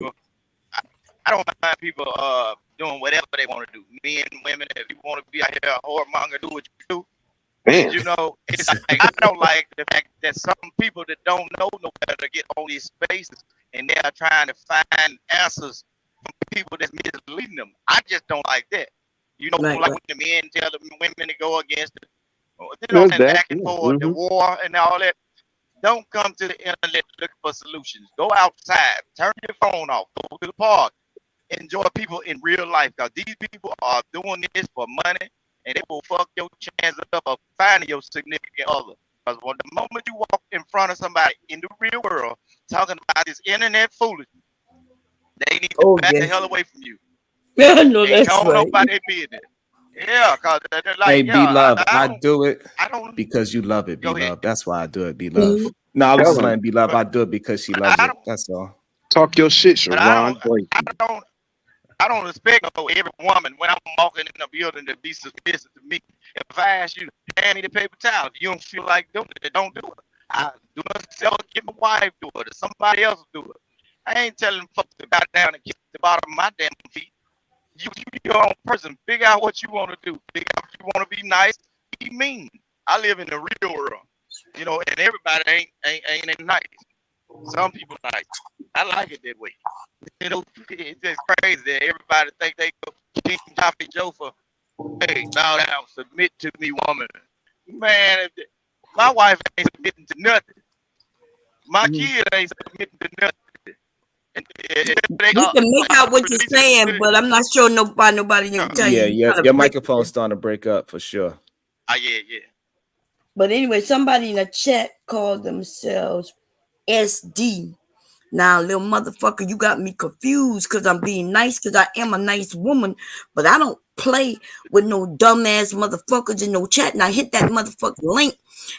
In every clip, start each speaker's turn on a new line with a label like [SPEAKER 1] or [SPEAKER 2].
[SPEAKER 1] I, I don't mind people doing whatever they want to do. Men, women, if you want to be out here a whoremonger, do what you do.
[SPEAKER 2] Man.
[SPEAKER 1] You know, it's like I don't like the fact that some people that don't know no better get on these spaces and they're trying to find answers from people that's misleading them. I just don't like that. You know,
[SPEAKER 3] Right,
[SPEAKER 1] like
[SPEAKER 3] right.
[SPEAKER 1] when the men tell the women to go against it,
[SPEAKER 2] Does
[SPEAKER 1] and
[SPEAKER 2] that?
[SPEAKER 1] back and forth, the war and all that. Don't come to the internet looking for solutions. Go outside, turn your phone off, go to the park, enjoy people in real life. Because these people are doing this for money, and they will fuck your chances up of finding your significant other. Because when the moment you walk in front of somebody in the real world talking about this internet foolishness, they need to
[SPEAKER 3] Oh
[SPEAKER 1] back the
[SPEAKER 3] yes.
[SPEAKER 1] hell away from you.
[SPEAKER 3] Yeah, no,
[SPEAKER 1] They
[SPEAKER 3] that's
[SPEAKER 1] don't know
[SPEAKER 3] right.
[SPEAKER 1] about their business. Yeah, because they're
[SPEAKER 4] Hey,
[SPEAKER 1] like,
[SPEAKER 4] be love. I
[SPEAKER 1] don't,
[SPEAKER 4] do it
[SPEAKER 1] I don't.
[SPEAKER 4] because you love it. Be
[SPEAKER 1] Go ahead.
[SPEAKER 4] love. That's why I do it. Be love.
[SPEAKER 3] Mhm.
[SPEAKER 4] No, I was
[SPEAKER 2] Tell
[SPEAKER 4] just
[SPEAKER 2] them.
[SPEAKER 4] letting be love.
[SPEAKER 1] But
[SPEAKER 4] I do it because she
[SPEAKER 1] but
[SPEAKER 4] loves
[SPEAKER 1] I
[SPEAKER 4] it.
[SPEAKER 1] don't.
[SPEAKER 4] That's all.
[SPEAKER 2] Talk your shit,
[SPEAKER 1] But
[SPEAKER 2] Sharon. Break.
[SPEAKER 1] I don't expect every woman when I'm walking in the building to be submissive to me. If I ask you to hand me the paper towel, if you don't feel like doing it, don't do it. I do myself, get my wife do it, or somebody else do it. I ain't telling folks to bow down and kiss the bottom of my damn feet. You your own person. Figure out what you want to do. Figure out if you want to be nice, be mean. I live in the real world, you know, and everybody ain't nice. Some people nice. I like it that way. You know, it's just crazy that everybody think they go King Coffee Joe for, hey, bow down, submit to me, woman. Man, my wife ain't submitting to nothing. My kid ain't submitting to nothing. And they
[SPEAKER 3] We can make out what you're saying, but I'm not sure nobody can tell
[SPEAKER 4] Yeah,
[SPEAKER 3] you. You gotta
[SPEAKER 4] your
[SPEAKER 3] break it
[SPEAKER 4] microphone's
[SPEAKER 3] down.
[SPEAKER 4] starting to break up for sure.
[SPEAKER 1] yeah.
[SPEAKER 3] But anyway, somebody in the chat called themselves SD. Now, little motherfucker, you got me confused because I'm being nice because I am a nice woman, but I don't play with no dumbass motherfuckers in no chat. Now hit that motherfucking link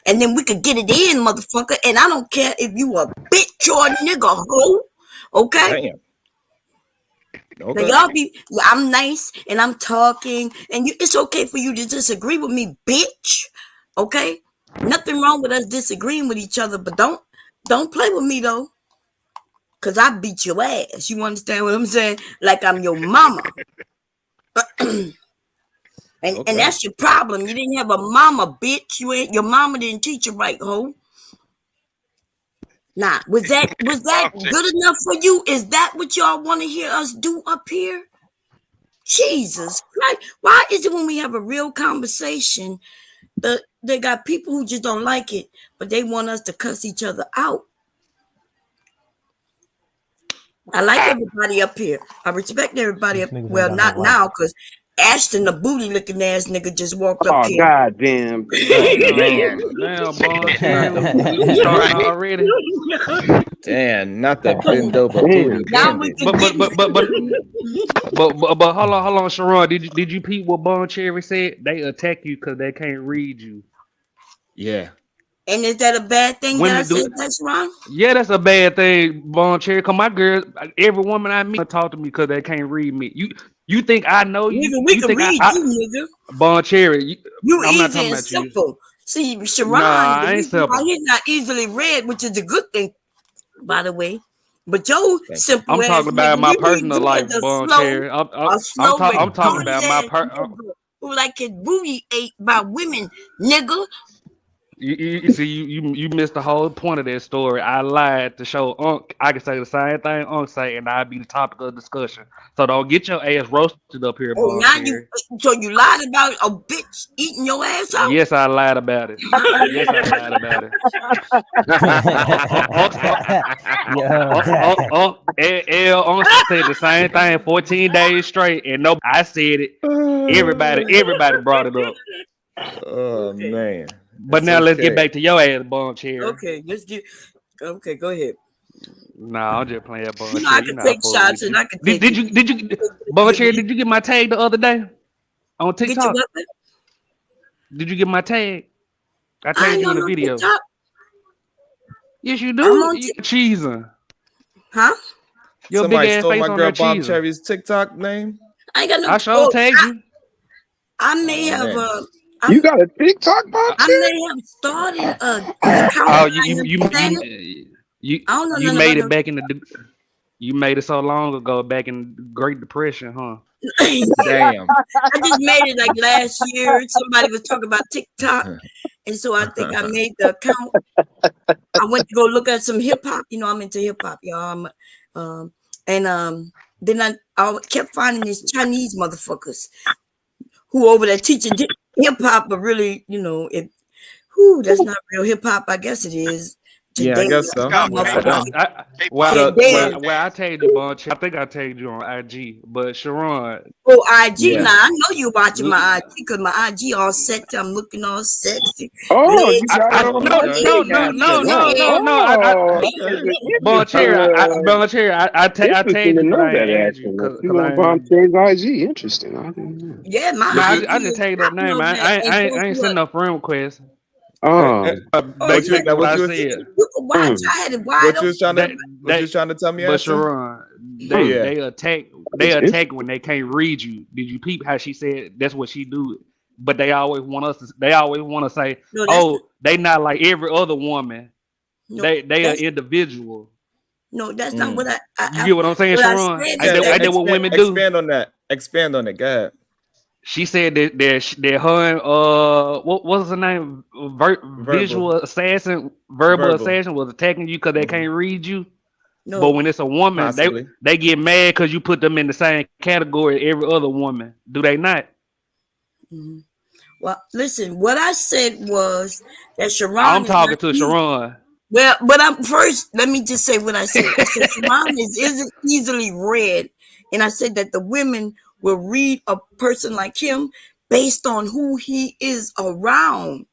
[SPEAKER 3] and then we could get it in, motherfucker. And I don't care if you a bitch or a nigga hoe. Okay?
[SPEAKER 4] Damn.
[SPEAKER 3] Now
[SPEAKER 4] Okay.
[SPEAKER 3] y'all be I'm nice and I'm talking and it's okay for you to disagree with me, bitch. Okay? Nothing wrong with us disagreeing with each other, but don't play with me though. Cause I beat your ass. You understand what I'm saying? Like I'm your mama. And
[SPEAKER 4] Okay.
[SPEAKER 3] that's your problem. You didn't have a mama, bitch. Your mama didn't teach you right, ho. Nah, was that good enough for you? Is that what y'all want to hear us do up here? Jesus Christ. Why is it when we have a real conversation, they got people who just don't like it, but they want us to cuss each other out? I like everybody up here. I respect everybody up.
[SPEAKER 5] These niggas ain't
[SPEAKER 3] Well,
[SPEAKER 5] got no
[SPEAKER 3] not
[SPEAKER 5] rights.
[SPEAKER 3] now, because Ashton, the booty looking ass nigga, just walked up
[SPEAKER 2] Oh,
[SPEAKER 3] here.
[SPEAKER 2] goddamn.
[SPEAKER 6] Damn, Bond Cherry, we starting already.
[SPEAKER 4] Damn, not the bend over
[SPEAKER 2] Damn.
[SPEAKER 4] booty
[SPEAKER 3] Now we
[SPEAKER 4] bandit.
[SPEAKER 3] can
[SPEAKER 6] But hold on, Sharon. Did you peep what Bond Cherry said? They attack you because they can't read you.
[SPEAKER 4] Yeah.
[SPEAKER 3] And is that a bad thing that I
[SPEAKER 6] Women
[SPEAKER 3] said
[SPEAKER 6] do.
[SPEAKER 3] that's wrong?
[SPEAKER 6] Yeah, that's a bad thing, Bond Cherry. Cause my girl, every woman I meet talk to me because they can't read me. You think I know you?
[SPEAKER 3] Nigga, we
[SPEAKER 6] You
[SPEAKER 3] can
[SPEAKER 6] think
[SPEAKER 3] read
[SPEAKER 6] I
[SPEAKER 3] you, nigga.
[SPEAKER 6] Bond Cherry?
[SPEAKER 3] You
[SPEAKER 6] I'm not
[SPEAKER 3] easy
[SPEAKER 6] talking
[SPEAKER 3] and
[SPEAKER 6] about you.
[SPEAKER 3] simple. See, Sharon,
[SPEAKER 6] Nah,
[SPEAKER 3] the
[SPEAKER 6] I ain't
[SPEAKER 3] reason why
[SPEAKER 6] simple.
[SPEAKER 3] he's not easily read, which is a good thing, by the way. But your
[SPEAKER 4] Thank you.
[SPEAKER 3] simple
[SPEAKER 6] I'm
[SPEAKER 3] ass
[SPEAKER 6] talking
[SPEAKER 3] nigga,
[SPEAKER 6] about my
[SPEAKER 3] you be
[SPEAKER 6] personal
[SPEAKER 3] good
[SPEAKER 6] life,
[SPEAKER 3] as
[SPEAKER 6] Bond Cherry. I'm talking
[SPEAKER 3] retarded
[SPEAKER 6] about my
[SPEAKER 3] ass nigga who like his booty ate by women, nigga.
[SPEAKER 6] You see, you missed the whole point of that story. I lied to show Unc. I can say the same thing Unc say, and I'd be the topic of discussion. So don't get your ass roasted up here,
[SPEAKER 3] Oh,
[SPEAKER 6] Bond
[SPEAKER 3] now
[SPEAKER 6] Cherry.
[SPEAKER 3] so you lied about a bitch eating your ass out?
[SPEAKER 6] Yes, I lied about it. Yes, I lied about it.
[SPEAKER 5] Yo.
[SPEAKER 6] Unc said the same thing 14 days straight, and no, I said it. Everybody brought it up.
[SPEAKER 4] Oh
[SPEAKER 3] Okay.
[SPEAKER 4] man.
[SPEAKER 6] But
[SPEAKER 4] That's
[SPEAKER 6] now let's get
[SPEAKER 4] okay.
[SPEAKER 6] back to your ass, Bond Cherry.
[SPEAKER 3] Okay, okay, go ahead.
[SPEAKER 6] Nah, I'm just playing
[SPEAKER 3] You
[SPEAKER 6] Bond
[SPEAKER 3] know I
[SPEAKER 6] Cherry. You
[SPEAKER 3] can
[SPEAKER 6] know I
[SPEAKER 3] take
[SPEAKER 6] fuck
[SPEAKER 3] shots
[SPEAKER 6] with
[SPEAKER 3] and
[SPEAKER 6] you.
[SPEAKER 3] I can take it.
[SPEAKER 6] Did you Bond Cherry? Did you get my tag the other day on
[SPEAKER 3] Get your
[SPEAKER 6] TikTok?
[SPEAKER 3] weapon?
[SPEAKER 6] Did you get my tag? I
[SPEAKER 3] I
[SPEAKER 6] tagged
[SPEAKER 3] ain't
[SPEAKER 6] you in
[SPEAKER 3] on
[SPEAKER 6] the
[SPEAKER 3] no
[SPEAKER 6] video.
[SPEAKER 3] TikTok.
[SPEAKER 6] Yes, you
[SPEAKER 3] I'm
[SPEAKER 6] do.
[SPEAKER 3] on
[SPEAKER 6] You cheesing.
[SPEAKER 3] huh?
[SPEAKER 6] Your big
[SPEAKER 4] Somebody
[SPEAKER 6] ass
[SPEAKER 4] stole
[SPEAKER 6] face
[SPEAKER 4] my
[SPEAKER 6] on
[SPEAKER 4] girl
[SPEAKER 6] there
[SPEAKER 4] Bob
[SPEAKER 6] cheesing.
[SPEAKER 4] Cherry's TikTok name.
[SPEAKER 3] I ain't got no.
[SPEAKER 6] I sure
[SPEAKER 3] Oh,
[SPEAKER 6] tagged you.
[SPEAKER 3] I may
[SPEAKER 4] Oh
[SPEAKER 3] have
[SPEAKER 4] man.
[SPEAKER 2] You got a TikTok, Bob
[SPEAKER 3] I
[SPEAKER 2] Cherry?
[SPEAKER 3] may have started a account.
[SPEAKER 6] Oh,
[SPEAKER 3] I am saying it. I don't know
[SPEAKER 6] you
[SPEAKER 3] nothing
[SPEAKER 6] made
[SPEAKER 3] about
[SPEAKER 6] it
[SPEAKER 3] no.
[SPEAKER 6] back in the. You made it so long ago, back in the Great Depression, huh?
[SPEAKER 4] Damn.
[SPEAKER 3] I just made it like last year. Somebody was talking about TikTok, and so I think I made the account. I went to go look at some hip hop. You know, I'm into hip hop, y'all. Then I kept finding these Chinese motherfuckers who over there teaching hip hop, but really, you know, that's not real hip hop. I guess it is.
[SPEAKER 4] Yeah, I guess so.
[SPEAKER 6] Well, I tagged you, Bunch. I think I tagged you on IG, but Sharon.
[SPEAKER 3] Oh, IG now. I know you watching my IG because my IG all sexy. I'm looking all sexy.
[SPEAKER 2] Oh,
[SPEAKER 3] Legs-
[SPEAKER 2] you got it on
[SPEAKER 6] No. Bunch here. I tagged
[SPEAKER 2] to know
[SPEAKER 6] you.
[SPEAKER 2] that actually. You on Bonchair's IG? Interesting. I didn't know.
[SPEAKER 3] Yeah, my
[SPEAKER 6] No,
[SPEAKER 3] IG
[SPEAKER 6] I just tagged that name. I ain't sending no friend request.
[SPEAKER 2] Oh,
[SPEAKER 4] What you
[SPEAKER 6] said.
[SPEAKER 3] You can watch. I had it wide
[SPEAKER 4] What you
[SPEAKER 3] open.
[SPEAKER 4] was trying to tell me?
[SPEAKER 6] But
[SPEAKER 4] Ashton?
[SPEAKER 6] Sharon, they attack when they can't read you. Did you peep how she said that's what she do? But they always want us to. They always want to say,
[SPEAKER 3] No,
[SPEAKER 6] "Oh, they not like every other woman.
[SPEAKER 3] No,
[SPEAKER 6] They are
[SPEAKER 3] that's-
[SPEAKER 6] individual."
[SPEAKER 3] No, that's not what I
[SPEAKER 6] You get what I'm saying,
[SPEAKER 3] what I
[SPEAKER 6] Sharon?
[SPEAKER 3] said
[SPEAKER 6] Ain't that what women do?
[SPEAKER 4] Expand on it. Go ahead.
[SPEAKER 6] She said that her and what was her name? Visual assassin, verbal assassin was attacking you because they can't read you.
[SPEAKER 3] No.
[SPEAKER 6] But when it's a woman,
[SPEAKER 4] Possibly.
[SPEAKER 6] they get mad because you put them in the same category as every other woman. Do they not?
[SPEAKER 3] Mhm. Well, listen. What I said was that Sharon.
[SPEAKER 6] I'm
[SPEAKER 3] is
[SPEAKER 6] talking
[SPEAKER 3] not
[SPEAKER 6] to
[SPEAKER 3] easy-
[SPEAKER 6] Sharon.
[SPEAKER 3] Well, but I'm first. Let me just say what I said. I said Sharon isn't easily read, and I said that the women will read a person like him based on who he is around.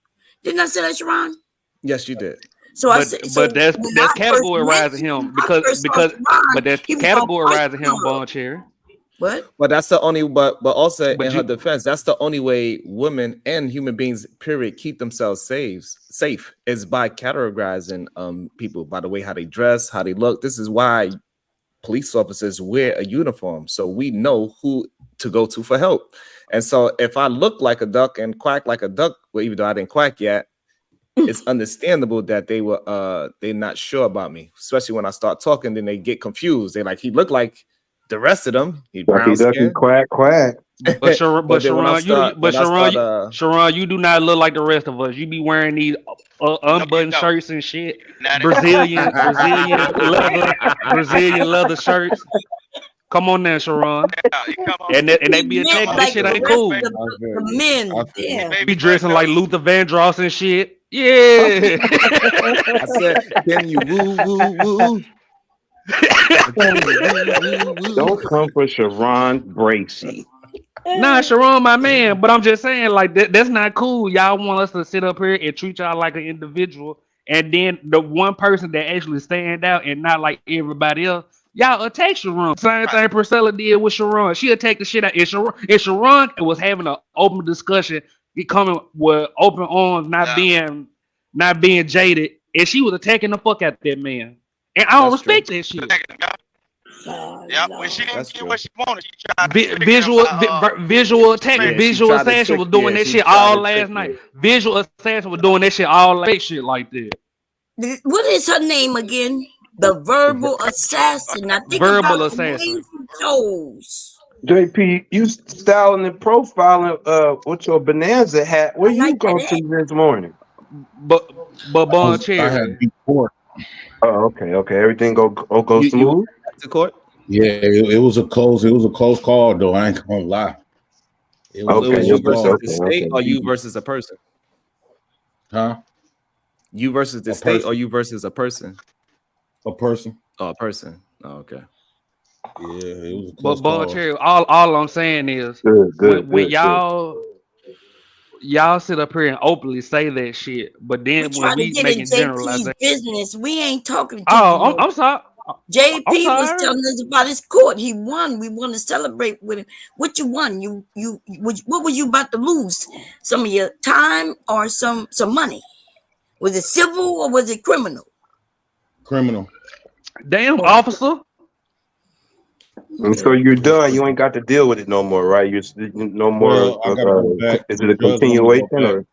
[SPEAKER 3] Didn't I say that, Sharon?
[SPEAKER 4] Yes, you did.
[SPEAKER 3] So I said,
[SPEAKER 6] But that's
[SPEAKER 3] when I first
[SPEAKER 6] categorizing
[SPEAKER 3] met
[SPEAKER 6] him
[SPEAKER 3] when I first saw Sharon,
[SPEAKER 6] but that's
[SPEAKER 3] he was on
[SPEAKER 6] categorizing
[SPEAKER 3] Fight
[SPEAKER 6] him,
[SPEAKER 3] Club.
[SPEAKER 6] Bonchair.
[SPEAKER 3] What?
[SPEAKER 4] But that's the only. But also
[SPEAKER 6] But
[SPEAKER 4] in her defense, that's the only way women and human beings, period, keep themselves safe is by categorizing people by the way how they dress, how they look. This is why police officers wear a uniform, so we know who to go to for help. And so if I look like a duck and quack like a duck, well, even though I didn't quack yet, it's understandable that they're not sure about me, especially when I start talking. Then they get confused. They like he looked like the rest of them. He brown skin.
[SPEAKER 2] quack, quack.
[SPEAKER 6] But Sharon,
[SPEAKER 4] Sharon,
[SPEAKER 6] Sharon, you do not look like the rest of us. You be wearing these unbuttoned
[SPEAKER 1] don't.
[SPEAKER 6] shirts and shit.
[SPEAKER 1] Not
[SPEAKER 6] Brazilian leather shirts. Come on now, Sharon. And they be attacking. This shit ain't cool.
[SPEAKER 3] The men, yeah.
[SPEAKER 6] Be dressing like Luther Vandross and shit. Yeah.
[SPEAKER 4] I said, can you woo?
[SPEAKER 2] Don't come for Sharon Bracey.
[SPEAKER 6] Nah, Sharon, my man. But I'm just saying, like, that's not cool. Y'all want us to sit up here and treat y'all like an individual. And then the one person that actually stand out and not like everybody else, y'all attack Sharon. Same thing Priscilla did with Sharon. She attacked the shit out. If Sharon was having an open discussion, coming with open arms, not being jaded, and she was attacking the fuck out that man. And I don't respect that shit.
[SPEAKER 1] Yeah, when she didn't
[SPEAKER 4] That's
[SPEAKER 1] get
[SPEAKER 4] true.
[SPEAKER 1] what she wanted, she tried to
[SPEAKER 6] Visual attack.
[SPEAKER 1] Yeah,
[SPEAKER 6] Visual
[SPEAKER 4] tried to
[SPEAKER 6] assassin was
[SPEAKER 4] trick-
[SPEAKER 6] doing
[SPEAKER 4] yeah,
[SPEAKER 6] that
[SPEAKER 4] she
[SPEAKER 6] shit
[SPEAKER 4] tried
[SPEAKER 6] all
[SPEAKER 4] to
[SPEAKER 6] last
[SPEAKER 4] trick
[SPEAKER 6] night.
[SPEAKER 4] you.
[SPEAKER 6] Visual assassin was doing that shit all that shit like that.
[SPEAKER 3] What is her name again? The verbal assassin. I think
[SPEAKER 6] Verbal
[SPEAKER 3] about
[SPEAKER 6] assassin.
[SPEAKER 3] shows.
[SPEAKER 2] JP, you styling and profiling with your Bonanza hat. Where
[SPEAKER 3] I
[SPEAKER 2] you
[SPEAKER 3] like
[SPEAKER 2] go
[SPEAKER 3] that.
[SPEAKER 2] to this morning?
[SPEAKER 6] But Bon
[SPEAKER 5] I
[SPEAKER 6] Cherry.
[SPEAKER 5] had beat court.
[SPEAKER 2] Oh, okay. Everything go
[SPEAKER 4] You-
[SPEAKER 2] smooth.
[SPEAKER 4] To court.
[SPEAKER 5] Yeah, it was a close call though. I ain't gonna lie. It was,
[SPEAKER 2] Okay,
[SPEAKER 5] it was
[SPEAKER 4] You
[SPEAKER 5] a
[SPEAKER 4] versus
[SPEAKER 5] call.
[SPEAKER 4] the state, or you versus a person?
[SPEAKER 5] Huh?
[SPEAKER 4] You versus the
[SPEAKER 5] A
[SPEAKER 4] state,
[SPEAKER 5] person.
[SPEAKER 4] or you versus a person?
[SPEAKER 5] A person.
[SPEAKER 4] Oh, a person. Oh, okay.
[SPEAKER 5] Yeah, it was a
[SPEAKER 6] But
[SPEAKER 5] close
[SPEAKER 6] Bon
[SPEAKER 5] call.
[SPEAKER 6] Cherry, all I'm saying is
[SPEAKER 2] Good.
[SPEAKER 6] when y'all sit up here and openly say that shit, but
[SPEAKER 3] We
[SPEAKER 6] then
[SPEAKER 3] try
[SPEAKER 6] when
[SPEAKER 3] to
[SPEAKER 6] we
[SPEAKER 3] get in
[SPEAKER 6] making
[SPEAKER 3] JP's
[SPEAKER 6] generalizations.
[SPEAKER 3] business. We ain't talking to
[SPEAKER 6] Oh,
[SPEAKER 3] you.
[SPEAKER 6] I'm sorry.
[SPEAKER 3] JP
[SPEAKER 6] I'm
[SPEAKER 3] was
[SPEAKER 6] sorry.
[SPEAKER 3] telling us about his court. He won. We want to celebrate with him. What you won? What were you about to lose? Some of your time or some money? Was it civil or was it criminal?
[SPEAKER 5] Criminal.
[SPEAKER 6] Damn, officer.
[SPEAKER 2] And so you're done. You ain't got to deal with it no more, right? You're no more.
[SPEAKER 5] Well, I gotta go back.
[SPEAKER 2] Is it a
[SPEAKER 5] The judge want me to go
[SPEAKER 2] continuation
[SPEAKER 5] back.
[SPEAKER 2] or?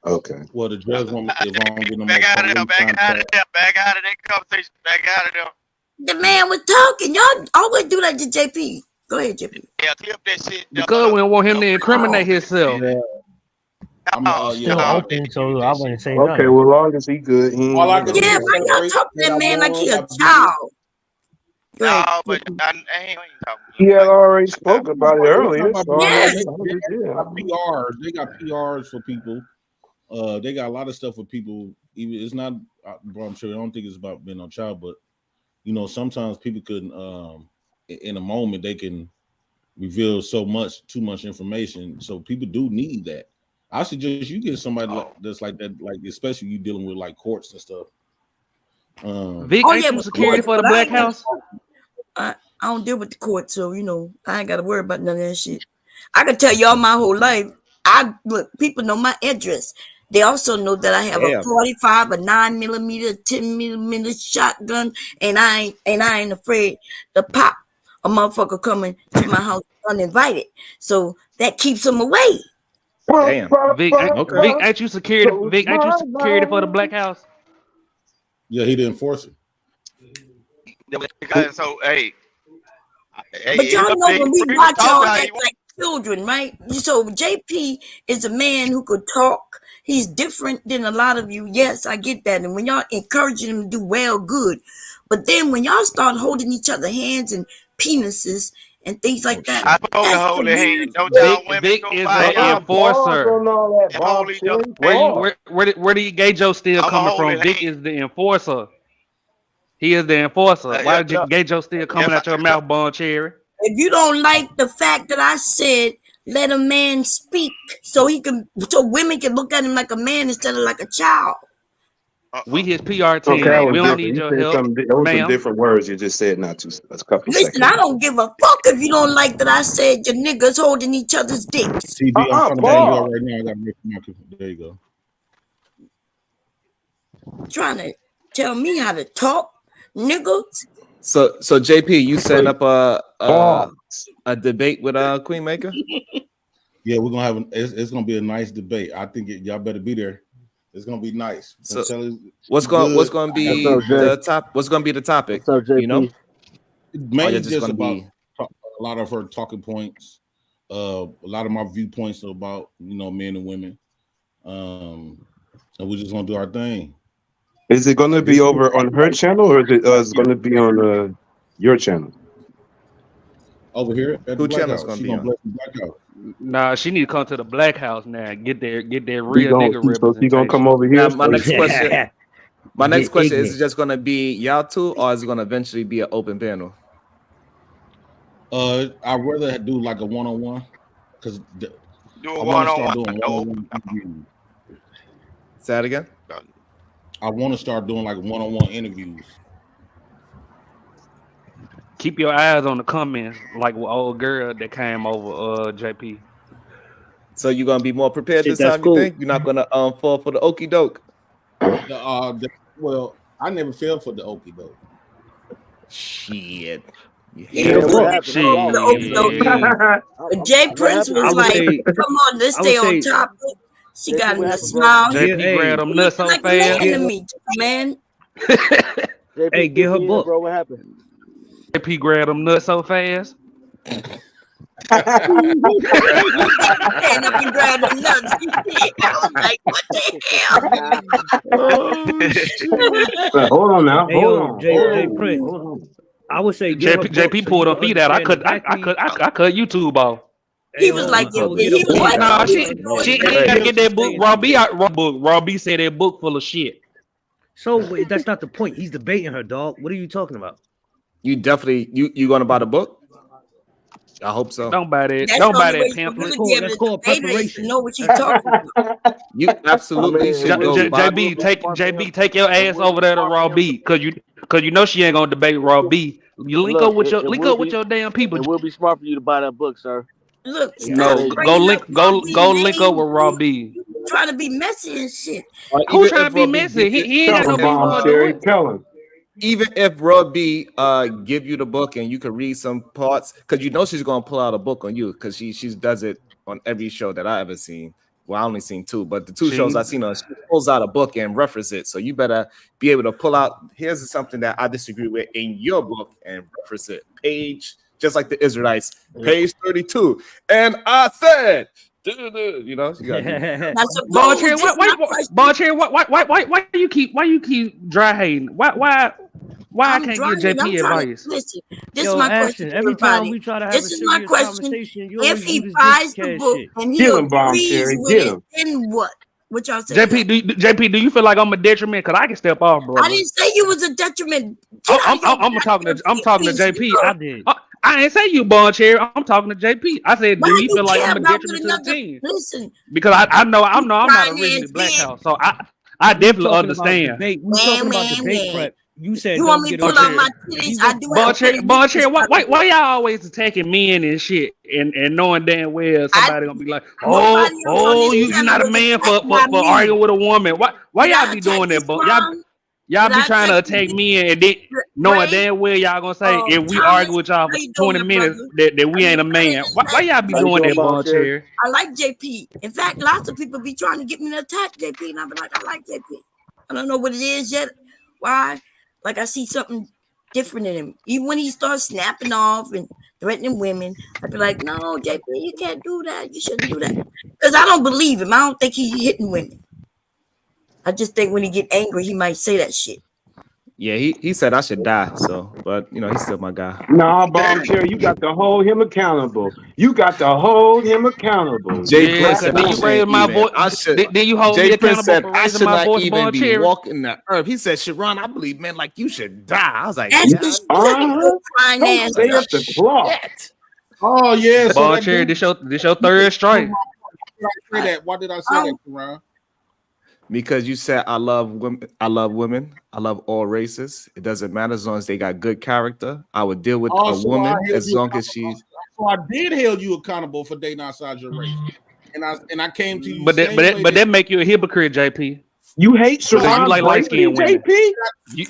[SPEAKER 2] Okay.
[SPEAKER 5] Well, the judge want me if I don't get no more
[SPEAKER 1] back out of there,
[SPEAKER 5] police
[SPEAKER 1] back out of
[SPEAKER 5] contact.
[SPEAKER 1] there, back out of that conversation, back out of there.
[SPEAKER 3] The man was talking. Y'all always do that to JP. Go ahead, JP.
[SPEAKER 1] Yeah, clip that shit.
[SPEAKER 6] Because we don't want him to incriminate himself.
[SPEAKER 7] Yeah,
[SPEAKER 1] No,
[SPEAKER 5] yeah.
[SPEAKER 7] still
[SPEAKER 1] no,
[SPEAKER 7] open, so I wouldn't say
[SPEAKER 2] Okay,
[SPEAKER 7] nothing.
[SPEAKER 2] well, as long as he good, he
[SPEAKER 5] All I
[SPEAKER 2] ain't,
[SPEAKER 5] can
[SPEAKER 2] you
[SPEAKER 5] do
[SPEAKER 3] Yeah,
[SPEAKER 2] know.
[SPEAKER 3] why y'all talk to that man like he a child? Go ahead.
[SPEAKER 1] no, but I ain't talking.
[SPEAKER 2] He had already spoke about it
[SPEAKER 5] We're
[SPEAKER 2] earlier.
[SPEAKER 5] talking
[SPEAKER 2] So,
[SPEAKER 5] about
[SPEAKER 3] Yeah.
[SPEAKER 5] they got PRs. They got PRs for people. They got a lot of stuff for people. Even it's not. I'm sure I don't think it's about being on child, but you know, sometimes people can, in a moment, they can reveal too much information. So people do need that. I suggest you get somebody that's like that, like especially you dealing with like courts and stuff.
[SPEAKER 6] Vic,
[SPEAKER 3] Oh,
[SPEAKER 6] ain't
[SPEAKER 3] yeah,
[SPEAKER 6] you
[SPEAKER 3] but
[SPEAKER 6] security
[SPEAKER 3] courts,
[SPEAKER 6] for the
[SPEAKER 3] but I
[SPEAKER 6] Black
[SPEAKER 3] ain't got-
[SPEAKER 6] House?
[SPEAKER 3] I don't deal with the court, so you know I ain't got to worry about none of that shit. I can tell y'all my whole life. People know my address. They also know that I have
[SPEAKER 4] Damn.
[SPEAKER 3] a 45, a 9mm, 10mm shotgun, and I ain't afraid to pop a motherfucker coming to my house uninvited. So that keeps them away.
[SPEAKER 4] Damn.
[SPEAKER 6] Vic,
[SPEAKER 4] Okay.
[SPEAKER 6] Vic, ain't you security? Vic, ain't you security for the Black House?
[SPEAKER 5] Yeah, he the enforcer.
[SPEAKER 1] So hey,
[SPEAKER 3] But y'all know when we watch y'all
[SPEAKER 1] talk
[SPEAKER 3] act like children, right? So JP is a man who could talk. He's different than a lot of you. Yes, I get that. And when y'all encouraging him to do well, good. But then when y'all start holding each other hands and penises and things like that,
[SPEAKER 1] I supposed to
[SPEAKER 3] that's
[SPEAKER 1] hold
[SPEAKER 3] the
[SPEAKER 1] their
[SPEAKER 3] weird
[SPEAKER 1] hand. Don't y'all
[SPEAKER 6] Vic,
[SPEAKER 1] women
[SPEAKER 6] Vic
[SPEAKER 1] go
[SPEAKER 6] is
[SPEAKER 1] find
[SPEAKER 6] the
[SPEAKER 1] y'all
[SPEAKER 6] enforcer.
[SPEAKER 2] On all that,
[SPEAKER 1] and
[SPEAKER 2] Bob,
[SPEAKER 1] hold each other
[SPEAKER 2] Cherry.
[SPEAKER 1] hand.
[SPEAKER 6] Where the gay Joe still
[SPEAKER 1] I'ma
[SPEAKER 6] coming
[SPEAKER 1] hold
[SPEAKER 6] from?
[SPEAKER 1] his
[SPEAKER 6] Vic
[SPEAKER 1] hand.
[SPEAKER 6] is the enforcer. He is the enforcer. Why
[SPEAKER 1] Yeah,
[SPEAKER 6] gay Joe still coming out your mouth, Bon Cherry?
[SPEAKER 3] If you don't like the fact that I said let a man speak so women can look at him like a man instead of like a child.
[SPEAKER 6] We his PR
[SPEAKER 2] Okay,
[SPEAKER 6] team.
[SPEAKER 2] that
[SPEAKER 6] We
[SPEAKER 2] was
[SPEAKER 6] don't
[SPEAKER 2] different.
[SPEAKER 6] need
[SPEAKER 2] You
[SPEAKER 6] your
[SPEAKER 2] said
[SPEAKER 6] help,
[SPEAKER 2] something. Those were
[SPEAKER 6] ma'am.
[SPEAKER 2] different words you just said not too a couple
[SPEAKER 3] Listen,
[SPEAKER 2] seconds.
[SPEAKER 3] I don't give a fuck if you don't like that I said your niggas holding each other's dicks.
[SPEAKER 5] TB, I'm trying to bring you
[SPEAKER 2] Bob.
[SPEAKER 5] up right now. I got to there you go.
[SPEAKER 3] Trying to tell me how to talk, nigga.
[SPEAKER 4] So JP, you setting up
[SPEAKER 2] Bob.
[SPEAKER 4] a debate with Queen Maker?
[SPEAKER 5] Yeah, we're gonna have it's gonna be a nice debate. I think y'all better be there. It's gonna be nice.
[SPEAKER 4] So
[SPEAKER 5] What's
[SPEAKER 4] what's going to be the top? What's going to be the topic?
[SPEAKER 7] What's up, JP?
[SPEAKER 4] You know,
[SPEAKER 5] mainly
[SPEAKER 4] just
[SPEAKER 5] just
[SPEAKER 4] gonna
[SPEAKER 5] about
[SPEAKER 4] be
[SPEAKER 5] a lot of her talking points. A lot of my viewpoints about men and women. And we're just gonna do our thing.
[SPEAKER 2] Is it going to be over on her channel or is it going to be on your channel?
[SPEAKER 5] Over here at the
[SPEAKER 4] Who
[SPEAKER 5] Black
[SPEAKER 4] channel's
[SPEAKER 5] House.
[SPEAKER 4] gonna
[SPEAKER 5] She's
[SPEAKER 4] be
[SPEAKER 5] gonna
[SPEAKER 4] on?
[SPEAKER 5] bless the Black House.
[SPEAKER 6] Nah, she need to come to the Black House now. Get that
[SPEAKER 2] So
[SPEAKER 6] real nigga
[SPEAKER 2] she gonna come
[SPEAKER 6] representation.
[SPEAKER 2] over
[SPEAKER 4] now
[SPEAKER 2] here?
[SPEAKER 4] my next question. My next
[SPEAKER 7] Get
[SPEAKER 4] question is:
[SPEAKER 7] ignorant.
[SPEAKER 4] it just going to be y'all two, or is it going to eventually be an open panel?
[SPEAKER 5] I'd rather do like a one-on-one because
[SPEAKER 1] Do
[SPEAKER 5] I
[SPEAKER 1] a
[SPEAKER 5] want to start
[SPEAKER 1] one-on-one.
[SPEAKER 5] doing one-on-one interviews.
[SPEAKER 4] Say that again.
[SPEAKER 5] I want to start doing like one-on-one interviews.
[SPEAKER 6] Keep your eyes on the comments, like with old girl that came over JP.
[SPEAKER 4] So you're gonna be more prepared
[SPEAKER 7] Shit,
[SPEAKER 4] this
[SPEAKER 7] that's
[SPEAKER 4] time?
[SPEAKER 7] cool.
[SPEAKER 4] You think you're not gonna fall for the okie doke?
[SPEAKER 5] Well, I never fell for the okie doke.
[SPEAKER 4] Shit.
[SPEAKER 3] Yeah,
[SPEAKER 7] what happened?
[SPEAKER 3] Jay
[SPEAKER 7] What
[SPEAKER 3] Prince
[SPEAKER 7] happened?
[SPEAKER 3] was
[SPEAKER 7] I would
[SPEAKER 3] like,
[SPEAKER 7] say-
[SPEAKER 3] come on, let's
[SPEAKER 7] I would
[SPEAKER 3] stay on
[SPEAKER 7] say-
[SPEAKER 3] topic. She
[SPEAKER 7] JP,
[SPEAKER 3] got
[SPEAKER 7] what
[SPEAKER 3] in a
[SPEAKER 7] happened, bro?
[SPEAKER 3] smile.
[SPEAKER 6] JP grabbed them nuts so
[SPEAKER 3] Like a man
[SPEAKER 6] fast.
[SPEAKER 3] to me, man.
[SPEAKER 7] JP,
[SPEAKER 8] Hey, get her
[SPEAKER 7] here,
[SPEAKER 8] book.
[SPEAKER 7] bro. What happened?
[SPEAKER 6] JP grabbed them nuts so fast.
[SPEAKER 3] Stand up and grab the nuts. I was like, what the hell?
[SPEAKER 2] Hold on now.
[SPEAKER 8] Hey,
[SPEAKER 2] Hold
[SPEAKER 8] yo,
[SPEAKER 2] on.
[SPEAKER 8] Jay Prince. I would say get her book
[SPEAKER 6] JP
[SPEAKER 8] so
[SPEAKER 6] pulled
[SPEAKER 8] you
[SPEAKER 6] her
[SPEAKER 8] can
[SPEAKER 6] feet out. I
[SPEAKER 8] understand
[SPEAKER 6] cut YouTube off.
[SPEAKER 3] He was like,
[SPEAKER 8] I would
[SPEAKER 3] he
[SPEAKER 8] get her
[SPEAKER 3] was
[SPEAKER 8] book.
[SPEAKER 3] like,
[SPEAKER 6] Nah,
[SPEAKER 3] oh,
[SPEAKER 6] she
[SPEAKER 3] you know,
[SPEAKER 6] ain't
[SPEAKER 3] it's
[SPEAKER 6] gotta get that book. Rob B said that book full of shit.
[SPEAKER 8] So wait, that's not the point. He's debating her, dog. What are you talking about?
[SPEAKER 4] You definitely you gonna buy the book? I hope so.
[SPEAKER 6] Don't buy that.
[SPEAKER 3] That's
[SPEAKER 6] Don't
[SPEAKER 3] the
[SPEAKER 6] buy
[SPEAKER 3] only way
[SPEAKER 6] that
[SPEAKER 3] you
[SPEAKER 6] pamphlet.
[SPEAKER 3] really be able
[SPEAKER 8] That's
[SPEAKER 3] to
[SPEAKER 8] called
[SPEAKER 3] debate her is to
[SPEAKER 8] preparation.
[SPEAKER 3] know what she's talking about.
[SPEAKER 4] You absolutely should go buy.
[SPEAKER 6] JB, take your ass over there to Raw B, cause you know she ain't gonna debate Raw B. You link
[SPEAKER 8] Look,
[SPEAKER 6] up with
[SPEAKER 8] it will
[SPEAKER 6] with
[SPEAKER 8] be-
[SPEAKER 6] your damn people.
[SPEAKER 8] It will be smart for you to buy that book, sir.
[SPEAKER 3] Look,
[SPEAKER 6] No,
[SPEAKER 3] stop
[SPEAKER 6] go
[SPEAKER 3] bringing
[SPEAKER 6] link
[SPEAKER 3] up Raw B
[SPEAKER 6] link up
[SPEAKER 3] name.
[SPEAKER 6] with Raw B.
[SPEAKER 3] You trying to be messy and shit.
[SPEAKER 6] Who's trying to be messy? He ain't got no beef with her
[SPEAKER 2] Cherry,
[SPEAKER 6] doing.
[SPEAKER 2] tell him.
[SPEAKER 4] Even if Rob B give you the book and you can read some parts, because you know she's gonna pull out a book on you, because she does it on every show that I ever seen. Well, I only seen 2, but the 2 shows
[SPEAKER 6] See?
[SPEAKER 4] I seen she pulls out a book and reference it. So you better be able to pull out. Here's something that I disagree with in your book and reference it. Page, just like the Israelites, page 32. And I said, you know, you gotta
[SPEAKER 3] Now, suppose
[SPEAKER 6] Ball Cherry,
[SPEAKER 3] this is my question.
[SPEAKER 6] Ball Cherry, why you keep dry hating? Why I
[SPEAKER 3] I'm
[SPEAKER 6] can't
[SPEAKER 3] driving.
[SPEAKER 6] give
[SPEAKER 3] I'm
[SPEAKER 6] JP
[SPEAKER 3] trying to
[SPEAKER 6] advice?
[SPEAKER 3] listen. This
[SPEAKER 8] Yo,
[SPEAKER 3] is my question
[SPEAKER 8] Ashton,
[SPEAKER 3] to
[SPEAKER 8] every time
[SPEAKER 3] everybody.
[SPEAKER 8] we try to have
[SPEAKER 3] This
[SPEAKER 8] a
[SPEAKER 3] is my
[SPEAKER 8] serious
[SPEAKER 3] question.
[SPEAKER 8] conversation, you
[SPEAKER 3] If
[SPEAKER 8] always
[SPEAKER 3] he
[SPEAKER 8] do this
[SPEAKER 3] buys the
[SPEAKER 8] dickhead
[SPEAKER 3] book
[SPEAKER 8] shit.
[SPEAKER 3] and he
[SPEAKER 2] Get him, Bomb
[SPEAKER 3] agrees
[SPEAKER 2] Cherry.
[SPEAKER 3] with
[SPEAKER 2] Get
[SPEAKER 3] it,
[SPEAKER 2] him.
[SPEAKER 3] then what? What y'all say?
[SPEAKER 6] JP, do you feel like I'm a detriment? Cause I can step off,
[SPEAKER 3] I
[SPEAKER 6] brother.
[SPEAKER 3] didn't say you was a detriment. Get out of your
[SPEAKER 6] I'm talking to JP.
[SPEAKER 8] I did.
[SPEAKER 6] I ain't say you, Ball Cherry. I'm talking to JP. I said,
[SPEAKER 3] Why
[SPEAKER 6] do he
[SPEAKER 3] you
[SPEAKER 6] feel like
[SPEAKER 3] care
[SPEAKER 6] I'm a
[SPEAKER 3] about
[SPEAKER 6] detriment
[SPEAKER 3] what
[SPEAKER 6] to the
[SPEAKER 3] another?
[SPEAKER 6] team?
[SPEAKER 3] Listen,
[SPEAKER 6] Because I know I'm not
[SPEAKER 3] finance
[SPEAKER 6] originally black
[SPEAKER 3] man.
[SPEAKER 6] house, so I
[SPEAKER 8] We
[SPEAKER 6] definitely
[SPEAKER 8] talking
[SPEAKER 6] understand.
[SPEAKER 8] about debate. We
[SPEAKER 3] Man,
[SPEAKER 8] talking about
[SPEAKER 3] man,
[SPEAKER 8] debate
[SPEAKER 3] man.
[SPEAKER 8] prep. You said
[SPEAKER 3] You
[SPEAKER 8] don't
[SPEAKER 3] want me
[SPEAKER 8] get
[SPEAKER 3] to pull
[SPEAKER 8] upset.
[SPEAKER 3] out my
[SPEAKER 8] If
[SPEAKER 3] titties?
[SPEAKER 8] you
[SPEAKER 3] I
[SPEAKER 8] go-
[SPEAKER 3] do have a
[SPEAKER 6] Ball
[SPEAKER 3] pretty
[SPEAKER 6] Cherry,
[SPEAKER 3] bitch.
[SPEAKER 6] why y'all always attacking men and shit and knowing damn well somebody gonna be like,
[SPEAKER 3] Nobody else on this
[SPEAKER 6] you're
[SPEAKER 3] channel
[SPEAKER 6] not a
[SPEAKER 3] was
[SPEAKER 6] man for
[SPEAKER 3] attacked by me.
[SPEAKER 6] arguing with a woman. Why
[SPEAKER 3] Did I
[SPEAKER 6] y'all be
[SPEAKER 3] attack
[SPEAKER 6] doing
[SPEAKER 3] you,
[SPEAKER 6] that, bro?
[SPEAKER 3] Sharon?
[SPEAKER 6] Y'all
[SPEAKER 3] Did
[SPEAKER 6] be
[SPEAKER 3] I
[SPEAKER 6] trying to
[SPEAKER 3] attack
[SPEAKER 6] attack
[SPEAKER 3] you?
[SPEAKER 6] me and then knowing
[SPEAKER 3] Ray,
[SPEAKER 6] damn well y'all gonna say if we
[SPEAKER 3] Thomas,
[SPEAKER 6] argue with y'all
[SPEAKER 3] how
[SPEAKER 6] for
[SPEAKER 3] you
[SPEAKER 6] 20
[SPEAKER 3] doing,
[SPEAKER 6] minutes
[SPEAKER 3] brother?
[SPEAKER 6] that we ain't a
[SPEAKER 3] You better
[SPEAKER 6] man.
[SPEAKER 3] than
[SPEAKER 6] Why
[SPEAKER 3] that,
[SPEAKER 6] y'all be
[SPEAKER 7] How you
[SPEAKER 6] doing
[SPEAKER 7] doing,
[SPEAKER 6] that,
[SPEAKER 7] Ball
[SPEAKER 6] Ball
[SPEAKER 7] Cherry?
[SPEAKER 6] Cherry?
[SPEAKER 3] I like JP. In fact, lots of people be trying to get me to attack JP, and I be like, I like JP. I don't know what it is yet. Why? Like I see something different in him. Even when he starts snapping off and threatening women, I be like, no, JP, you can't do that. You shouldn't do that. Because I don't believe him. I don't think he's hitting women. I just think when he get angry, he might say that shit.
[SPEAKER 4] Yeah, he said I should die. So, but you know, he's still my guy.
[SPEAKER 2] Nah, Bomb Cherry, you got to hold him accountable. You got to hold him accountable.
[SPEAKER 4] Jay
[SPEAKER 6] Yeah,
[SPEAKER 4] Prince
[SPEAKER 6] cause
[SPEAKER 4] said
[SPEAKER 6] then
[SPEAKER 4] I
[SPEAKER 6] you raise
[SPEAKER 4] shouldn't
[SPEAKER 6] my
[SPEAKER 4] even.
[SPEAKER 6] voice.
[SPEAKER 4] I should.
[SPEAKER 6] Then you hold
[SPEAKER 4] Jay
[SPEAKER 6] me
[SPEAKER 4] Prince
[SPEAKER 6] accountable
[SPEAKER 4] said
[SPEAKER 6] for
[SPEAKER 4] I
[SPEAKER 6] raising
[SPEAKER 4] should
[SPEAKER 6] my
[SPEAKER 4] not
[SPEAKER 6] voice,
[SPEAKER 4] even
[SPEAKER 6] Ball
[SPEAKER 4] be
[SPEAKER 6] Cherry.
[SPEAKER 4] walking the earth. He said, Sharon, I believe, man, like you should die. I was like,
[SPEAKER 3] That's
[SPEAKER 4] God,
[SPEAKER 3] the shit.
[SPEAKER 2] Uh-huh.
[SPEAKER 3] Fine
[SPEAKER 2] Don't
[SPEAKER 3] ass
[SPEAKER 2] stay
[SPEAKER 3] up.
[SPEAKER 2] up the clock.
[SPEAKER 4] shit.
[SPEAKER 5] Oh yeah, so
[SPEAKER 6] Ball
[SPEAKER 5] that
[SPEAKER 6] Cherry,
[SPEAKER 5] dude.
[SPEAKER 6] this your third strike.
[SPEAKER 5] Why did I say that? Why did I say that, Ron?
[SPEAKER 4] Because you said I love women. I love women. I love all races. It doesn't matter as long as they got good character. I would deal with a
[SPEAKER 5] Also,
[SPEAKER 4] woman
[SPEAKER 5] I held
[SPEAKER 4] as
[SPEAKER 5] you
[SPEAKER 4] long as
[SPEAKER 5] accountable.
[SPEAKER 4] she's.
[SPEAKER 5] So I did hold you accountable for dating outside your race, and I came to you
[SPEAKER 6] But
[SPEAKER 5] same way
[SPEAKER 6] that make you a hypocrite, JP.
[SPEAKER 2] You hate
[SPEAKER 6] Because you
[SPEAKER 2] Sharon
[SPEAKER 6] like light
[SPEAKER 2] Bracey,
[SPEAKER 6] skinned women.
[SPEAKER 2] JP?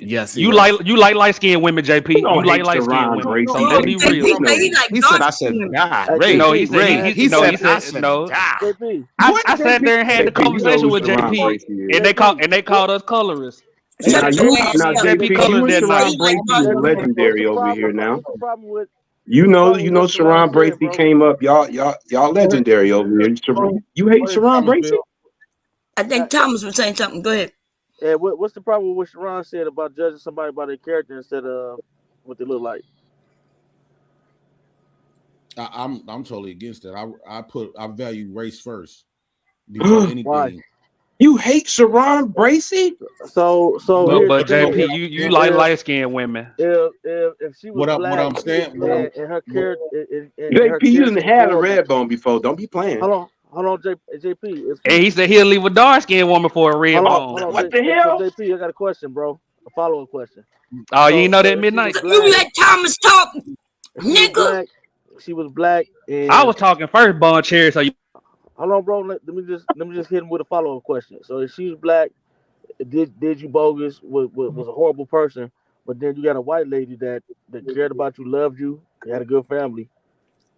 [SPEAKER 4] Yes, he
[SPEAKER 6] You
[SPEAKER 4] does.
[SPEAKER 6] like light skinned women, JP.
[SPEAKER 2] You don't
[SPEAKER 6] You like
[SPEAKER 2] hate
[SPEAKER 6] light skinned
[SPEAKER 2] Sharon
[SPEAKER 6] women.
[SPEAKER 2] Bracey,
[SPEAKER 6] So
[SPEAKER 3] Oh,
[SPEAKER 6] let's be
[SPEAKER 2] JP.
[SPEAKER 3] JP
[SPEAKER 6] real.
[SPEAKER 3] say he like
[SPEAKER 4] He said I
[SPEAKER 3] dark
[SPEAKER 4] should
[SPEAKER 3] skin.
[SPEAKER 4] die.
[SPEAKER 7] Hey,
[SPEAKER 4] Ray,
[SPEAKER 6] No,
[SPEAKER 7] JP,
[SPEAKER 6] he said
[SPEAKER 4] Ray. He
[SPEAKER 6] no,
[SPEAKER 4] said
[SPEAKER 6] he
[SPEAKER 4] I
[SPEAKER 6] said
[SPEAKER 4] should
[SPEAKER 6] no.
[SPEAKER 4] die.
[SPEAKER 7] JP,
[SPEAKER 6] I sat there and had the
[SPEAKER 2] JP, you know
[SPEAKER 6] conversation
[SPEAKER 2] who
[SPEAKER 6] with
[SPEAKER 2] Sharon
[SPEAKER 6] JP,
[SPEAKER 2] Bracey is.
[SPEAKER 6] and they called us colorists.
[SPEAKER 7] Hey,
[SPEAKER 3] Shut
[SPEAKER 2] Now
[SPEAKER 7] JP,
[SPEAKER 3] your
[SPEAKER 2] you,
[SPEAKER 3] ass
[SPEAKER 2] now
[SPEAKER 3] up.
[SPEAKER 6] JP
[SPEAKER 2] JP, you
[SPEAKER 6] colors
[SPEAKER 2] and
[SPEAKER 6] that
[SPEAKER 3] He say
[SPEAKER 6] night.
[SPEAKER 2] Sharon
[SPEAKER 3] he like
[SPEAKER 2] Bracey
[SPEAKER 3] dark
[SPEAKER 2] is
[SPEAKER 7] JP,
[SPEAKER 3] skin.
[SPEAKER 7] so what's
[SPEAKER 2] legendary
[SPEAKER 7] the
[SPEAKER 2] over
[SPEAKER 7] problem?
[SPEAKER 2] here now.
[SPEAKER 7] What's the problem with
[SPEAKER 2] You
[SPEAKER 7] what's the
[SPEAKER 2] know,
[SPEAKER 7] problem with what
[SPEAKER 2] Sharon
[SPEAKER 7] Sharon
[SPEAKER 2] Bracey
[SPEAKER 7] said, bro?
[SPEAKER 2] came up. Y'all legendary over here. You hate Sharon Bracey?
[SPEAKER 3] I think Thomas was saying something. Go ahead.
[SPEAKER 7] Yeah, what's the problem with what Sharon said about judging somebody by their character instead of what they look like?
[SPEAKER 5] I'm totally against that. I value race first before
[SPEAKER 7] Why?
[SPEAKER 5] anything.
[SPEAKER 2] You hate Sharon Bracey?
[SPEAKER 7] So
[SPEAKER 5] No,
[SPEAKER 7] here's the
[SPEAKER 6] But
[SPEAKER 7] thing:
[SPEAKER 6] JP, you like light skinned women.
[SPEAKER 7] if she was
[SPEAKER 5] what
[SPEAKER 7] black
[SPEAKER 5] I'm saying,
[SPEAKER 7] and her character, and her
[SPEAKER 2] JP, you didn't
[SPEAKER 7] character was
[SPEAKER 2] have a
[SPEAKER 7] horrible.
[SPEAKER 2] red bone before. Don't be playing.
[SPEAKER 7] Hold on, JP. If
[SPEAKER 6] And
[SPEAKER 7] she,
[SPEAKER 6] he said he'll leave a dark skinned woman for a red
[SPEAKER 2] Oh,
[SPEAKER 6] bone.
[SPEAKER 2] what the
[SPEAKER 7] So
[SPEAKER 2] hell?
[SPEAKER 7] JP, I got a question, bro. A follow-up question.
[SPEAKER 6] Oh, you ain't know that
[SPEAKER 7] If she was
[SPEAKER 6] midnight?
[SPEAKER 7] black,
[SPEAKER 3] You let Thomas talk,
[SPEAKER 7] if she was
[SPEAKER 3] nigga.
[SPEAKER 7] black, she was black,
[SPEAKER 6] I
[SPEAKER 7] and
[SPEAKER 6] was talking first, Bond Cherry. So you
[SPEAKER 7] hold on, bro. Let me just hit him with a follow-up question. So if she was black, did you bogus? Was a horrible person, but then you got a white lady that cared about you, loved you, had a good family.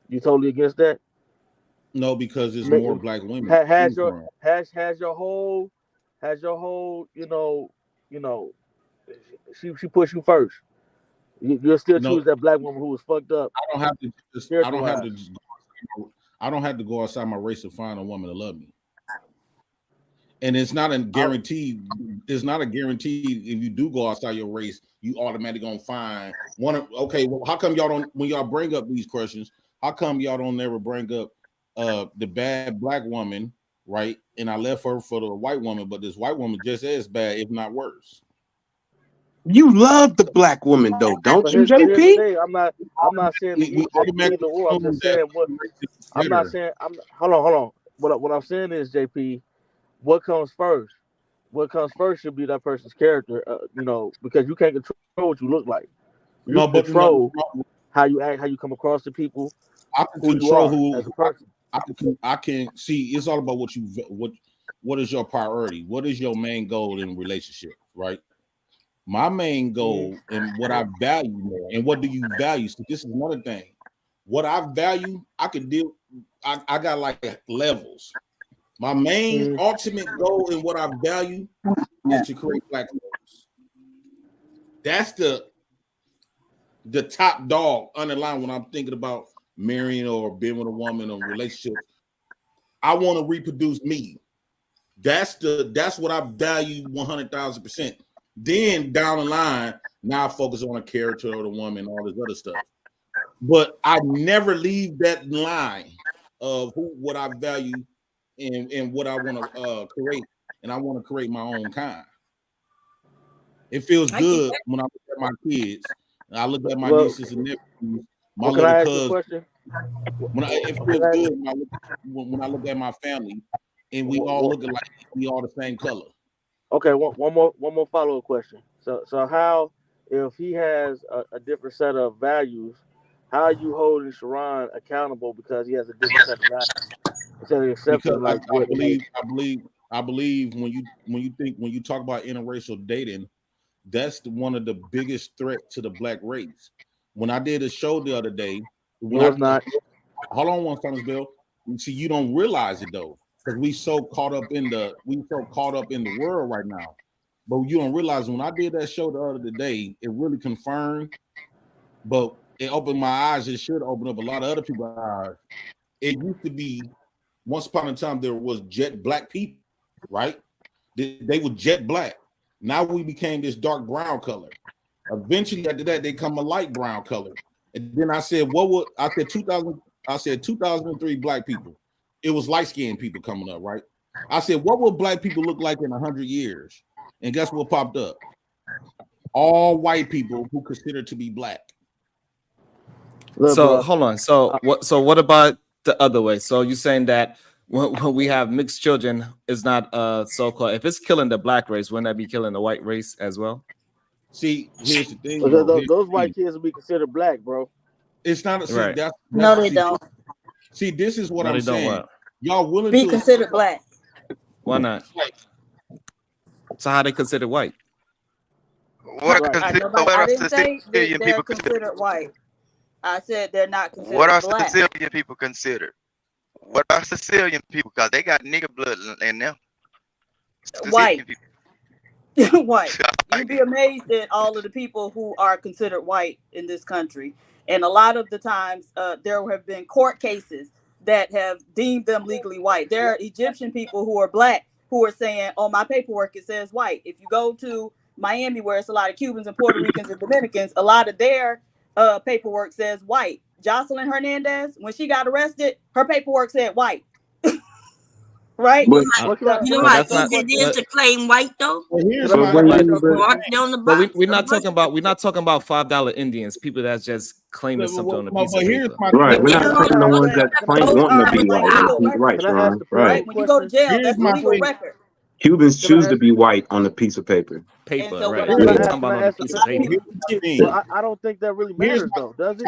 [SPEAKER 7] You totally against that?
[SPEAKER 5] no, because there's more black women.
[SPEAKER 7] Has your whole she pushed you first. You'll still
[SPEAKER 5] No,
[SPEAKER 7] choose that black woman who was fucked up.
[SPEAKER 5] I don't have to.
[SPEAKER 7] Character-wise.
[SPEAKER 5] I don't have to go outside my race to find a woman to love me. And it's not a guarantee. It's not a guarantee if you do go outside your race, you automatically gonna find one. Okay, well, how come y'all don't? When y'all bring up these questions, how come y'all don't never bring up the bad black woman, right? And I left her for the white woman, but this white woman just as bad, if not worse.
[SPEAKER 2] You love the black woman though, don't
[SPEAKER 7] But
[SPEAKER 2] you,
[SPEAKER 7] here's the
[SPEAKER 2] JP?
[SPEAKER 7] thing. I'm not saying
[SPEAKER 5] We automatically
[SPEAKER 7] either or. I'm just
[SPEAKER 5] assume
[SPEAKER 7] saying what. I'm not
[SPEAKER 5] better.
[SPEAKER 7] saying. Hold on. What I'm saying is, JP, what comes first? What comes first should be that person's character. Because you can't control what you look like. You
[SPEAKER 5] No,
[SPEAKER 7] can
[SPEAKER 5] but
[SPEAKER 7] control how you act, how you come across to people,
[SPEAKER 5] I can
[SPEAKER 7] who you
[SPEAKER 5] control
[SPEAKER 7] are
[SPEAKER 5] who
[SPEAKER 7] as a person.
[SPEAKER 5] I can see. It's all about what is your priority? What is your main goal in a relationship, right? My main goal and what I value more, and what do you value? So this is another thing. What I value, I could deal. I got like levels. My main ultimate goal and what I value is to create black folks. That's the top dog underlying when I'm thinking about marrying or being with a woman or relationship. I want to reproduce me. That's what I value 100,000%. Then down the line, now I focus on the character of the woman, all this other stuff. But I never leave that line of what I value and what I want to create, and I want to create my own kind. It feels good when I look at my kids. I look at my nieces and nephews, my little cousins. It feels good when I look at my family, and we all look like we all the same color.
[SPEAKER 7] Okay, one more follow-up question. So how, if he has a different set of values, how are you holding Sharon accountable because he has a different set of values? Instead of accepting, like,
[SPEAKER 5] I believe when you talk about interracial dating, that's one of the biggest threat to the black race. When I did a show the other day, hold on one second, Bill. See, you don't realize it though, because we so caught up in the world right now. But you don't realize when I did that show the other day, it really confirmed, but it opened my eyes. It should open up a lot of other people's eyes. It used to be, once upon a time, there was jet black people, right? They were jet black. Now we became this dark brown color. Eventually, after that, they come a light brown color. And then I said, 2003 black people. It was light-skinned people coming up, right? I said, what will black people look like in 100 years? And guess what popped up? All white people who consider to be black.
[SPEAKER 4] So hold on. So what about the other way? So you're saying that when we have mixed children, it's not so-called, if it's killing the black race, wouldn't that be killing the white race as well?
[SPEAKER 5] See, here's the thing.
[SPEAKER 7] Those white kids will be considered black, bro.
[SPEAKER 5] It's not
[SPEAKER 3] right. No, they don't.
[SPEAKER 5] See, this is what I'm saying.
[SPEAKER 4] What?
[SPEAKER 5] Y'all willing
[SPEAKER 3] be
[SPEAKER 5] to
[SPEAKER 3] considered black?
[SPEAKER 4] Why not? So how they considered white?
[SPEAKER 3] I didn't say they're considered white. I said they're not considered
[SPEAKER 1] What are
[SPEAKER 3] black.
[SPEAKER 1] Sicilian people considered? What are Sicilian people? Because they got nigga blood in them.
[SPEAKER 3] White. White. You'd be amazed at all of the people who are considered white in this country. And a lot of the times there have been court cases that have deemed them legally white. There are Egyptian people who are black who are saying, on my paperwork, it says white. If you go to Miami, where it's a lot of Cubans and Puerto Ricans and Dominicans, a lot of their paperwork says white. Jocelyn Hernandez, when she got arrested, her paperwork said white. Right?
[SPEAKER 4] But,
[SPEAKER 3] you know how easy it is to claim white though?
[SPEAKER 4] We're not talking about $5 Indians, people that's just claiming something on a piece of paper.
[SPEAKER 2] Right, we're not talking the ones that claim wanting to be white. Right, Ron. Right.
[SPEAKER 3] When you go to jail, that's a legal record.
[SPEAKER 2] Cubans choose to be white on a piece of paper.
[SPEAKER 4] Right.
[SPEAKER 7] So I don't think that really matters, though, does it?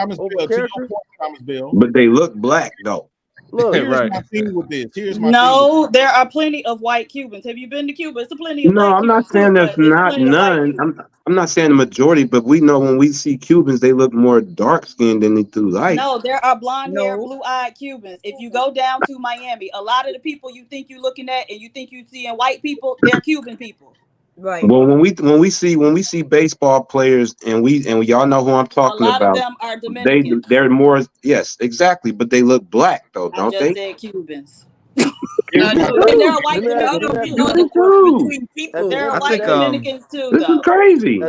[SPEAKER 2] But they look black, though.
[SPEAKER 7] Look,
[SPEAKER 5] here's my thing with this.
[SPEAKER 3] No, there are plenty of white Cubans. Have you been to Cuba? It's a plenty of
[SPEAKER 2] No, I'm not saying there's not none. I'm not saying the majority, but we know when we see Cubans, they look more dark skinned than they do light.
[SPEAKER 3] No, there are blonde hair, blue-eyed Cubans. If you go down to Miami, a lot of the people you think you're looking at and you think you're seeing white people, they're Cuban people. Right.
[SPEAKER 2] Well, when we see baseball players and y'all know who I'm talking about.
[SPEAKER 3] A lot of them are Dominican.
[SPEAKER 2] They're more, yes, exactly, but they look black though, don't they?
[SPEAKER 3] I just said Cubans. There are white Dominicans people. There are white Dominicans too.
[SPEAKER 2] This is crazy.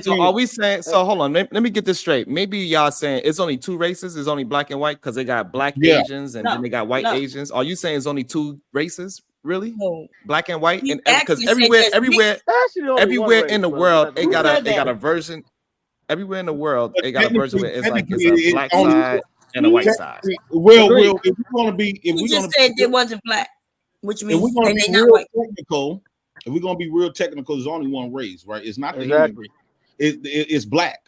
[SPEAKER 4] So are we saying? So hold on, let me get this straight. Maybe y'all saying it's only two races. It's only black and white because they got black Asians and then they got white Asians. Are you saying it's only two races? Really? No. Black and white, and because everywhere in the world, they got a version. Everywhere in the world, they got a version where it's like it's a black side and a white side.
[SPEAKER 5] Well, if we're gonna be,
[SPEAKER 3] said it wasn't black, which means
[SPEAKER 5] if we're gonna be real technical, there's only one race, right? It's not the human race. It's black.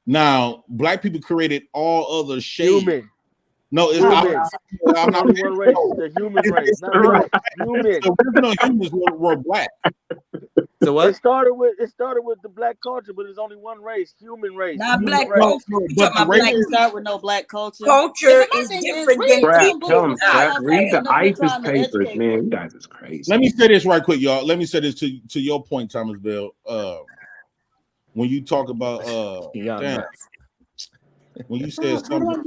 [SPEAKER 5] Now, black people created all other shades. No, it's not. I'm not one race. The human race. Not human. The original humans were black.
[SPEAKER 4] So what?
[SPEAKER 7] It started with the black culture, but it's only one race, human race.
[SPEAKER 3] Not
[SPEAKER 7] Human
[SPEAKER 3] black
[SPEAKER 7] race.
[SPEAKER 3] culture.
[SPEAKER 5] No,
[SPEAKER 3] We
[SPEAKER 5] but
[SPEAKER 3] talking
[SPEAKER 5] the
[SPEAKER 3] about black
[SPEAKER 5] race
[SPEAKER 9] Didn't start with no black culture.
[SPEAKER 3] culture
[SPEAKER 9] My
[SPEAKER 3] is
[SPEAKER 9] thing
[SPEAKER 3] different
[SPEAKER 9] read
[SPEAKER 3] than
[SPEAKER 2] Crap,
[SPEAKER 9] some books
[SPEAKER 2] tell
[SPEAKER 9] and
[SPEAKER 2] him,
[SPEAKER 9] stuff
[SPEAKER 2] Crack.
[SPEAKER 9] outside
[SPEAKER 2] Read the
[SPEAKER 9] and up here
[SPEAKER 2] ISIS
[SPEAKER 9] trying to
[SPEAKER 2] papers,
[SPEAKER 9] educate
[SPEAKER 2] man.
[SPEAKER 9] folks.
[SPEAKER 2] You guys is crazy.
[SPEAKER 5] Let me say this right quick, y'all. Let me say this to your point, Thomas Bell. When you talk about
[SPEAKER 4] Y'all
[SPEAKER 5] damn,
[SPEAKER 4] nuts.
[SPEAKER 5] when you said something,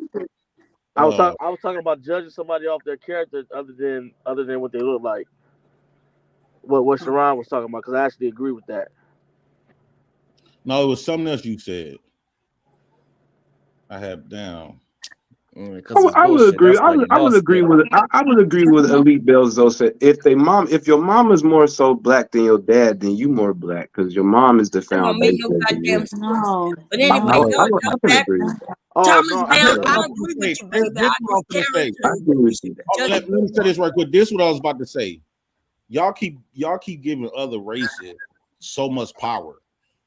[SPEAKER 7] I was talking about judging somebody off their character other than what they look like. What Sharon was talking about, because I actually agree with that.
[SPEAKER 5] no, it was something else you said. I have down.
[SPEAKER 2] I would agree. I would agree with. I would agree with Elite Bells though. Said if your mom is more so black than your dad, then you more black because your mom is the
[SPEAKER 3] That don't make no
[SPEAKER 2] foundation.
[SPEAKER 3] goddamn sense.
[SPEAKER 9] No,
[SPEAKER 3] But anyway,
[SPEAKER 2] I
[SPEAKER 3] y'all
[SPEAKER 2] can
[SPEAKER 3] back.
[SPEAKER 2] agree.
[SPEAKER 7] Oh
[SPEAKER 3] Thomas
[SPEAKER 7] no,
[SPEAKER 3] Bell,
[SPEAKER 5] This
[SPEAKER 3] I
[SPEAKER 5] what
[SPEAKER 3] agree
[SPEAKER 5] I'm
[SPEAKER 3] with you,
[SPEAKER 5] saying.
[SPEAKER 3] baby.
[SPEAKER 5] This
[SPEAKER 3] I
[SPEAKER 5] what
[SPEAKER 3] agree
[SPEAKER 5] I'm finna say.
[SPEAKER 2] I agree with you.
[SPEAKER 5] Let me say this right quick. This is what I was about to say. Y'all keep giving other races so much power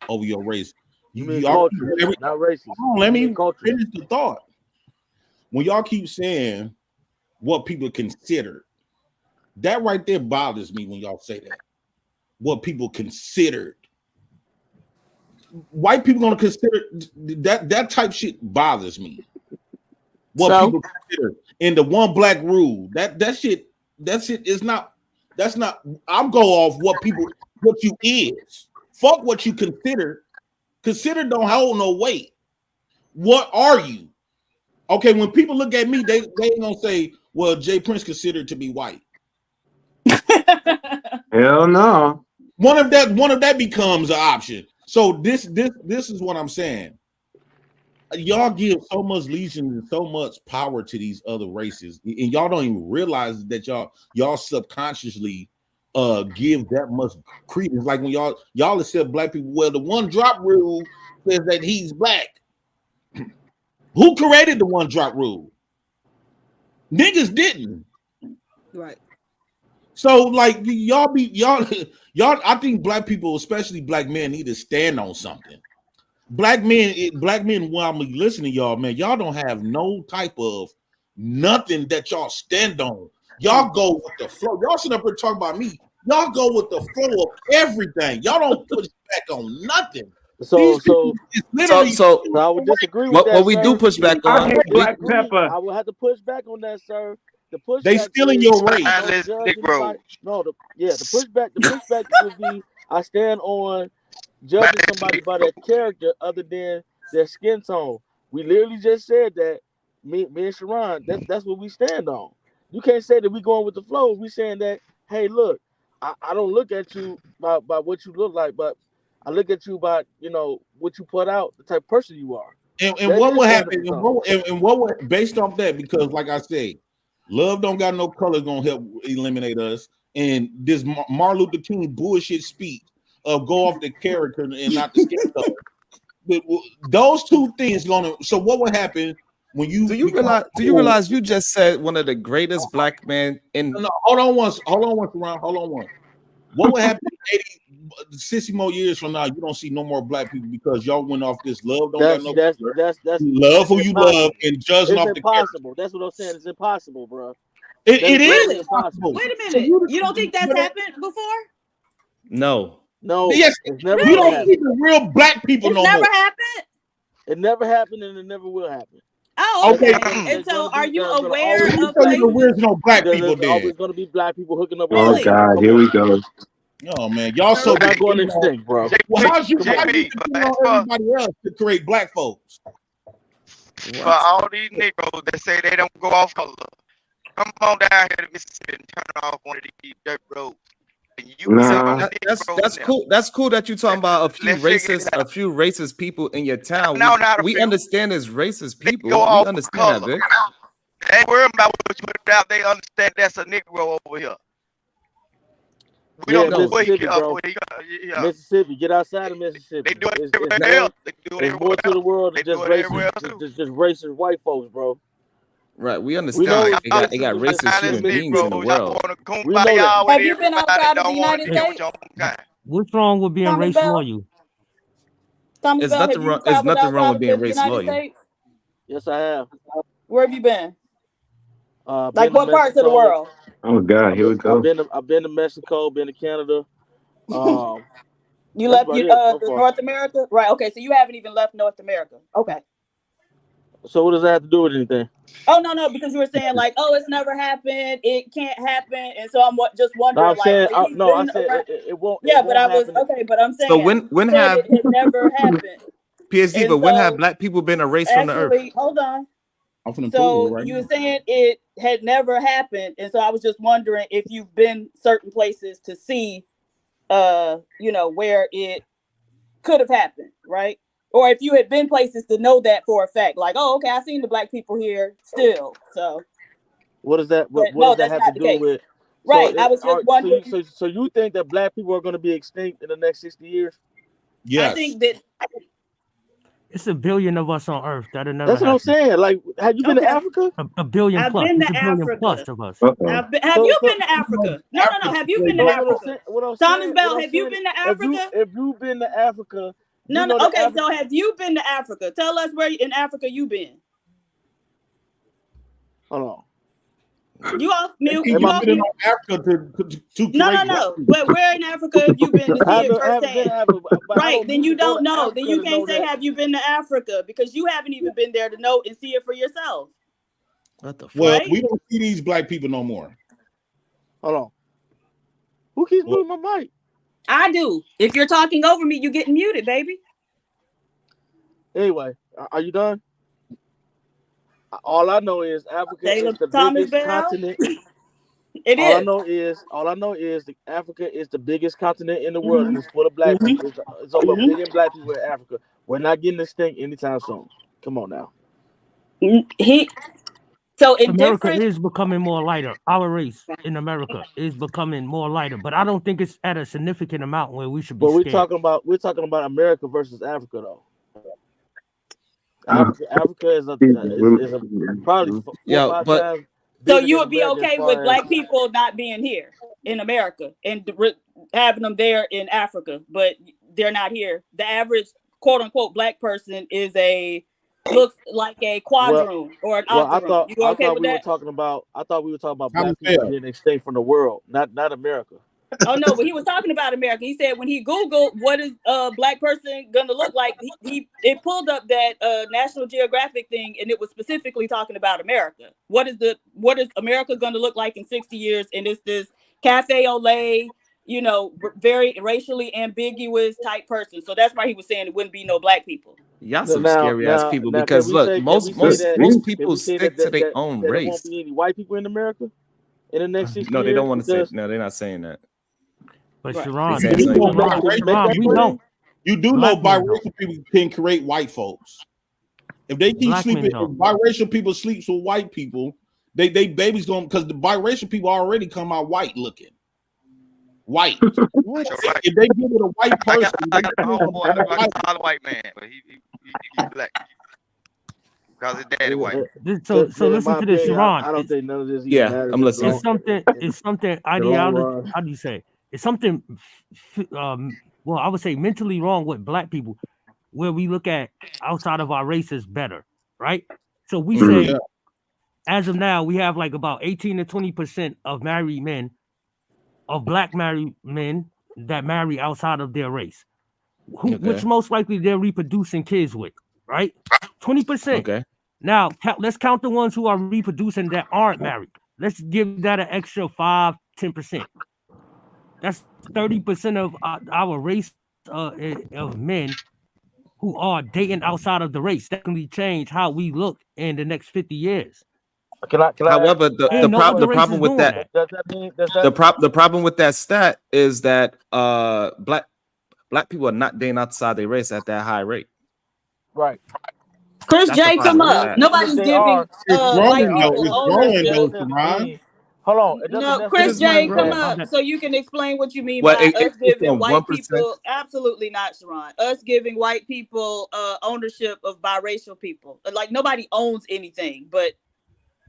[SPEAKER 5] over your race.
[SPEAKER 7] you mean
[SPEAKER 5] Y'all
[SPEAKER 7] culture,
[SPEAKER 5] every,
[SPEAKER 7] not racist.
[SPEAKER 5] hold on, let
[SPEAKER 7] You mean
[SPEAKER 5] me
[SPEAKER 7] culture.
[SPEAKER 5] finish the thought. When y'all keep saying what people consider, that right there bothers me when y'all say that. What people considered. White people gonna consider that type shit bothers me. What
[SPEAKER 9] So?
[SPEAKER 5] people consider in the one black rule. That shit is not. That's not. I'll go off what you is. Fuck what you consider. Consider don't hold no weight. What are you? Okay, when people look at me, they ain't gonna say, well, Jay Prince considered to be white.
[SPEAKER 2] Hell no.
[SPEAKER 5] One of that becomes an option. So this is what I'm saying. Y'all give so much legion and so much power to these other races, and y'all don't even realize that y'all subconsciously give that much credence. Like when y'all accept black people. Well, the one drop rule says that he's black. Who created the one drop rule? Niggas didn't.
[SPEAKER 9] Right.
[SPEAKER 5] So like y'all, I think black people, especially black men, need to stand on something. Black men, while I'm listening to y'all, man, y'all don't have no type of nothing that y'all stand on. Y'all go with the flow. Y'all sit up here talking about me. Y'all go with the flow of everything. Y'all don't push back on nothing.
[SPEAKER 7] So
[SPEAKER 5] It's literally
[SPEAKER 4] So
[SPEAKER 7] I would disagree with that.
[SPEAKER 4] what we
[SPEAKER 7] sir.
[SPEAKER 4] do push back
[SPEAKER 6] I
[SPEAKER 4] on,
[SPEAKER 6] hate
[SPEAKER 4] we,
[SPEAKER 6] black pepper.
[SPEAKER 7] I will have to push back on that, sir. The pushback
[SPEAKER 5] they stealing
[SPEAKER 7] is
[SPEAKER 5] your race.
[SPEAKER 7] don't
[SPEAKER 1] Spineless
[SPEAKER 7] judge
[SPEAKER 1] Negro.
[SPEAKER 7] anybody. No, the pushback would be I stand on judging somebody by their character other than their skin tone. We literally just said that me and Sharon, that's what we stand on. You can't say that we going with the flow. We saying that, hey, look, I don't look at you by what you look like, but I look at you by what you put out, the type of person you are.
[SPEAKER 5] And what would happen? And what would based off that? Because like I say, love don't got no color gonna help eliminate us. And this Martin Luther King bullshit speech of go off the character and not the skin color. Those two things gonna. So what would happen when you?
[SPEAKER 4] do you realize you just said one of the greatest black men in?
[SPEAKER 5] No, hold on once, Ron. What would happen 60 more years from now? You don't see no more black people because y'all went off this love.
[SPEAKER 7] That's
[SPEAKER 5] Love who you love and judging off the
[SPEAKER 7] impossible. That's what I'm saying. It's impossible, bro.
[SPEAKER 5] It is
[SPEAKER 9] Really?
[SPEAKER 5] impossible.
[SPEAKER 9] Wait a
[SPEAKER 5] So
[SPEAKER 9] minute. You don't think that's happened before?
[SPEAKER 4] No.
[SPEAKER 7] No,
[SPEAKER 5] yes,
[SPEAKER 7] it's never
[SPEAKER 5] we don't
[SPEAKER 7] happened.
[SPEAKER 5] see the real black people
[SPEAKER 9] It's
[SPEAKER 5] no
[SPEAKER 9] never
[SPEAKER 5] more.
[SPEAKER 9] happened.
[SPEAKER 7] It never happened, and it never will happen.
[SPEAKER 9] Oh, okay.
[SPEAKER 5] Okay.
[SPEAKER 9] And so, are you
[SPEAKER 7] there's gonna
[SPEAKER 9] aware
[SPEAKER 7] always
[SPEAKER 5] So you
[SPEAKER 9] of
[SPEAKER 5] tell me the
[SPEAKER 9] places?
[SPEAKER 5] original black
[SPEAKER 7] There's
[SPEAKER 5] people
[SPEAKER 7] always
[SPEAKER 5] then.
[SPEAKER 7] going to be black people hooking up.
[SPEAKER 2] Oh
[SPEAKER 9] Really?
[SPEAKER 2] God, here we go.
[SPEAKER 5] Oh man, y'all so
[SPEAKER 7] We're not going extinct, bro.
[SPEAKER 5] well, how's you
[SPEAKER 1] JP,
[SPEAKER 5] depend on everybody else to create black folks?
[SPEAKER 1] For all these Negroes that say they don't go off color, come on down here to Mississippi and turn off one of these dirt roads. And you will
[SPEAKER 2] Nah.
[SPEAKER 1] see
[SPEAKER 4] That's cool. That's cool that you're talking about a few racist people in your town. We understand as racist people. We understand that, Vic.
[SPEAKER 1] They ain't worrying about what you put out. They understand that's a Negro over here. We don't know where
[SPEAKER 7] Mississippi, bro.
[SPEAKER 1] Yeah.
[SPEAKER 7] Mississippi, get outside of Mississippi.
[SPEAKER 1] They do it everywhere else. They do it
[SPEAKER 7] There's more to the world than just racist white folks, bro.
[SPEAKER 4] Right, we
[SPEAKER 7] We
[SPEAKER 4] understand.
[SPEAKER 7] know
[SPEAKER 4] It got racist human beings in the world.
[SPEAKER 9] Have you been outside of the United States?
[SPEAKER 8] What's wrong with being
[SPEAKER 9] Thomas
[SPEAKER 8] race
[SPEAKER 9] Bell?
[SPEAKER 8] loyal?
[SPEAKER 9] Thomas
[SPEAKER 4] There's
[SPEAKER 9] Bell, have
[SPEAKER 4] nothing
[SPEAKER 9] you
[SPEAKER 4] wrong. There's
[SPEAKER 9] traveled
[SPEAKER 4] nothing wrong
[SPEAKER 9] outside
[SPEAKER 4] with
[SPEAKER 9] of
[SPEAKER 4] being
[SPEAKER 9] the
[SPEAKER 4] race
[SPEAKER 9] United
[SPEAKER 4] loyal.
[SPEAKER 9] States?
[SPEAKER 7] Yes, I have.
[SPEAKER 9] Where have you been?
[SPEAKER 7] Like
[SPEAKER 9] what parts of the world?
[SPEAKER 2] Oh God, here we go.
[SPEAKER 7] I've been to Mexico, been to Canada.
[SPEAKER 9] You left North America? Right. Okay. So you haven't even left North America. Okay.
[SPEAKER 7] So what does that have to do with anything?
[SPEAKER 9] Oh, no, because you were saying like, oh, it's never happened. It can't happen. And so I'm just wondering.
[SPEAKER 7] No, I'm saying, I said it won't.
[SPEAKER 9] Yeah,
[SPEAKER 7] it
[SPEAKER 9] but
[SPEAKER 7] won't
[SPEAKER 9] I was,
[SPEAKER 7] happen.
[SPEAKER 9] okay, but I'm saying.
[SPEAKER 4] So when have
[SPEAKER 9] it never happened.
[SPEAKER 4] PhD,
[SPEAKER 9] And
[SPEAKER 4] but when
[SPEAKER 9] so,
[SPEAKER 4] have black people been erased from the earth?
[SPEAKER 9] actually, hold on. So you were saying it had never happened. And so I was just wondering if you've been certain places to see, where it could have happened, right? Or if you had been places to know that for a fact, like, oh, okay, I seen the black people here still. So
[SPEAKER 7] what does that? What
[SPEAKER 9] no,
[SPEAKER 7] does that have to do with?
[SPEAKER 9] Right.
[SPEAKER 7] So
[SPEAKER 9] I was just wondering.
[SPEAKER 7] So you think that black people are going to be extinct in the next 60 years?
[SPEAKER 5] Yes.
[SPEAKER 9] I think that
[SPEAKER 8] it's a billion of us on Earth. That'll never
[SPEAKER 7] That's what I'm saying. Like, have you been to Africa?
[SPEAKER 8] A billion
[SPEAKER 9] I've
[SPEAKER 8] plus.
[SPEAKER 9] been
[SPEAKER 8] It's
[SPEAKER 9] to
[SPEAKER 8] a billion
[SPEAKER 9] Africa.
[SPEAKER 8] plus of us.
[SPEAKER 9] Have you been to Africa? No. Have you been to Africa? Thomas Bell, have you been to Africa?
[SPEAKER 7] If you've been to Africa,
[SPEAKER 9] no. Okay, so have you been to Africa? Tell us where in Africa you been.
[SPEAKER 7] Hold on.
[SPEAKER 9] You off mute?
[SPEAKER 5] You off mute? Africa to
[SPEAKER 9] no. But where in Africa have you been to see it firsthand? Right, then you don't know. Then you can't say have you been to Africa because you haven't even been there to know and see it for yourself.
[SPEAKER 4] What the fuck?
[SPEAKER 5] Well, we don't see these black people no more.
[SPEAKER 7] Hold on. Who keeps moving my mic?
[SPEAKER 9] I do. If you're talking over me, you getting muted, baby.
[SPEAKER 7] Anyway, are you done? All I know is Africa is the biggest continent.
[SPEAKER 9] It is.
[SPEAKER 7] All I know is that Africa is the biggest continent in the world, and it's full of black people. It's over a billion black people in Africa. We're not getting extinct anytime soon. Come on now.
[SPEAKER 8] America is becoming more lighter. Our race in America is becoming more lighter, but I don't think it's at a significant amount where we should be.
[SPEAKER 7] But we're talking about America versus Africa, though. Africa is probably 4 or 5 times.
[SPEAKER 9] So you would be okay with black people not being here in America and having them there in Africa, but they're not here. The average quote unquote black person looks like a quadroon or an octoroon. You okay with that?
[SPEAKER 7] I thought we were talking about black people being extinct from the world, not America.
[SPEAKER 9] Oh no, but he was talking about America. He said when he Googled what is a black person gonna look like, it pulled up that National Geographic thing, and it was specifically talking about America. What is America gonna look like in 60 years? And it's this cafe au lait, very racially ambiguous type person. So that's why he was saying it wouldn't be no black people.
[SPEAKER 4] Y'all some scary ass people because look, most people stick to their own race.
[SPEAKER 7] There won't be any white people in America in the next 60 years.
[SPEAKER 4] No, they don't want to say. No, they're not saying that.
[SPEAKER 8] But Sharon,
[SPEAKER 5] we don't. You do know biracial people can create white folks. If they keep sleeping, if biracial people sleeps with white people, they babies going because the biracial people already come out white looking. White. What? If they give it a white person,
[SPEAKER 1] I got a homeboy like a white man, but he black. Because his daddy white.
[SPEAKER 8] So listen to this, Sharon.
[SPEAKER 7] I don't think none of this.
[SPEAKER 4] I'm listening.
[SPEAKER 8] It's something ideology. How do you say? It's something, well, I would say mentally wrong with black people, where we look at outside of our race is better, right? So we say, as of now, we have like about 18 to 20% of married men, of black married men that marry outside of their race, which most likely they're reproducing kids with, right? 20%. Okay. Now, let's count the ones who are reproducing that aren't married. Let's give that an extra 5-10%. That's 30% of our race of men who are dating outside of the race. That can change how we look in the next 50 years.
[SPEAKER 4] However, the problem with that, the problem with that stat is that black people are not dating outside their race at that high rate.
[SPEAKER 7] Right.
[SPEAKER 9] Chris J, come up. Nobody's giving white people ownership.
[SPEAKER 7] Hold on.
[SPEAKER 9] No, Chris J, come up so you can explain what you mean by us giving white 1%. People. Absolutely not, Sharon. Us giving white people ownership of biracial people. Like nobody owns anything, but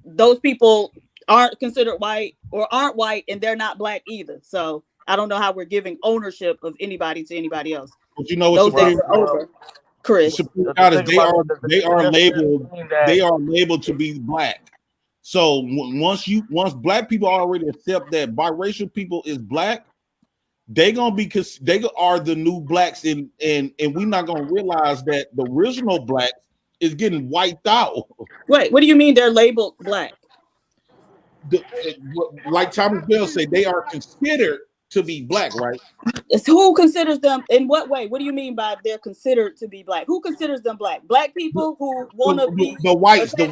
[SPEAKER 9] those people aren't considered white or aren't white, and they're not black either. So I don't know how we're giving ownership of anybody to anybody else.
[SPEAKER 5] But you know what's
[SPEAKER 9] those days are over, Chris.
[SPEAKER 5] They are labeled to be black. So once black people already accept that biracial people is black, they gonna be because they are the new blacks, and we're not gonna realize that the original blacks is getting wiped out.
[SPEAKER 9] Wait, what do you mean they're labeled black?
[SPEAKER 5] Like Thomas Bell said, they are considered to be black, right?
[SPEAKER 9] It's who considers them in what way? What do you mean by they're considered to be black? Who considers them black? Black people who want to be
[SPEAKER 5] the whites. The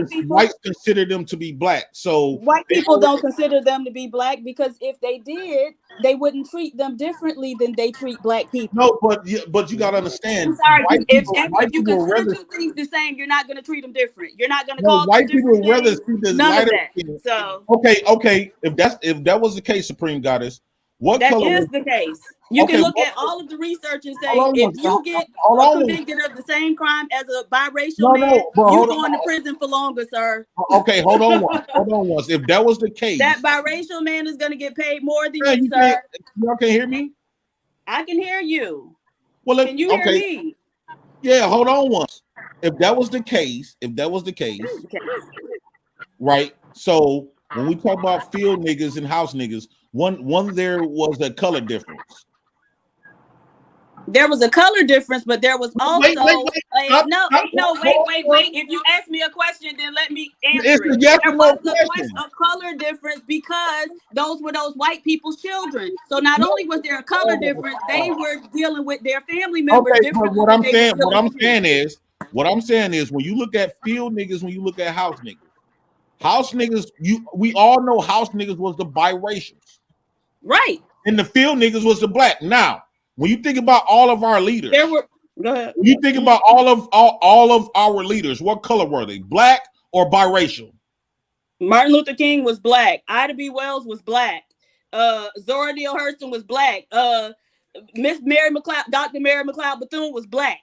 [SPEAKER 9] people?
[SPEAKER 5] whites consider them to be black. So
[SPEAKER 9] white people don't consider them to be black because if they did, they wouldn't treat them differently than they treat black people.
[SPEAKER 5] No, but you gotta understand.
[SPEAKER 9] I'm sorry, if you
[SPEAKER 5] consider
[SPEAKER 9] rather, two things the same, you're not going to treat them different. You're not going to
[SPEAKER 5] no,
[SPEAKER 9] call
[SPEAKER 5] white
[SPEAKER 9] them
[SPEAKER 5] people
[SPEAKER 9] different
[SPEAKER 5] rather
[SPEAKER 9] things.
[SPEAKER 5] see the
[SPEAKER 9] None
[SPEAKER 5] lighter
[SPEAKER 9] of that.
[SPEAKER 5] skin.
[SPEAKER 9] So
[SPEAKER 5] okay. If that was the case, Supreme Goddess, what
[SPEAKER 9] that
[SPEAKER 5] color
[SPEAKER 9] is
[SPEAKER 5] was
[SPEAKER 9] the case. You
[SPEAKER 5] Okay,
[SPEAKER 9] can look
[SPEAKER 5] what-
[SPEAKER 9] at all of the research and say
[SPEAKER 5] Hold on
[SPEAKER 9] if
[SPEAKER 5] one-
[SPEAKER 9] you get
[SPEAKER 5] hold on.
[SPEAKER 9] convicted of the same crime as a biracial
[SPEAKER 5] No,
[SPEAKER 9] man,
[SPEAKER 5] but
[SPEAKER 9] you
[SPEAKER 5] hold
[SPEAKER 9] going
[SPEAKER 5] on.
[SPEAKER 9] to prison for longer, sir.
[SPEAKER 5] Okay, hold on once. If that was the case,
[SPEAKER 9] That biracial man is going to get paid more than
[SPEAKER 5] Yeah,
[SPEAKER 9] you,
[SPEAKER 5] you
[SPEAKER 9] sir.
[SPEAKER 5] y'all can't hear me.
[SPEAKER 9] I can hear you.
[SPEAKER 5] Well,
[SPEAKER 9] Can you hear me?
[SPEAKER 5] Yeah, hold on once. If that was the case,
[SPEAKER 9] Okay.
[SPEAKER 5] right? So when we talk about field niggas and house niggas, one there was a color difference.
[SPEAKER 9] There was a color difference, but there was also
[SPEAKER 5] Wait. Stop.
[SPEAKER 9] Wait. If you ask me a question, then let me answer
[SPEAKER 5] It's
[SPEAKER 9] it.
[SPEAKER 5] a yes
[SPEAKER 9] There
[SPEAKER 5] or no
[SPEAKER 9] was
[SPEAKER 5] question.
[SPEAKER 9] a color difference because those were those white people's children. So not only was there a color difference, they were dealing with their family members
[SPEAKER 5] Okay, but
[SPEAKER 9] differently.
[SPEAKER 5] what I'm
[SPEAKER 9] than they were
[SPEAKER 5] saying,
[SPEAKER 9] dealing with
[SPEAKER 5] what I'm saying is, when you look at field niggas, when you look at house niggas, we all know house niggas was the biracials,
[SPEAKER 9] right?
[SPEAKER 5] And the field niggas was the black. Now, when you think about all of our leaders,
[SPEAKER 9] Go ahead.
[SPEAKER 5] when you think about all of our leaders, what color were they? Black or biracial?
[SPEAKER 9] Martin Luther King was black. Ida B. Wells was black. Zora Neale Hurston was black. Miss Mary McLeod, Dr. Mary McLeod Bethune was black.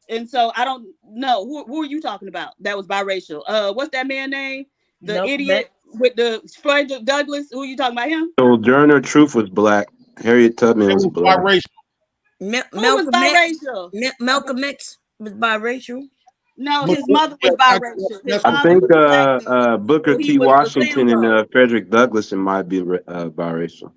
[SPEAKER 9] And so I don't know who are you talking about that was biracial. What's that man name? The idiot with the Frederick Douglass. Who are you talking about him?
[SPEAKER 2] Sojourner Truth was black. Harriet Tubman was black.
[SPEAKER 5] Biracial.
[SPEAKER 9] Who was biracial?
[SPEAKER 3] Malcolm X was biracial.
[SPEAKER 9] No, his mother was biracial. His
[SPEAKER 2] I
[SPEAKER 9] father
[SPEAKER 2] think
[SPEAKER 9] was black.
[SPEAKER 2] Booker
[SPEAKER 9] He
[SPEAKER 2] T.
[SPEAKER 9] was the
[SPEAKER 2] Washington and
[SPEAKER 9] Sambo.
[SPEAKER 2] Frederick Douglass might be biracial.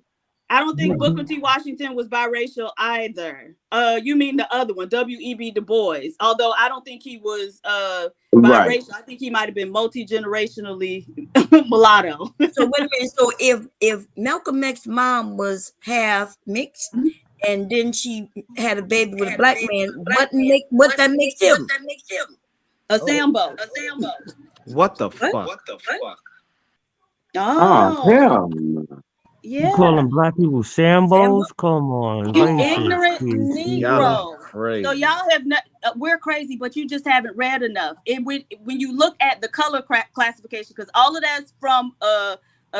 [SPEAKER 9] I don't think Booker T. Washington was biracial either. You mean the other one, W.E.B. Du Bois. Although I don't think he was biracial.
[SPEAKER 2] Right.
[SPEAKER 9] I think he might have been multi-generationally mulatto.
[SPEAKER 3] So wait a minute. So if Malcolm X's mom was half mixed, and then she had a baby with a black man, what that makes him?
[SPEAKER 9] A Sambo.
[SPEAKER 4] What the fuck?
[SPEAKER 2] Oh, hell no.
[SPEAKER 9] Yeah.
[SPEAKER 8] You calling black people Sambos? Come on,
[SPEAKER 9] You
[SPEAKER 8] racist,
[SPEAKER 9] ignorant
[SPEAKER 8] please.
[SPEAKER 9] Negro.
[SPEAKER 4] Crazy.
[SPEAKER 9] So y'all have not. We're crazy, but you just haven't read enough. And when you look at the color classification, because all of that's from a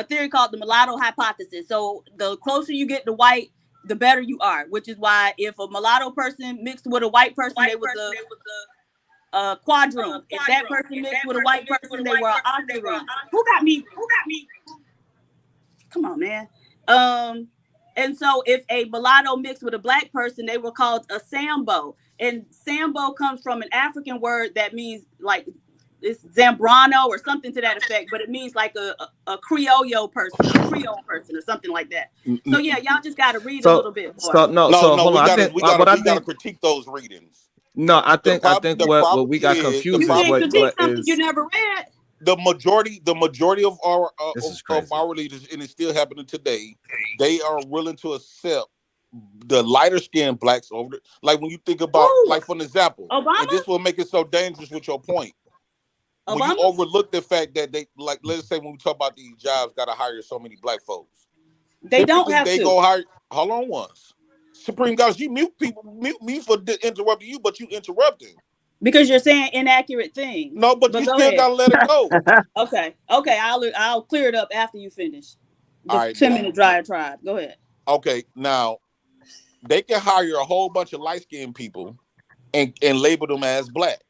[SPEAKER 9] theory called the mulatto hypothesis. So the closer you get to white, the better you are. Which is why if a mulatto person mixed with a white person, they was a quadroon. If that person mixed with a white person, they were an octoroon. Who got me? Come on, man. And so if a mulatto mixed with a black person, they were called a Sambo. And Sambo comes from an African word that means like it's Zambrano or something to that effect, but it means like a Creole person or something like that. So yeah, y'all just got to read a little bit more.
[SPEAKER 10] We gotta critique those readings.
[SPEAKER 4] No, I think what we got confused is what is
[SPEAKER 9] you never read.
[SPEAKER 10] The majority of our leaders, and it's still happening today, they are willing to accept the lighter skinned blacks over like when you think about like for an example,
[SPEAKER 9] Obama?
[SPEAKER 10] And this will make it so dangerous with your point. When
[SPEAKER 9] Obama?
[SPEAKER 10] you overlook the fact that they like, let's say when we talk about these jobs, gotta hire so many black folks.
[SPEAKER 9] They don't have
[SPEAKER 10] they
[SPEAKER 9] to.
[SPEAKER 10] go hire. Hold on once. Supreme Goddess, you mute me for interrupting you, but you interrupting.
[SPEAKER 9] Because you're saying inaccurate things.
[SPEAKER 10] No, but you
[SPEAKER 9] go
[SPEAKER 10] still
[SPEAKER 9] ahead.
[SPEAKER 10] gotta let it go.
[SPEAKER 9] Okay. I'll clear it up after you finish. The
[SPEAKER 10] All right,
[SPEAKER 9] 10-minute diatribe. Go ahead.
[SPEAKER 10] Okay, now they can hire a whole bunch of light-skinned people and label them as black.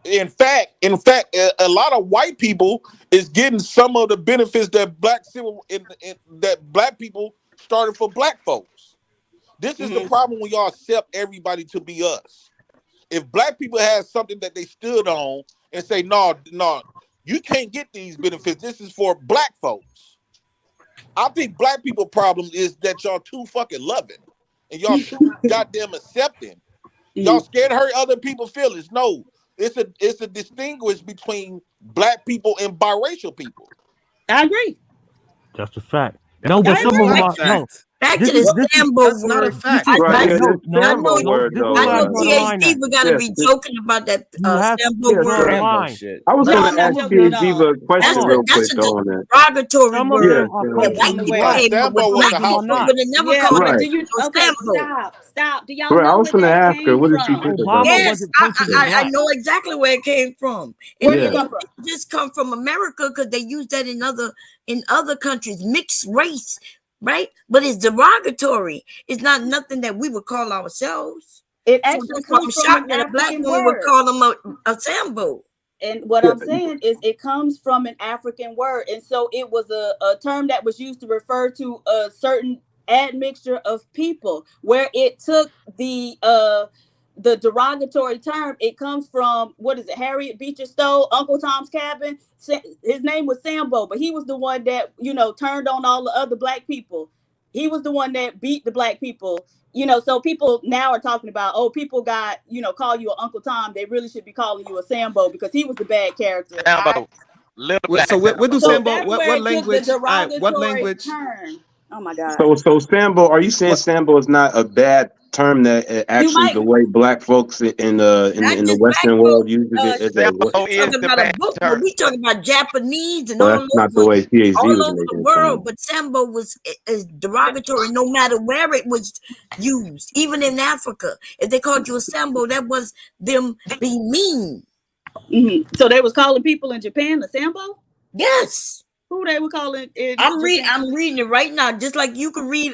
[SPEAKER 10] In fact, a lot of white people is getting some of the benefits that black people started for black folks. This is the problem when y'all accept everybody to be us. If black people had something that they stood on and say, no, you can't get these benefits. This is for black folks. I think black people problem is that y'all too fucking loving and y'all too goddamn accepting. Y'all scared to hurt other people's feelings. No, it's a distinguish between black people and biracial people.
[SPEAKER 9] I agree.
[SPEAKER 8] That's a fact. No, but some of them are no.
[SPEAKER 3] Back to the Sambo
[SPEAKER 4] that's not a
[SPEAKER 3] word.
[SPEAKER 4] fact.
[SPEAKER 3] I
[SPEAKER 2] Right,
[SPEAKER 3] know,
[SPEAKER 2] yeah,
[SPEAKER 3] I know,
[SPEAKER 2] word, though,
[SPEAKER 3] I know
[SPEAKER 2] right.
[SPEAKER 3] PhD, we gotta be joking about that Sambo word.
[SPEAKER 4] Sambo shit.
[SPEAKER 2] I was
[SPEAKER 9] No,
[SPEAKER 2] going
[SPEAKER 9] I'm
[SPEAKER 2] to
[SPEAKER 9] not
[SPEAKER 2] ask
[SPEAKER 9] joking at
[SPEAKER 2] PhD
[SPEAKER 9] all.
[SPEAKER 2] a question real quick
[SPEAKER 3] That's a
[SPEAKER 2] though on that.
[SPEAKER 3] derogatory
[SPEAKER 8] Some of
[SPEAKER 3] word.
[SPEAKER 8] them are
[SPEAKER 2] Yeah,
[SPEAKER 3] That white
[SPEAKER 8] culturally
[SPEAKER 3] people
[SPEAKER 10] Right,
[SPEAKER 3] came up with
[SPEAKER 10] Sambo was
[SPEAKER 3] black
[SPEAKER 10] the
[SPEAKER 3] people,
[SPEAKER 10] house name.
[SPEAKER 3] but they never
[SPEAKER 9] Yeah,
[SPEAKER 3] called
[SPEAKER 9] but
[SPEAKER 2] Right.
[SPEAKER 9] do you
[SPEAKER 3] it
[SPEAKER 9] okay?
[SPEAKER 3] Sambo.
[SPEAKER 9] Stop. Do y'all
[SPEAKER 2] Right, I
[SPEAKER 9] know
[SPEAKER 2] was
[SPEAKER 9] where
[SPEAKER 2] going to
[SPEAKER 9] that
[SPEAKER 2] ask her,
[SPEAKER 9] came
[SPEAKER 2] what did she
[SPEAKER 9] from?
[SPEAKER 2] think about
[SPEAKER 8] Obama
[SPEAKER 2] that?
[SPEAKER 3] Yes,
[SPEAKER 8] wasn't supposed to be
[SPEAKER 3] I
[SPEAKER 8] black.
[SPEAKER 3] know exactly where it came from.
[SPEAKER 9] Where
[SPEAKER 3] It
[SPEAKER 9] did it
[SPEAKER 2] Yeah.
[SPEAKER 9] come from?
[SPEAKER 3] just come from America because they use that in other countries, mixed race, right? But it's derogatory. It's not nothing that we would call ourselves.
[SPEAKER 9] It
[SPEAKER 3] So
[SPEAKER 9] actually
[SPEAKER 3] that's why I'm
[SPEAKER 9] comes from
[SPEAKER 3] shocked
[SPEAKER 9] an
[SPEAKER 3] that a black
[SPEAKER 9] African
[SPEAKER 3] woman would
[SPEAKER 9] word.
[SPEAKER 3] call them a Sambo.
[SPEAKER 9] And what
[SPEAKER 2] Yeah.
[SPEAKER 9] I'm saying is it comes from an African word. And so it was a term that was used to refer to a certain admixture of people, where it took the derogatory term. It comes from, what is it, Harriet Beecher Stowe, Uncle Tom's Cabin. His name was Sambo, but he was the one that, turned on all the other black people. He was the one that beat the black people. So people now are talking about, people got, call you an Uncle Tom. They really should be calling you a Sambo because he was the bad character.
[SPEAKER 1] Sambo. Little black
[SPEAKER 4] So what do
[SPEAKER 9] So
[SPEAKER 4] Sambo?
[SPEAKER 9] that's
[SPEAKER 4] What
[SPEAKER 9] where it took the
[SPEAKER 4] language? All right, what
[SPEAKER 9] derogatory
[SPEAKER 4] language?
[SPEAKER 9] turn. Oh my God.
[SPEAKER 2] So Sambo, are you saying
[SPEAKER 4] What?
[SPEAKER 2] Sambo is not a bad term that actually
[SPEAKER 9] might-
[SPEAKER 2] the way black folks in the
[SPEAKER 3] Not
[SPEAKER 2] the
[SPEAKER 3] just
[SPEAKER 2] Western
[SPEAKER 3] black
[SPEAKER 2] world
[SPEAKER 3] folks,
[SPEAKER 2] uses it as a
[SPEAKER 1] Sambo
[SPEAKER 2] what?
[SPEAKER 1] is
[SPEAKER 3] talking
[SPEAKER 1] the
[SPEAKER 3] about a
[SPEAKER 1] bad
[SPEAKER 3] book, but
[SPEAKER 1] term.
[SPEAKER 3] we talking about Japanese and
[SPEAKER 2] So
[SPEAKER 3] all
[SPEAKER 2] that's not the
[SPEAKER 3] over,
[SPEAKER 2] way PhD
[SPEAKER 3] all
[SPEAKER 2] was
[SPEAKER 3] over the
[SPEAKER 2] making it
[SPEAKER 3] world.
[SPEAKER 2] sound.
[SPEAKER 3] But Sambo is derogatory no matter where it was used, even in Africa. If they called you a Sambo, that was them being mean.
[SPEAKER 9] So they was calling people in Japan a Sambo?
[SPEAKER 3] Yes.
[SPEAKER 9] Who they were calling in
[SPEAKER 3] I'm
[SPEAKER 9] Japan?
[SPEAKER 3] reading it right now, just like you could read.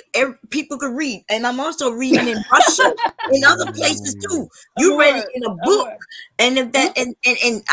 [SPEAKER 3] People could read, and I'm also reading in Russia, in other places too. You read it in a book, and if that, and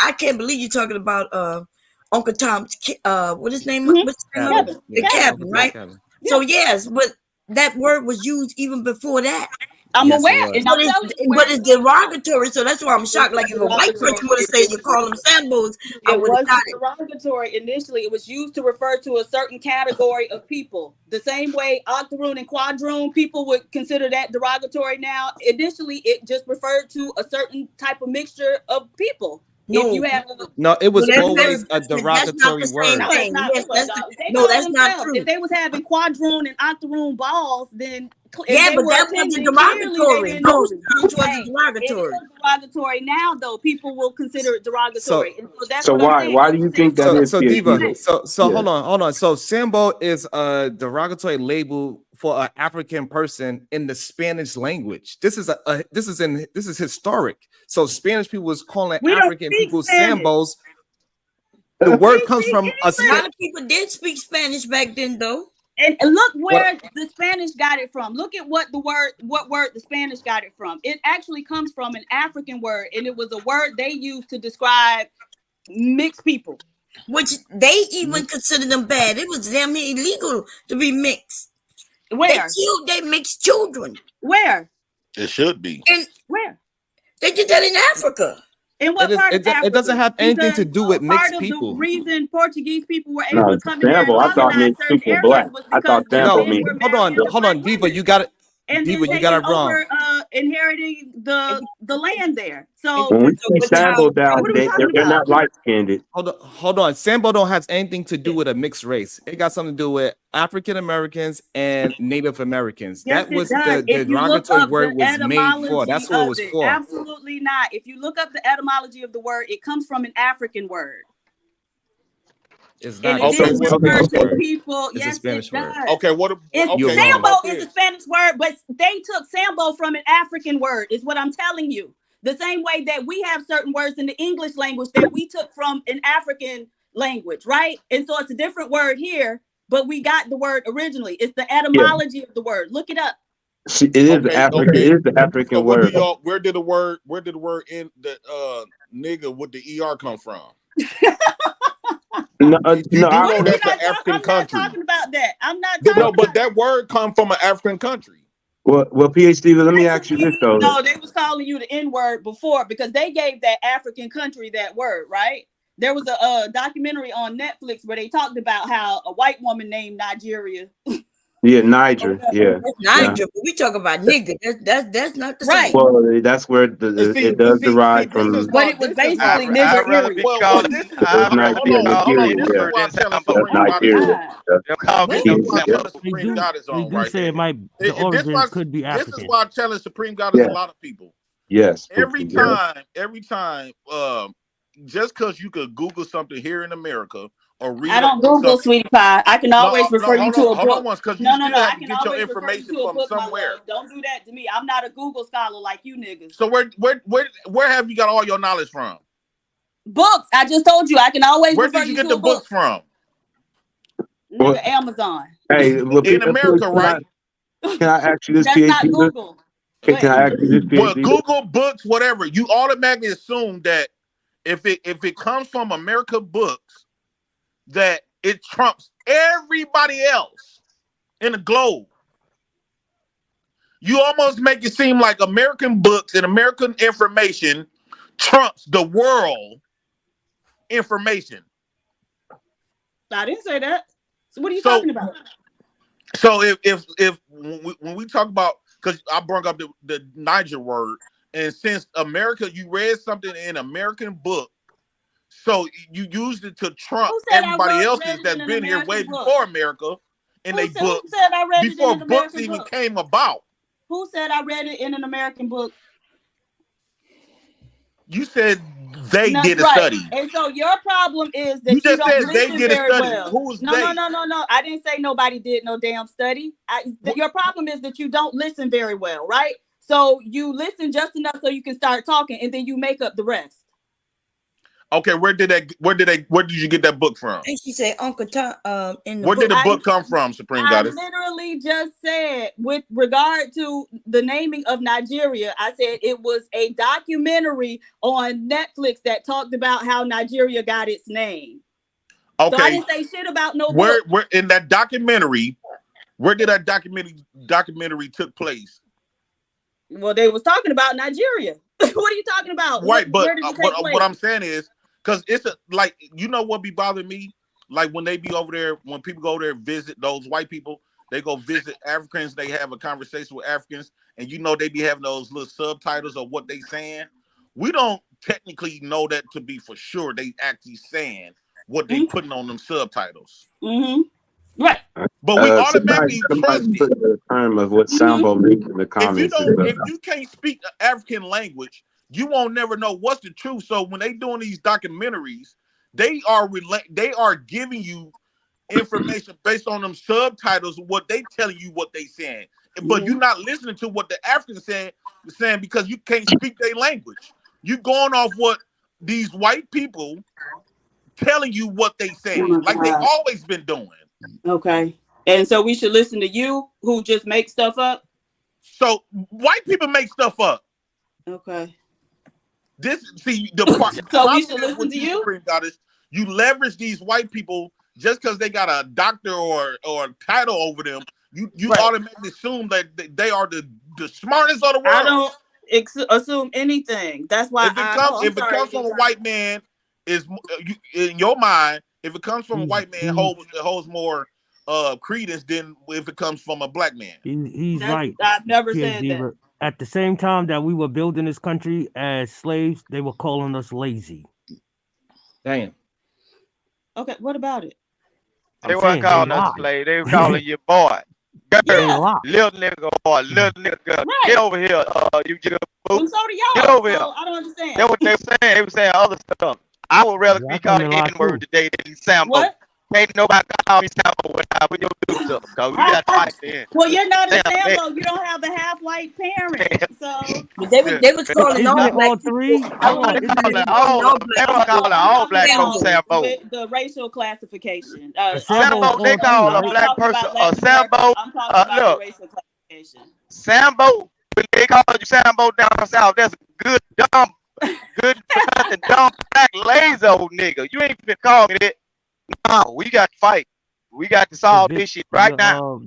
[SPEAKER 3] I can't believe you're talking about Uncle Tom's what his name? What's his name?
[SPEAKER 9] Cabin.
[SPEAKER 3] The
[SPEAKER 4] Yeah,
[SPEAKER 3] cabin,
[SPEAKER 4] Uncle Tom's
[SPEAKER 3] right?
[SPEAKER 4] Cabin.
[SPEAKER 3] So yes, but that word was used even before that.
[SPEAKER 9] I'm
[SPEAKER 4] Yes, it
[SPEAKER 9] aware,
[SPEAKER 4] was.
[SPEAKER 9] and I'm telling you,
[SPEAKER 3] But it's derogatory, so that's why I'm shocked. Like if a white person would have said you call them Sambos, I
[SPEAKER 9] it
[SPEAKER 3] would have
[SPEAKER 9] wasn't
[SPEAKER 3] got it.
[SPEAKER 9] derogatory initially. It was used to refer to a certain category of people. The same way octoroon and quadroon, people would consider that derogatory now. Initially, it just referred to a certain type of mixture of people.
[SPEAKER 3] No.
[SPEAKER 9] If you have
[SPEAKER 4] No, it was
[SPEAKER 3] Well,
[SPEAKER 4] always a
[SPEAKER 3] that's not
[SPEAKER 4] derogatory
[SPEAKER 3] the same
[SPEAKER 4] word.
[SPEAKER 9] No, that's
[SPEAKER 3] thing.
[SPEAKER 9] not.
[SPEAKER 3] Yes,
[SPEAKER 9] Well,
[SPEAKER 3] that's
[SPEAKER 9] they
[SPEAKER 3] no,
[SPEAKER 9] call
[SPEAKER 3] that's not
[SPEAKER 9] themselves.
[SPEAKER 3] true.
[SPEAKER 9] If they was having quadroon and octoroon balls, then
[SPEAKER 3] Yeah,
[SPEAKER 9] they
[SPEAKER 3] but
[SPEAKER 9] were
[SPEAKER 3] that wasn't
[SPEAKER 9] attending, clearly
[SPEAKER 3] derogatory.
[SPEAKER 9] they
[SPEAKER 3] Those
[SPEAKER 9] didn't.
[SPEAKER 3] terms wasn't
[SPEAKER 9] Hey, it
[SPEAKER 3] derogatory.
[SPEAKER 9] is derogatory now, though. People will consider it derogatory, and so that's
[SPEAKER 2] So
[SPEAKER 9] what I'm saying.
[SPEAKER 2] why do you think that is
[SPEAKER 4] So
[SPEAKER 2] PhD?
[SPEAKER 4] Diva,
[SPEAKER 2] though?
[SPEAKER 4] so
[SPEAKER 2] Yeah.
[SPEAKER 4] hold on. So Sambo is a derogatory label for an African person in the Spanish language. This is historic. So Spanish people was calling
[SPEAKER 9] We don't
[SPEAKER 4] African
[SPEAKER 9] speak
[SPEAKER 4] people
[SPEAKER 9] Spanish.
[SPEAKER 4] Sambos. The word comes from a
[SPEAKER 3] A lot of people did speak Spanish back then, though.
[SPEAKER 9] And look where the Spanish got it from. Look at what word the Spanish got it from. It actually comes from an African word, and it was a word they used to describe mixed people.
[SPEAKER 3] Which they even considered them bad. It was damn near illegal to be mixed.
[SPEAKER 9] Where?
[SPEAKER 3] They mixed children.
[SPEAKER 9] Where?
[SPEAKER 10] It should be.
[SPEAKER 3] And
[SPEAKER 9] where?
[SPEAKER 3] They did that in Africa.
[SPEAKER 9] In what part of Africa?
[SPEAKER 4] It doesn't have anything to
[SPEAKER 9] Because
[SPEAKER 4] do with
[SPEAKER 9] part
[SPEAKER 4] mixed
[SPEAKER 9] of
[SPEAKER 4] people.
[SPEAKER 9] the reason Portuguese people were able
[SPEAKER 2] No,
[SPEAKER 9] to come in there and
[SPEAKER 2] Sambo, I thought
[SPEAKER 9] colonize
[SPEAKER 2] meant
[SPEAKER 9] certain
[SPEAKER 2] people
[SPEAKER 9] areas
[SPEAKER 2] black.
[SPEAKER 9] was
[SPEAKER 2] I
[SPEAKER 9] because
[SPEAKER 2] thought
[SPEAKER 9] the
[SPEAKER 2] Sambo
[SPEAKER 9] men
[SPEAKER 2] meant
[SPEAKER 9] were
[SPEAKER 4] Hold
[SPEAKER 9] marrying
[SPEAKER 4] on,
[SPEAKER 9] the
[SPEAKER 4] hold
[SPEAKER 9] black
[SPEAKER 4] on, Diva,
[SPEAKER 9] women.
[SPEAKER 4] you got it.
[SPEAKER 9] And
[SPEAKER 4] Diva,
[SPEAKER 9] then
[SPEAKER 4] you got
[SPEAKER 9] taking
[SPEAKER 4] it wrong.
[SPEAKER 9] over, inheriting the land there. So
[SPEAKER 2] when we see Sambos out,
[SPEAKER 9] what are we talking
[SPEAKER 2] they're
[SPEAKER 9] about?
[SPEAKER 2] not light skinned.
[SPEAKER 4] Hold on. Sambo don't have anything to do with a mixed race. It got something to do with African Americans and Native Americans.
[SPEAKER 9] Yes,
[SPEAKER 4] That was
[SPEAKER 9] it does.
[SPEAKER 4] the
[SPEAKER 9] If you look
[SPEAKER 4] derogatory
[SPEAKER 9] up
[SPEAKER 4] word
[SPEAKER 9] the
[SPEAKER 4] was made for.
[SPEAKER 9] etymology
[SPEAKER 4] That's what it
[SPEAKER 9] of
[SPEAKER 4] was
[SPEAKER 9] it,
[SPEAKER 4] for.
[SPEAKER 9] absolutely not. If you look up the etymology of the word, it comes from an African word.
[SPEAKER 4] It's
[SPEAKER 9] And
[SPEAKER 4] not.
[SPEAKER 9] it is
[SPEAKER 4] It's a
[SPEAKER 9] referred
[SPEAKER 4] Spanish
[SPEAKER 9] to
[SPEAKER 4] word.
[SPEAKER 9] people.
[SPEAKER 4] It's a
[SPEAKER 9] Yes,
[SPEAKER 4] Spanish
[SPEAKER 9] it
[SPEAKER 4] word.
[SPEAKER 9] does.
[SPEAKER 10] Okay, what?
[SPEAKER 9] It's
[SPEAKER 10] Okay, how
[SPEAKER 9] Sambo
[SPEAKER 10] about
[SPEAKER 9] is
[SPEAKER 10] this?
[SPEAKER 9] a Spanish word, but they took Sambo from an African word, is what I'm telling you. The same way that we have certain words in the English language that we took from an African language, right? And so it's a different word here, but we got the word originally. It's the etymology of the word. Look it up.
[SPEAKER 2] It is the African. It is the African
[SPEAKER 10] So what do
[SPEAKER 2] word.
[SPEAKER 10] y'all? Where did the word in the nigga with the ER come from?
[SPEAKER 2] No,
[SPEAKER 10] You do know
[SPEAKER 2] I,
[SPEAKER 10] that's an African
[SPEAKER 9] I'm not
[SPEAKER 10] country.
[SPEAKER 9] talking about that. I'm not talking
[SPEAKER 10] No, but
[SPEAKER 9] about
[SPEAKER 10] that word come from an African country.
[SPEAKER 2] well, PhD. Let me ask you this though.
[SPEAKER 9] No, they was calling you the N-word before because they gave that African country that word, right? There was a documentary on Netflix where they talked about how a white woman named Nigeria.
[SPEAKER 2] Yeah, Niger. Yeah.
[SPEAKER 3] Niger. We talk about nigga. That's not the
[SPEAKER 9] Right.
[SPEAKER 3] same.
[SPEAKER 2] Well, that's where it does derive from.
[SPEAKER 9] But it was basically
[SPEAKER 1] I'd
[SPEAKER 9] nigger
[SPEAKER 1] rather be
[SPEAKER 9] area.
[SPEAKER 1] called.
[SPEAKER 2] It's Nigeria. Yeah.
[SPEAKER 10] That's
[SPEAKER 2] That's Nigeria.
[SPEAKER 1] They'll call me
[SPEAKER 10] This is
[SPEAKER 1] no
[SPEAKER 10] why I
[SPEAKER 1] Sambo.
[SPEAKER 10] tell the Supreme Goddess
[SPEAKER 8] They
[SPEAKER 10] on
[SPEAKER 8] do
[SPEAKER 10] right
[SPEAKER 8] say
[SPEAKER 10] there.
[SPEAKER 8] it might the
[SPEAKER 10] This
[SPEAKER 8] origin could be
[SPEAKER 10] is
[SPEAKER 8] African.
[SPEAKER 10] why I tell the Supreme Goddess
[SPEAKER 2] Yeah.
[SPEAKER 10] a lot of people.
[SPEAKER 2] Yes.
[SPEAKER 10] Every
[SPEAKER 2] Yeah.
[SPEAKER 10] time, just because you could Google something here in America or read.
[SPEAKER 9] I don't Google,
[SPEAKER 10] something,
[SPEAKER 9] sweetie pie. I can always refer you to a
[SPEAKER 10] hold on
[SPEAKER 9] book.
[SPEAKER 10] once, because you
[SPEAKER 9] No,
[SPEAKER 10] still
[SPEAKER 9] I
[SPEAKER 10] have to
[SPEAKER 9] can
[SPEAKER 10] get your
[SPEAKER 9] always refer you
[SPEAKER 10] information
[SPEAKER 9] to a
[SPEAKER 10] from
[SPEAKER 9] book, my
[SPEAKER 10] somewhere.
[SPEAKER 9] love. Don't do that to me. I'm not a Google scholar like you niggas.
[SPEAKER 10] So where have you got all your knowledge from?
[SPEAKER 9] Books. I just told you I can always
[SPEAKER 10] Where
[SPEAKER 9] refer
[SPEAKER 10] did you
[SPEAKER 9] you
[SPEAKER 10] get
[SPEAKER 9] to
[SPEAKER 10] the
[SPEAKER 9] a book.
[SPEAKER 10] books from?
[SPEAKER 9] Nigga, Amazon.
[SPEAKER 2] Hey,
[SPEAKER 10] In America, right?
[SPEAKER 2] Can I ask you this,
[SPEAKER 9] That's not
[SPEAKER 2] PhD?
[SPEAKER 9] Google.
[SPEAKER 2] Can I ask you this,
[SPEAKER 10] Well,
[SPEAKER 2] PhD?
[SPEAKER 10] Google books, whatever. You automatically assume that if it comes from America books, that it trumps everybody else in the globe. You almost make it seem like American books and American information trumps the world information.
[SPEAKER 9] I didn't say that. So what are you talking about?
[SPEAKER 10] So if when we talk about, because I brought up the Niger word, and since America, you read something in American book, so you used it to trump
[SPEAKER 9] Who said I
[SPEAKER 10] everybody
[SPEAKER 9] read
[SPEAKER 10] else's
[SPEAKER 9] it
[SPEAKER 10] that's
[SPEAKER 9] in an
[SPEAKER 10] been here way
[SPEAKER 9] American book?
[SPEAKER 10] before America, and they
[SPEAKER 9] Who
[SPEAKER 10] book
[SPEAKER 9] said I read it in
[SPEAKER 10] before
[SPEAKER 9] an
[SPEAKER 10] books
[SPEAKER 9] American
[SPEAKER 10] even
[SPEAKER 9] book?
[SPEAKER 10] came about.
[SPEAKER 9] Who said I read it in an American book?
[SPEAKER 10] You said they
[SPEAKER 9] That's
[SPEAKER 10] did a
[SPEAKER 9] right.
[SPEAKER 10] study.
[SPEAKER 9] And so your problem is that
[SPEAKER 10] You
[SPEAKER 9] you
[SPEAKER 10] just
[SPEAKER 9] don't
[SPEAKER 10] said they
[SPEAKER 9] listen
[SPEAKER 10] did a
[SPEAKER 9] very
[SPEAKER 10] study.
[SPEAKER 9] well.
[SPEAKER 10] Who was
[SPEAKER 9] No. I didn't say nobody did no damn study. Your problem is that you don't listen very well, right? So you listen just enough so you can start talking, and then you make up the rest.
[SPEAKER 10] Okay, where did you get that book from?
[SPEAKER 3] And she said, Uncle Tom, in the
[SPEAKER 10] Where
[SPEAKER 3] book.
[SPEAKER 10] did the book come from, Supreme
[SPEAKER 9] I
[SPEAKER 10] Goddess?
[SPEAKER 9] literally just said, with regard to the naming of Nigeria, I said it was a documentary on Netflix that talked about how Nigeria got its name.
[SPEAKER 10] Okay.
[SPEAKER 9] So I didn't say shit about no
[SPEAKER 10] Where
[SPEAKER 9] book.
[SPEAKER 10] in that documentary, where did that documentary took place?
[SPEAKER 9] Well, they was talking about Nigeria. What are you talking about?
[SPEAKER 10] Right, but
[SPEAKER 9] Where did it take place?
[SPEAKER 10] what I'm saying is, because it's like, you know what be bothering me? Like when they be over there, when people go there visit those white people, they go visit Africans, they have a conversation with Africans, and you know they be having those little subtitles of what they saying. We don't technically know that to be for sure they actually saying what they putting on them subtitles.
[SPEAKER 9] Mm-hmm. Right.
[SPEAKER 10] But we automatically trust
[SPEAKER 2] somebody put the term of what Sambo made in the comments.
[SPEAKER 10] if you can't speak the African language, you won't never know what's the truth. So when they doing these documentaries, they are giving you information based on them subtitles, what they telling you what they saying. But you're not listening to what the Africans saying because you can't speak their language. You going off what these white people telling you what they saying, like they always been doing.
[SPEAKER 9] Okay. And so we should listen to you who just make stuff up?
[SPEAKER 10] So white people make stuff up.
[SPEAKER 9] Okay.
[SPEAKER 10] So
[SPEAKER 9] we should listen to you?
[SPEAKER 10] You leverage these white people just because they got a doctor or title over them. You automatically assume that they are the smartest of the world.
[SPEAKER 9] I don't assume anything. That's why
[SPEAKER 10] if it comes from a white man, is in your mind. If it comes from a white man, holds more credence than if it comes from a black man.
[SPEAKER 8] He's right.
[SPEAKER 9] I've never said that.
[SPEAKER 8] At the same time that we were building this country as slaves, they were calling us lazy.
[SPEAKER 4] Damn.
[SPEAKER 9] Okay, what about it?
[SPEAKER 1] They weren't calling us slave. They were calling you boy. Girl, little nigga boy, little nigga girl.
[SPEAKER 9] Right.
[SPEAKER 1] Get over here. You get a boot.
[SPEAKER 9] And so do y'all.
[SPEAKER 1] Get over here.
[SPEAKER 9] I don't understand.
[SPEAKER 1] That's what they were saying. They were saying other stuff. I would rather be called an N-word today than Sambo.
[SPEAKER 9] What?
[SPEAKER 1] Ain't nobody call me Sambo when you do stuff. Because we got fight then.
[SPEAKER 9] Well, you're not a Sambo. You don't have a half-white parent. So
[SPEAKER 3] they was calling all
[SPEAKER 8] three.
[SPEAKER 1] They were calling all black folks Sambo.
[SPEAKER 9] The racial classification.
[SPEAKER 1] Sambo, they call a black person a Sambo.
[SPEAKER 9] I'm talking about
[SPEAKER 1] Look,
[SPEAKER 9] the racial classification.
[SPEAKER 1] Sambo, when they call you Sambo down south, that's a good dumb black lazy old nigga. You ain't been calling me that. No, we got to fight. We got to solve this shit right now.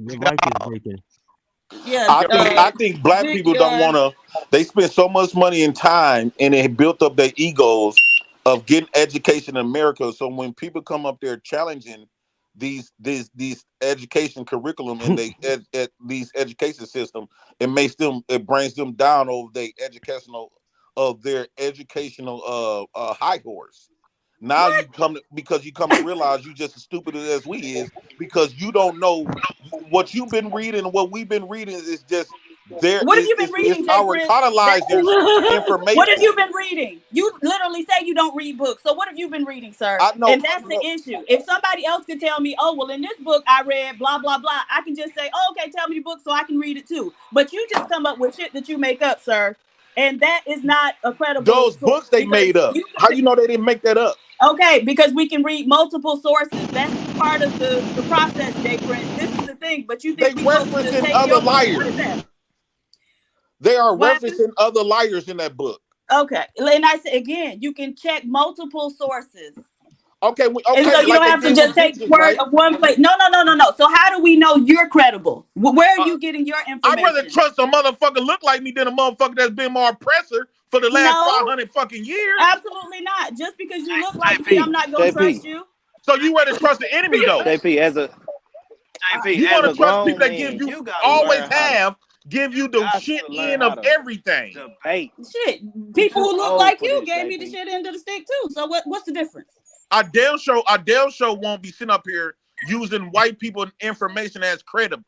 [SPEAKER 9] Yeah,
[SPEAKER 10] I think black people don't want to. They spend so much money and time, and they built up their egos of getting education in America. So when people come up there challenging these education curriculum and these education system, it brings them down over their educational high horse. Now you come to realize you just as stupid as we is, because you don't know what you've been reading and what we've been reading is just there.
[SPEAKER 9] What have you been reading, Jay
[SPEAKER 10] our
[SPEAKER 9] Prince?
[SPEAKER 10] colonized information.
[SPEAKER 9] What have you been reading? You literally say you don't read books. So what have you been reading, sir? And that's the issue. If somebody else could tell me, oh, well, in this book I read blah, blah, blah, I can just say, oh, okay, tell me the book so I can read it too. But you just come up with shit that you make up, sir. And that is not a credible.
[SPEAKER 10] Those books they made up. How you know they didn't make that up?
[SPEAKER 9] Okay, because we can read multiple sources. That's part of the process, Jay Prince. This is the thing. But you think
[SPEAKER 10] they referencing other liars. They are referencing other liars in that book.
[SPEAKER 9] Okay, and I say again, you can check multiple sources.
[SPEAKER 10] Okay,
[SPEAKER 9] and so you don't have to just take the word of one place. No. So how do we know you're credible? Where are you getting your information?
[SPEAKER 10] I'd rather trust a motherfucker look like me than a motherfucker that's been my oppressor for the last 500 fucking years.
[SPEAKER 9] Absolutely not. Just because you look like me, I'm not gonna trust you.
[SPEAKER 10] So you rather trust the enemy though?
[SPEAKER 1] JP,
[SPEAKER 10] you want to trust people that give you always have. Give you the shit end of everything.
[SPEAKER 1] Debate.
[SPEAKER 9] Shit. People who look like you gave me the shit end of the stick too. So what's the difference?
[SPEAKER 10] Our Dale show won't be sitting up here using white people information as credible.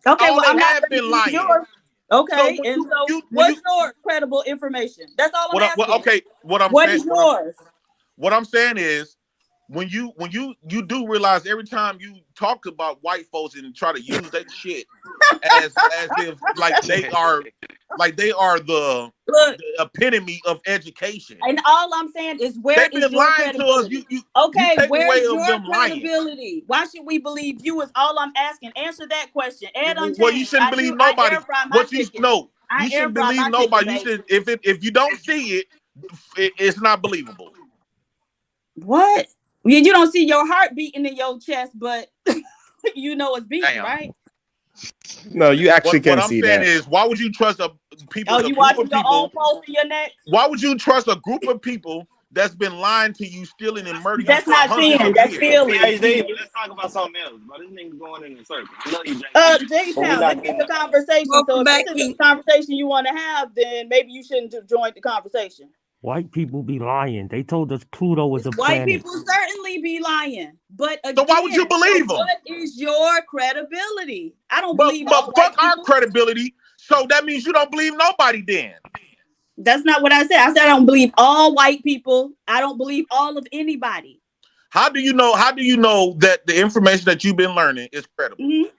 [SPEAKER 9] Okay, well, I'm not
[SPEAKER 10] been lying.
[SPEAKER 9] Okay, so what's your credible information? That's all I'm asking. What is yours?
[SPEAKER 10] What I'm saying is, when you do realize every time you talk about white folks and try to use that shit as if they are the epitome of education.
[SPEAKER 9] And all I'm saying is, where is your credibility? Where's your credibility? Why should we believe you? Is all I'm asking. Answer that question.
[SPEAKER 10] Well, you shouldn't believe nobody. You shouldn't believe nobody. You should, if you don't see it, it's not believable.
[SPEAKER 9] What? You don't see your heart beating in your chest, but you know it's beating, right?
[SPEAKER 4] No, you actually can see that.
[SPEAKER 10] What I'm saying is, why would you trust people?
[SPEAKER 9] Oh, you watching your own pulse in your neck?
[SPEAKER 10] Why would you trust a group of people that's been lying to you, stealing and murdering?
[SPEAKER 9] That's not seeing. That's feeling.
[SPEAKER 1] Let's talk about something else. But this nigga going in a circle.
[SPEAKER 9] Jay Pound, let's get the conversation. So if this is the conversation you want to have, then maybe you shouldn't have joined the conversation.
[SPEAKER 8] White people be lying. They told us Pluto was a
[SPEAKER 9] planet.
[SPEAKER 8] White people
[SPEAKER 9] certainly be lying. But again,
[SPEAKER 10] so why would you believe them?
[SPEAKER 9] What is your credibility? I don't believe.
[SPEAKER 10] But fuck our credibility. So that means you don't believe nobody then.
[SPEAKER 9] That's not what I said. I said I don't believe all white people. I don't believe all of anybody.
[SPEAKER 10] How do you know that the information that you've been learning is credible?
[SPEAKER 9] Mm-hmm.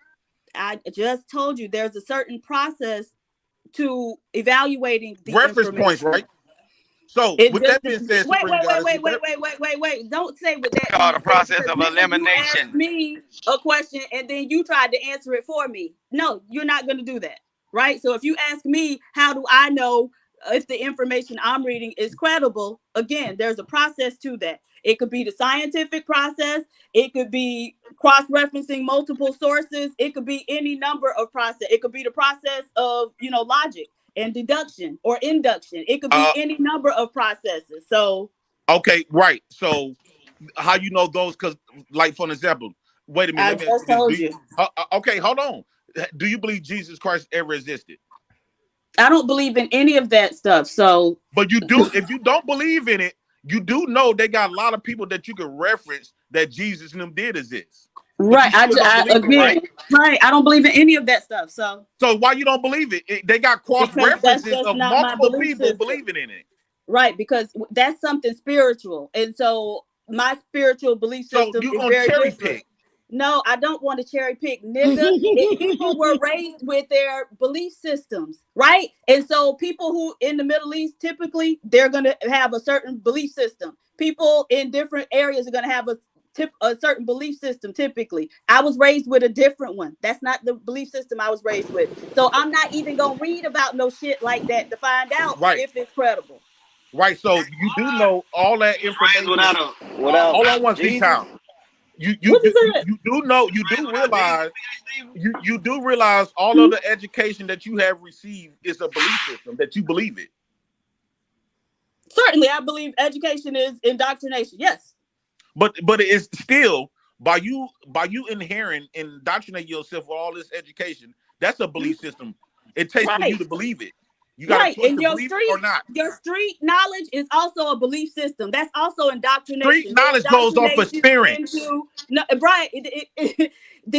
[SPEAKER 9] I just told you there's a certain process to evaluating the
[SPEAKER 10] reference points, right? So with that being said,
[SPEAKER 9] wait. Don't say with that.
[SPEAKER 1] Called the process of elimination.
[SPEAKER 9] You asked me a question and then you tried to answer it for me. No, you're not going to do that, right? So if you ask me, how do I know if the information I'm reading is credible? Again, there's a process to that. It could be the scientific process. It could be cross-referencing multiple sources. It could be any number of process. It could be the process of, logic and deduction or induction. It could be any number of processes. So
[SPEAKER 10] okay, right. So how you know those? Because, like, for an example, wait a minute.
[SPEAKER 9] I just told you.
[SPEAKER 10] Okay, hold on. Do you believe Jesus Christ ever existed?
[SPEAKER 9] I don't believe in any of that stuff. So,
[SPEAKER 10] but you do. If you don't believe in it, you do know they got a lot of people that you can reference that Jesus and them did exist.
[SPEAKER 9] Right. I agree. Right. I don't believe in any of that stuff. So
[SPEAKER 10] why you don't believe it? They got cross references of multiple people believing in it.
[SPEAKER 9] Right, because that's something spiritual, and so my spiritual belief system
[SPEAKER 10] you
[SPEAKER 9] is very
[SPEAKER 10] cherry
[SPEAKER 9] different.
[SPEAKER 10] pick.
[SPEAKER 9] No, I don't want to cherry pick, nigga. People were raised with their belief systems, right? And so people who in the Middle East, typically, they're going to have a certain belief system. People in different areas are going to have a certain belief system. Typically, I was raised with a different one. That's not the belief system I was raised with. So I'm not even gonna read about no shit like that to find out if it's credible.
[SPEAKER 10] Right. So you do know all that information
[SPEAKER 1] without
[SPEAKER 10] hold on one time. You do realize all of the education that you have received is a belief system that you believe it.
[SPEAKER 9] Certainly, I believe education is indoctrination. Yes.
[SPEAKER 10] But it's still by you indoctrinate yourself with all this education. That's a belief system. It takes for you to believe it. You got to
[SPEAKER 9] and your
[SPEAKER 10] believe
[SPEAKER 9] street,
[SPEAKER 10] it or not.
[SPEAKER 9] Your street knowledge is also a belief system. That's also indoctrination.
[SPEAKER 10] Street knowledge goes off experience.
[SPEAKER 9] The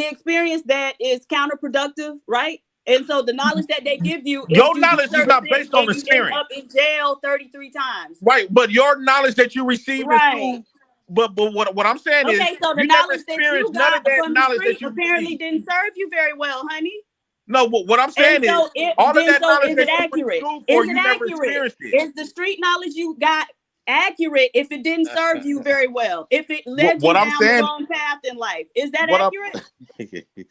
[SPEAKER 9] experience that is counterproductive, right? And so the knowledge that they give you,
[SPEAKER 10] your knowledge is not based on experience.
[SPEAKER 9] End up in jail 33 times.
[SPEAKER 10] Right, but your knowledge that you received in school. But what I'm saying is,
[SPEAKER 9] so the knowledge that you got from the street apparently didn't serve you very well, honey.
[SPEAKER 10] No, what I'm saying is, all of that knowledge that you went to school for, you never experienced it.
[SPEAKER 9] Is the street knowledge you got accurate if it didn't serve you very well? If it led you down the wrong path in life, is that accurate?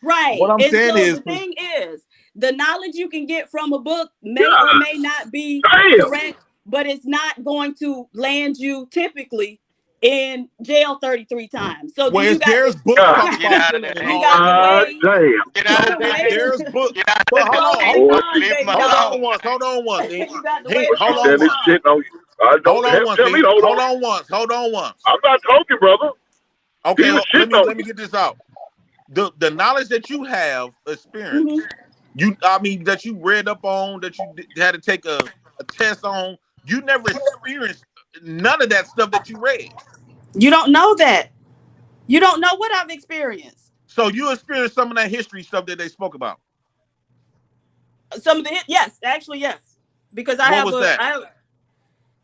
[SPEAKER 9] Right.
[SPEAKER 10] What I'm saying is,
[SPEAKER 9] the thing is, the knowledge you can get from a book may or may not be correct, but it's not going to land you typically in jail 33 times. So
[SPEAKER 10] there's books.
[SPEAKER 1] Get out of there. Get out of there.
[SPEAKER 10] There's books.
[SPEAKER 1] Hold
[SPEAKER 10] on once. Hold on once.
[SPEAKER 11] I'm not talking, brother.
[SPEAKER 10] Okay, let me get this out. The knowledge that you have experienced, that you read up on, that you had to take a test on, you never experienced none of that stuff that you read.
[SPEAKER 9] You don't know that. You don't know what I've experienced.
[SPEAKER 10] So you experienced some of that history stuff that they spoke about.
[SPEAKER 9] Some of the yes, because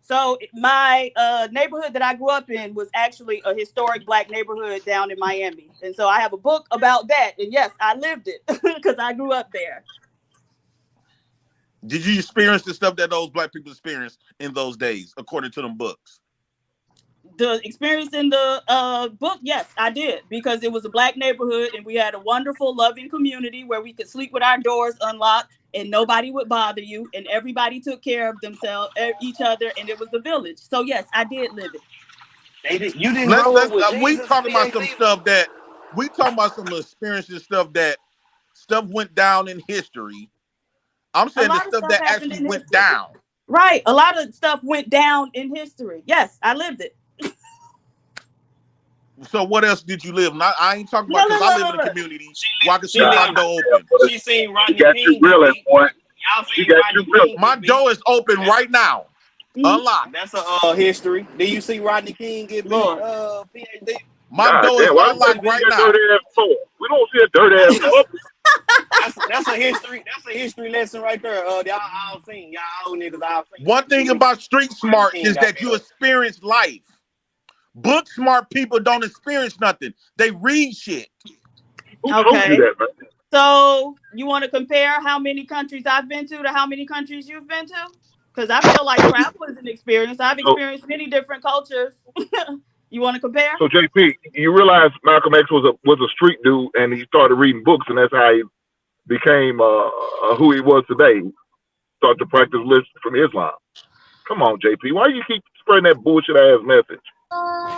[SPEAKER 9] so my neighborhood that I grew up in was actually a historic Black neighborhood down in Miami, and so I have a book about that. And yes, I lived it because I grew up there.
[SPEAKER 10] Did you experience the stuff that those Black people experienced in those days, according to them books?
[SPEAKER 9] The experience in the book, yes, I did, because it was a Black neighborhood and we had a wonderful, loving community where we could sleep with our doors unlocked and nobody would bother you, and everybody took care of themselves, each other, and it was the village. So yes, I did live it.
[SPEAKER 12] You didn't know
[SPEAKER 10] we talking about some stuff that some experiences, stuff went down in history. I'm saying the stuff that actually went down.
[SPEAKER 9] Right. A lot of stuff went down in history. Yes, I lived it.
[SPEAKER 10] So what else did you live? I ain't talking about because I live in a community where I can see my door open.
[SPEAKER 12] She seen Rodney King.
[SPEAKER 10] My door is open right now. Unlocked.
[SPEAKER 12] That's a history. Did you see Rodney King get PhD?
[SPEAKER 10] My door is unlocked right now.
[SPEAKER 11] We don't see a dirt ass.
[SPEAKER 12] That's a history. That's a history lesson right there. Y'all all seen. Y'all old niggas all seen.
[SPEAKER 10] One thing about street smart is that you experience life. Book smart people don't experience nothing. They read shit.
[SPEAKER 9] Okay. So you want to compare how many countries I've been to how many countries you've been to? Because I feel like travel is an experience. I've experienced many different cultures. You want to compare?
[SPEAKER 11] So JP, you realize Malcolm X was a street dude, and he started reading books, and that's how he became who he was today. Started to practice lists from Islam. Come on, JP, why you keep spreading that bullshit ass message?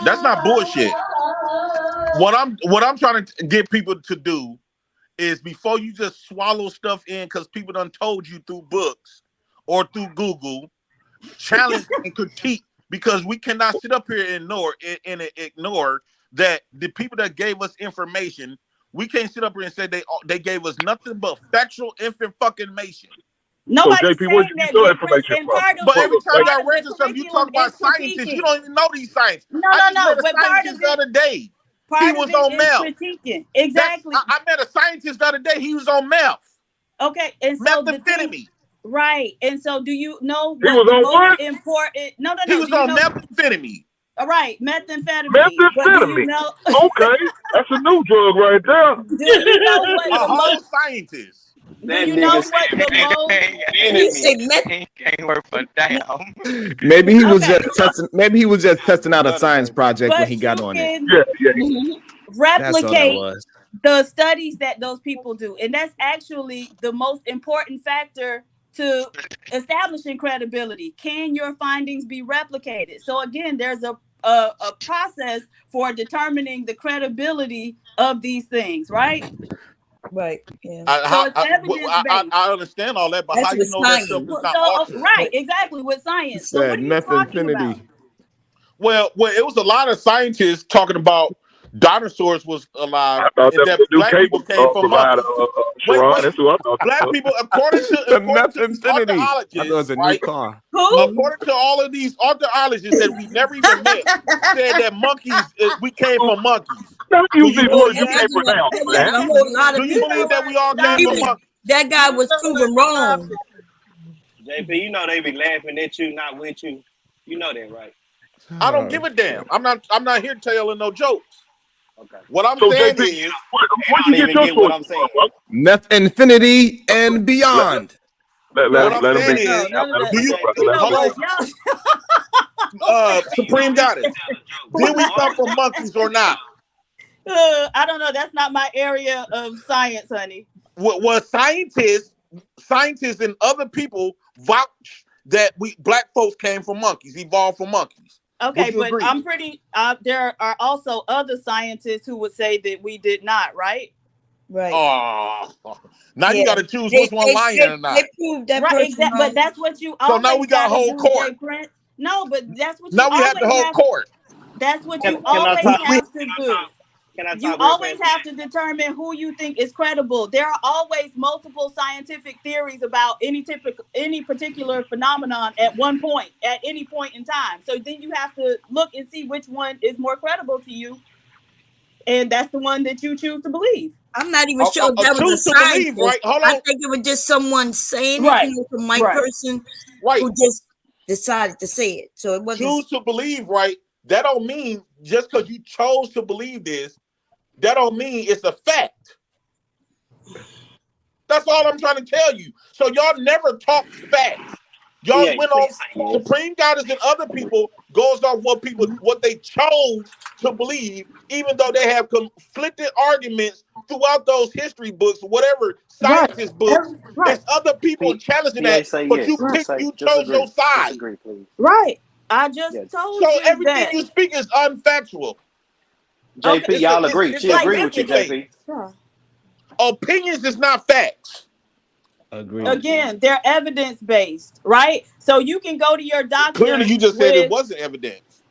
[SPEAKER 10] That's not bullshit. What I'm trying to get people to do is, before you just swallow stuff in because people done told you through books or through Google, challenge and critique, because we cannot sit up here and ignore that the people that gave us information. We can't sit up here and say they gave us nothing but factual information.
[SPEAKER 9] Nobody's
[SPEAKER 11] so JP, where'd you get your information from?
[SPEAKER 10] But every time I read something, you talk about scientists. You don't even know these scientists.
[SPEAKER 9] No.
[SPEAKER 10] But part of the other day, he was on meth.
[SPEAKER 9] Exactly.
[SPEAKER 10] I met a scientist the other day. He was on meth.
[SPEAKER 9] Okay, and so
[SPEAKER 10] methamphetamine.
[SPEAKER 9] Right, and so do you know
[SPEAKER 11] he was on what?
[SPEAKER 9] Important? No.
[SPEAKER 10] He was on methamphetamine.
[SPEAKER 9] All right, methamphetamine.
[SPEAKER 11] Methamphetamine. Okay, that's a new drug right there.
[SPEAKER 9] Do you know what
[SPEAKER 10] a whole scientist?
[SPEAKER 9] Do you know what the
[SPEAKER 1] can't work for damn.
[SPEAKER 4] Maybe he was just testing. Maybe he was just testing out a science project when he got on it.
[SPEAKER 11] Yeah.
[SPEAKER 9] Replicate the studies that those people do, and that's actually the most important factor to establishing credibility. Can your findings be replicated? So again, there's a process for determining the credibility of these things, right?
[SPEAKER 3] Right. Yeah.
[SPEAKER 10] I understand all that, but
[SPEAKER 3] That's
[SPEAKER 10] how you
[SPEAKER 3] with
[SPEAKER 10] know that
[SPEAKER 3] science.
[SPEAKER 10] stuff is not
[SPEAKER 9] So,
[SPEAKER 10] alternate?
[SPEAKER 9] right, exactly, with science. So
[SPEAKER 4] Said
[SPEAKER 9] what are you
[SPEAKER 4] meth
[SPEAKER 9] talking
[SPEAKER 4] infinity.
[SPEAKER 9] about?
[SPEAKER 10] Well, it was a lot of scientists talking about dinosaurs was alive
[SPEAKER 11] I thought
[SPEAKER 10] and
[SPEAKER 11] that
[SPEAKER 10] that
[SPEAKER 11] was the new
[SPEAKER 10] black people
[SPEAKER 11] cable
[SPEAKER 10] came from
[SPEAKER 11] provider,
[SPEAKER 10] monkeys.
[SPEAKER 11] Sharon. That's who I thought.
[SPEAKER 10] Black people, according
[SPEAKER 4] The
[SPEAKER 10] to
[SPEAKER 4] meth
[SPEAKER 10] these
[SPEAKER 4] infinity. I thought it was
[SPEAKER 10] archaeologists,
[SPEAKER 4] a new
[SPEAKER 10] right?
[SPEAKER 4] car.
[SPEAKER 9] Who?
[SPEAKER 10] According to all of these archaeologists that we never even met, said that monkeys, we came from monkeys.
[SPEAKER 11] Don't
[SPEAKER 10] Do
[SPEAKER 11] use
[SPEAKER 10] you
[SPEAKER 11] these
[SPEAKER 3] Oh,
[SPEAKER 11] words
[SPEAKER 3] yeah,
[SPEAKER 11] you can't pronounce,
[SPEAKER 3] that
[SPEAKER 11] man.
[SPEAKER 3] wasn't a whole lot
[SPEAKER 10] Do
[SPEAKER 3] of
[SPEAKER 10] you
[SPEAKER 3] people.
[SPEAKER 10] believe that we all came
[SPEAKER 3] He
[SPEAKER 10] from
[SPEAKER 3] was,
[SPEAKER 10] monkeys?
[SPEAKER 3] that guy was proven wrong.
[SPEAKER 12] JP, you know they be laughing at you, not with you. You know that, right?
[SPEAKER 10] I don't give a damn. I'm not here telling no jokes.
[SPEAKER 12] Okay.
[SPEAKER 10] What I'm
[SPEAKER 11] So
[SPEAKER 10] saying
[SPEAKER 11] JP,
[SPEAKER 10] is,
[SPEAKER 11] where'd you get your
[SPEAKER 12] what I'm
[SPEAKER 11] sources
[SPEAKER 12] saying.
[SPEAKER 11] from?
[SPEAKER 4] Meth infinity and beyond.
[SPEAKER 10] what I'm
[SPEAKER 11] Let him
[SPEAKER 10] saying
[SPEAKER 11] be.
[SPEAKER 10] is,
[SPEAKER 9] none of that.
[SPEAKER 10] do you
[SPEAKER 9] You know
[SPEAKER 10] hold
[SPEAKER 9] what?
[SPEAKER 10] on,
[SPEAKER 9] Y'all,
[SPEAKER 10] Supreme Goddess? Did we come from monkeys or not?
[SPEAKER 9] I don't know. That's not my area of science, honey.
[SPEAKER 10] What scientists and other people vouch that we black folks came from monkeys, evolved from monkeys.
[SPEAKER 9] Okay,
[SPEAKER 10] Would you
[SPEAKER 9] but
[SPEAKER 10] agree?
[SPEAKER 9] I'm pretty. There are also other scientists who would say that we did not, right?
[SPEAKER 3] Right.
[SPEAKER 10] Oh, now
[SPEAKER 3] Yeah.
[SPEAKER 10] you got to choose which one lying or not.
[SPEAKER 3] They proved that
[SPEAKER 9] Right,
[SPEAKER 3] person
[SPEAKER 9] exactly.
[SPEAKER 3] wrong.
[SPEAKER 9] But that's what you
[SPEAKER 10] So
[SPEAKER 9] always
[SPEAKER 10] now we got
[SPEAKER 9] gotta
[SPEAKER 10] whole
[SPEAKER 9] do,
[SPEAKER 10] court.
[SPEAKER 9] Jay Prince. No, but that's what you
[SPEAKER 10] Now we
[SPEAKER 9] always
[SPEAKER 10] have the whole court.
[SPEAKER 9] That's what
[SPEAKER 12] Can
[SPEAKER 9] you
[SPEAKER 12] I
[SPEAKER 9] always
[SPEAKER 12] talk?
[SPEAKER 9] have to do.
[SPEAKER 12] Can I
[SPEAKER 9] You
[SPEAKER 12] talk real
[SPEAKER 9] always
[SPEAKER 12] fast?
[SPEAKER 9] have to determine who you think is credible. There are always multiple scientific theories about any particular phenomenon at any point in time. So then you have to look and see which one is more credible to you, and that's the one that you choose to believe.
[SPEAKER 3] I'm not even sure if that was a
[SPEAKER 10] Choose to believe,
[SPEAKER 3] scientist.
[SPEAKER 10] right? Hold
[SPEAKER 3] I
[SPEAKER 10] on.
[SPEAKER 3] think it was just someone saying
[SPEAKER 9] Right.
[SPEAKER 3] it, you know, some white
[SPEAKER 9] Right.
[SPEAKER 3] person
[SPEAKER 10] Right.
[SPEAKER 3] who just decided to say it. So it wasn't.
[SPEAKER 10] Choose to believe, right? That don't mean just because you chose to believe this, that don't mean it's a fact. That's all I'm trying to tell you. So y'all never talk facts. Y'all
[SPEAKER 12] Yeah,
[SPEAKER 10] went
[SPEAKER 12] please
[SPEAKER 10] off
[SPEAKER 12] say yes.
[SPEAKER 10] Supreme Goddess and other people goes off what they chose to believe, even though they have conflicted arguments throughout those history books, whatever scientist books.
[SPEAKER 9] Right.
[SPEAKER 10] There's other people challenging that,
[SPEAKER 12] say
[SPEAKER 10] but
[SPEAKER 12] yes.
[SPEAKER 10] you
[SPEAKER 12] Right.
[SPEAKER 10] picked,
[SPEAKER 12] Say
[SPEAKER 10] you chose
[SPEAKER 12] disagree.
[SPEAKER 10] your side.
[SPEAKER 12] Disagree, please.
[SPEAKER 9] Right. I just
[SPEAKER 12] Yes.
[SPEAKER 9] told
[SPEAKER 10] So
[SPEAKER 9] you
[SPEAKER 10] everything
[SPEAKER 9] that.
[SPEAKER 10] you speak is unfactual.
[SPEAKER 12] JP,
[SPEAKER 9] Okay.
[SPEAKER 12] y'all agree.
[SPEAKER 10] It's
[SPEAKER 12] She
[SPEAKER 10] like
[SPEAKER 12] agree with you,
[SPEAKER 10] anything.
[SPEAKER 12] JP.
[SPEAKER 10] Opinions is not facts.
[SPEAKER 4] Agreed.
[SPEAKER 9] Again, they're evidence based, right? So you can go to your doctor.
[SPEAKER 10] Clearly, you just said it
[SPEAKER 9] with-
[SPEAKER 10] wasn't evidence.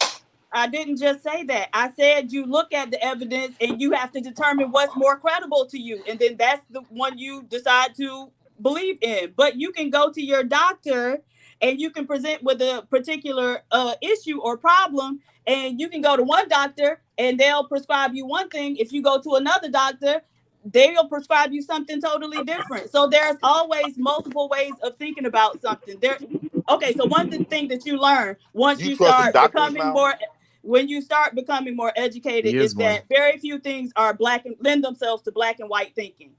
[SPEAKER 9] I didn't just say that. I said you look at the evidence and you have to determine what's more credible to you, and then that's the one you decide to believe in. But you can go to your doctor and you can present with a particular issue or problem, and you can go to one doctor and they'll prescribe you one thing. If you go to another doctor, they'll prescribe you something totally different. So there's always multiple ways of thinking about something. Okay, so one thing that you learn once you
[SPEAKER 10] trust the
[SPEAKER 9] start
[SPEAKER 10] doctors
[SPEAKER 9] becoming
[SPEAKER 10] now?
[SPEAKER 9] when you start becoming more educated,
[SPEAKER 4] He is
[SPEAKER 9] is that very few things are lend themselves to black and white thinking.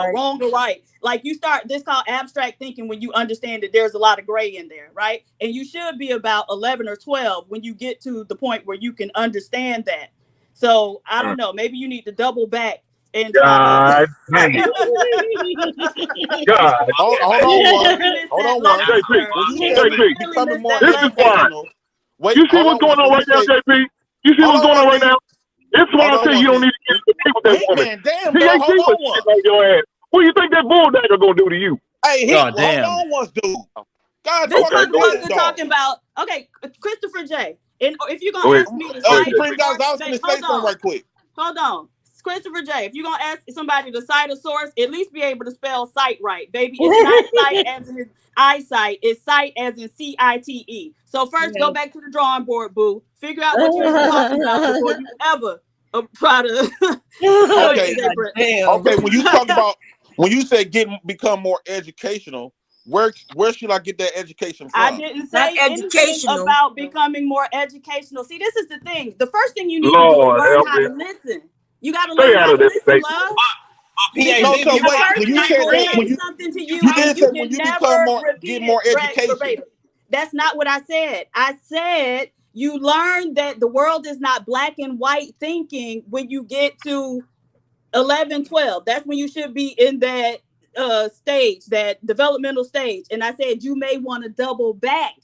[SPEAKER 3] Right.
[SPEAKER 9] Wrong or right. Like you start this called abstract thinking when you understand that there's a lot of gray in there, right? And you should be about 11 or 12 when you get to the point where you can understand that. So I don't know. Maybe you need to double back and
[SPEAKER 11] God dang it. God.
[SPEAKER 10] Hold on one.
[SPEAKER 11] JP,
[SPEAKER 10] When you
[SPEAKER 11] JP,
[SPEAKER 10] say becoming more
[SPEAKER 11] this is why.
[SPEAKER 10] educational, wait,
[SPEAKER 11] You see
[SPEAKER 10] hold
[SPEAKER 11] what's
[SPEAKER 10] on
[SPEAKER 11] going
[SPEAKER 10] one.
[SPEAKER 11] on
[SPEAKER 10] When
[SPEAKER 11] right
[SPEAKER 10] you
[SPEAKER 11] now,
[SPEAKER 10] say-
[SPEAKER 11] JP? You see
[SPEAKER 10] Hold
[SPEAKER 11] what's
[SPEAKER 10] on
[SPEAKER 11] going on
[SPEAKER 10] one
[SPEAKER 11] right
[SPEAKER 10] minute.
[SPEAKER 11] now? This is why
[SPEAKER 10] Hold
[SPEAKER 11] I
[SPEAKER 10] on
[SPEAKER 11] say
[SPEAKER 10] one
[SPEAKER 11] you don't
[SPEAKER 10] minute.
[SPEAKER 11] need to get into with that
[SPEAKER 10] Hey,
[SPEAKER 11] woman.
[SPEAKER 10] man, damn,
[SPEAKER 11] He
[SPEAKER 10] dog,
[SPEAKER 11] ain't
[SPEAKER 10] hold
[SPEAKER 11] keep
[SPEAKER 10] on
[SPEAKER 11] a
[SPEAKER 10] one.
[SPEAKER 11] shit on your ass. What do you think that bulldagger gonna do to you?
[SPEAKER 10] Hey,
[SPEAKER 13] God
[SPEAKER 10] hold
[SPEAKER 13] damn.
[SPEAKER 10] on once, dude. God,
[SPEAKER 9] This
[SPEAKER 11] Okay, go ahead.
[SPEAKER 9] motherfucker talking about Christopher J. And if you're
[SPEAKER 11] Go
[SPEAKER 9] gonna
[SPEAKER 11] ahead.
[SPEAKER 9] ask me to
[SPEAKER 11] Go ahead,
[SPEAKER 9] cite,
[SPEAKER 10] Supreme Goddess, I was going to say something right quick.
[SPEAKER 9] Hold on. Christopher J. If you're gonna ask somebody to cite a source, at least be able to spell cite right, baby. It's not cite as in eyesight, it's cite as in CITE. So first, go back to the drawing board, boo. Figure out what you're talking about before you ever try to.
[SPEAKER 10] Okay. Okay, when you talk about, when you say become more educational, where should I get that education from?
[SPEAKER 9] I didn't say anything about becoming more educational. See, this is the thing. The first thing you need to do
[SPEAKER 11] Lord,
[SPEAKER 9] is learn
[SPEAKER 11] help
[SPEAKER 9] how
[SPEAKER 11] me.
[SPEAKER 9] to listen. You got to
[SPEAKER 11] Stay
[SPEAKER 9] learn
[SPEAKER 11] out
[SPEAKER 9] how
[SPEAKER 11] of
[SPEAKER 9] to
[SPEAKER 11] this
[SPEAKER 9] listen,
[SPEAKER 11] debate.
[SPEAKER 9] love.
[SPEAKER 10] No, so wait, when you said that, when you
[SPEAKER 9] something to
[SPEAKER 10] did
[SPEAKER 9] you
[SPEAKER 10] say
[SPEAKER 9] can
[SPEAKER 10] when you
[SPEAKER 9] never
[SPEAKER 10] become more,
[SPEAKER 9] repeat
[SPEAKER 10] get more
[SPEAKER 9] it
[SPEAKER 10] education.
[SPEAKER 9] verbatim. That's not what I said. I said you learn that the world is not black and white thinking when you get to 11, 12. That's when you should be in that stage, that developmental stage. And I said you may want to double back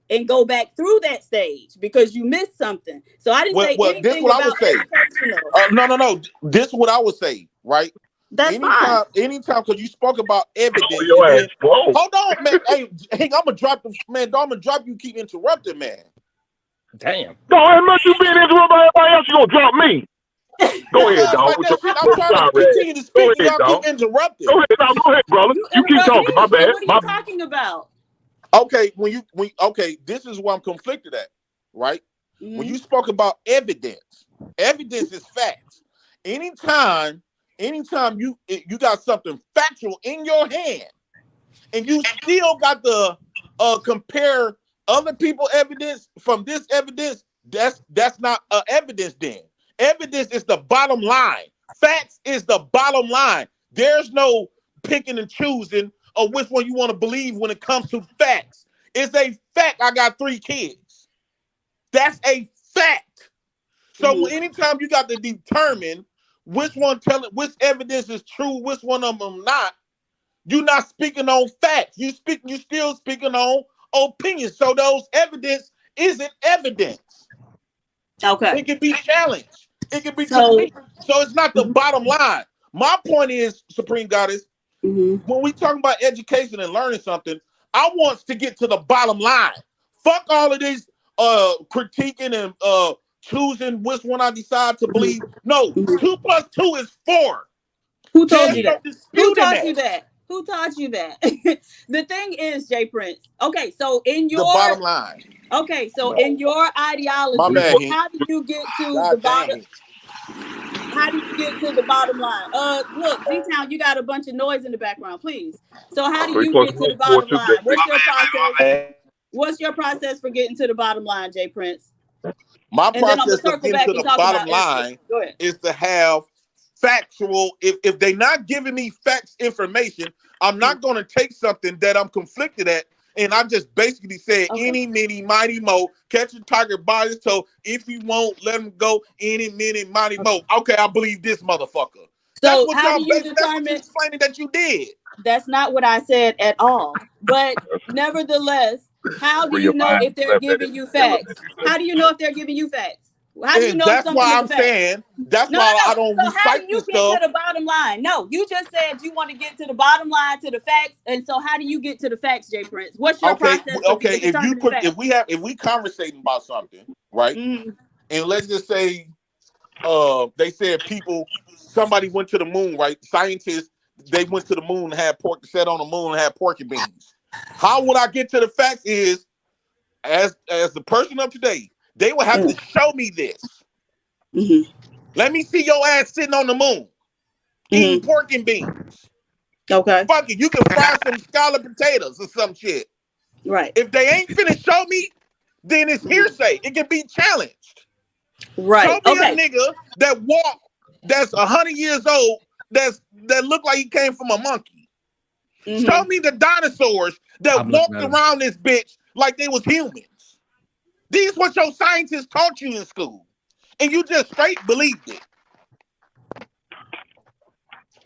[SPEAKER 9] and go back through that stage because you missed something. So I didn't say
[SPEAKER 10] Well,
[SPEAKER 9] anything
[SPEAKER 10] this what I
[SPEAKER 9] about
[SPEAKER 10] would say.
[SPEAKER 9] educational.
[SPEAKER 10] No. This is what I would say, right?
[SPEAKER 3] That's fine.
[SPEAKER 10] Anytime, because you spoke about evidence.
[SPEAKER 11] Your ass, bro.
[SPEAKER 10] Hold on, man. Hey, I'm gonna drop the man. I'm gonna drop you. Keep interrupting, man.
[SPEAKER 4] Damn.
[SPEAKER 11] No, as much you being interrupted by everybody else, you gonna drop me. Go ahead, dog.
[SPEAKER 10] Like that shit, I'm trying to continue to speak.
[SPEAKER 11] Go ahead,
[SPEAKER 10] Y'all keep interrupting.
[SPEAKER 11] Go ahead, brother. You keep talking. My bad.
[SPEAKER 9] What are you talking about?
[SPEAKER 10] Okay, this is where I'm conflicted at, right? When you spoke about evidence is facts. Anytime you got something factual in your hand, and you still got to compare other people's evidence from this evidence, that's not evidence. Then evidence is the bottom line. Facts is the bottom line. There's no picking and choosing of which one you want to believe when it comes to facts. It's a fact I got 3 kids. That's a fact. So anytime you got to determine which evidence is true, which one of them not, you're not speaking on facts. You still speaking on opinions. So those evidence isn't evidence.
[SPEAKER 9] Okay.
[SPEAKER 10] It can be challenged. It can be so it's not the bottom line. My point is, Supreme Goddess, when we talk about education and learning something, I want to get to the bottom line. Fuck all of this critiquing and choosing which one I decide to believe. No, 2 + 2 is 4.
[SPEAKER 9] Who told you that? Who taught you that? Who taught you that? The thing is, Jay Prince. Okay, so in your
[SPEAKER 10] the bottom line.
[SPEAKER 9] Okay, so in your ideology, how do you get to the bottom? How do you get to the bottom line? Look, D-Town, you got a bunch of noise in the background, please. So how do you get to the bottom line? What's your process? What's your process for getting to the bottom line, Jay Prince?
[SPEAKER 10] My process of getting to the bottom line is to have factual. If they're not giving me facts information, I'm not going to take something that I'm conflicted at. And I just basically said, any, mini, mighty, mo, catch a tiger by his toe. If you won't, let him go. Any, mini, mighty, mo. Okay, I believe this motherfucker.
[SPEAKER 9] So how do you determine
[SPEAKER 10] explaining that you did?
[SPEAKER 9] That's not what I said at all. But nevertheless, how do you know if they're giving you facts? How do you know if they're giving you facts? How do you know
[SPEAKER 10] that's why I'm saying that's why I don't recite
[SPEAKER 9] how do you
[SPEAKER 10] this
[SPEAKER 9] get
[SPEAKER 10] stuff.
[SPEAKER 9] to the bottom line? No, you just said you want to get to the bottom line, to the facts, and so how do you get to the facts, Jay Prince? What's your process?
[SPEAKER 10] Okay, if we conversating about something, right? And let's just say they said somebody went to the moon, right? Scientists, they went to the moon and had sat on the moon and had porky beans. How would I get to the facts? Is as the person of today, they will have to show me this. Let me see your ass sitting on the moon eating pork and beans.
[SPEAKER 9] Okay.
[SPEAKER 10] Fuck it. You can fry some scalloped potatoes or some shit.
[SPEAKER 9] Right.
[SPEAKER 10] If they ain't finna show me, then it's hearsay. It can be challenged.
[SPEAKER 9] Right.
[SPEAKER 10] Show me a nigga that that's 100 years old, that look like he came from a monkey. Show me the dinosaurs that walked around this bitch like they was humans. These what your scientists taught you in school, and you just straight believed it.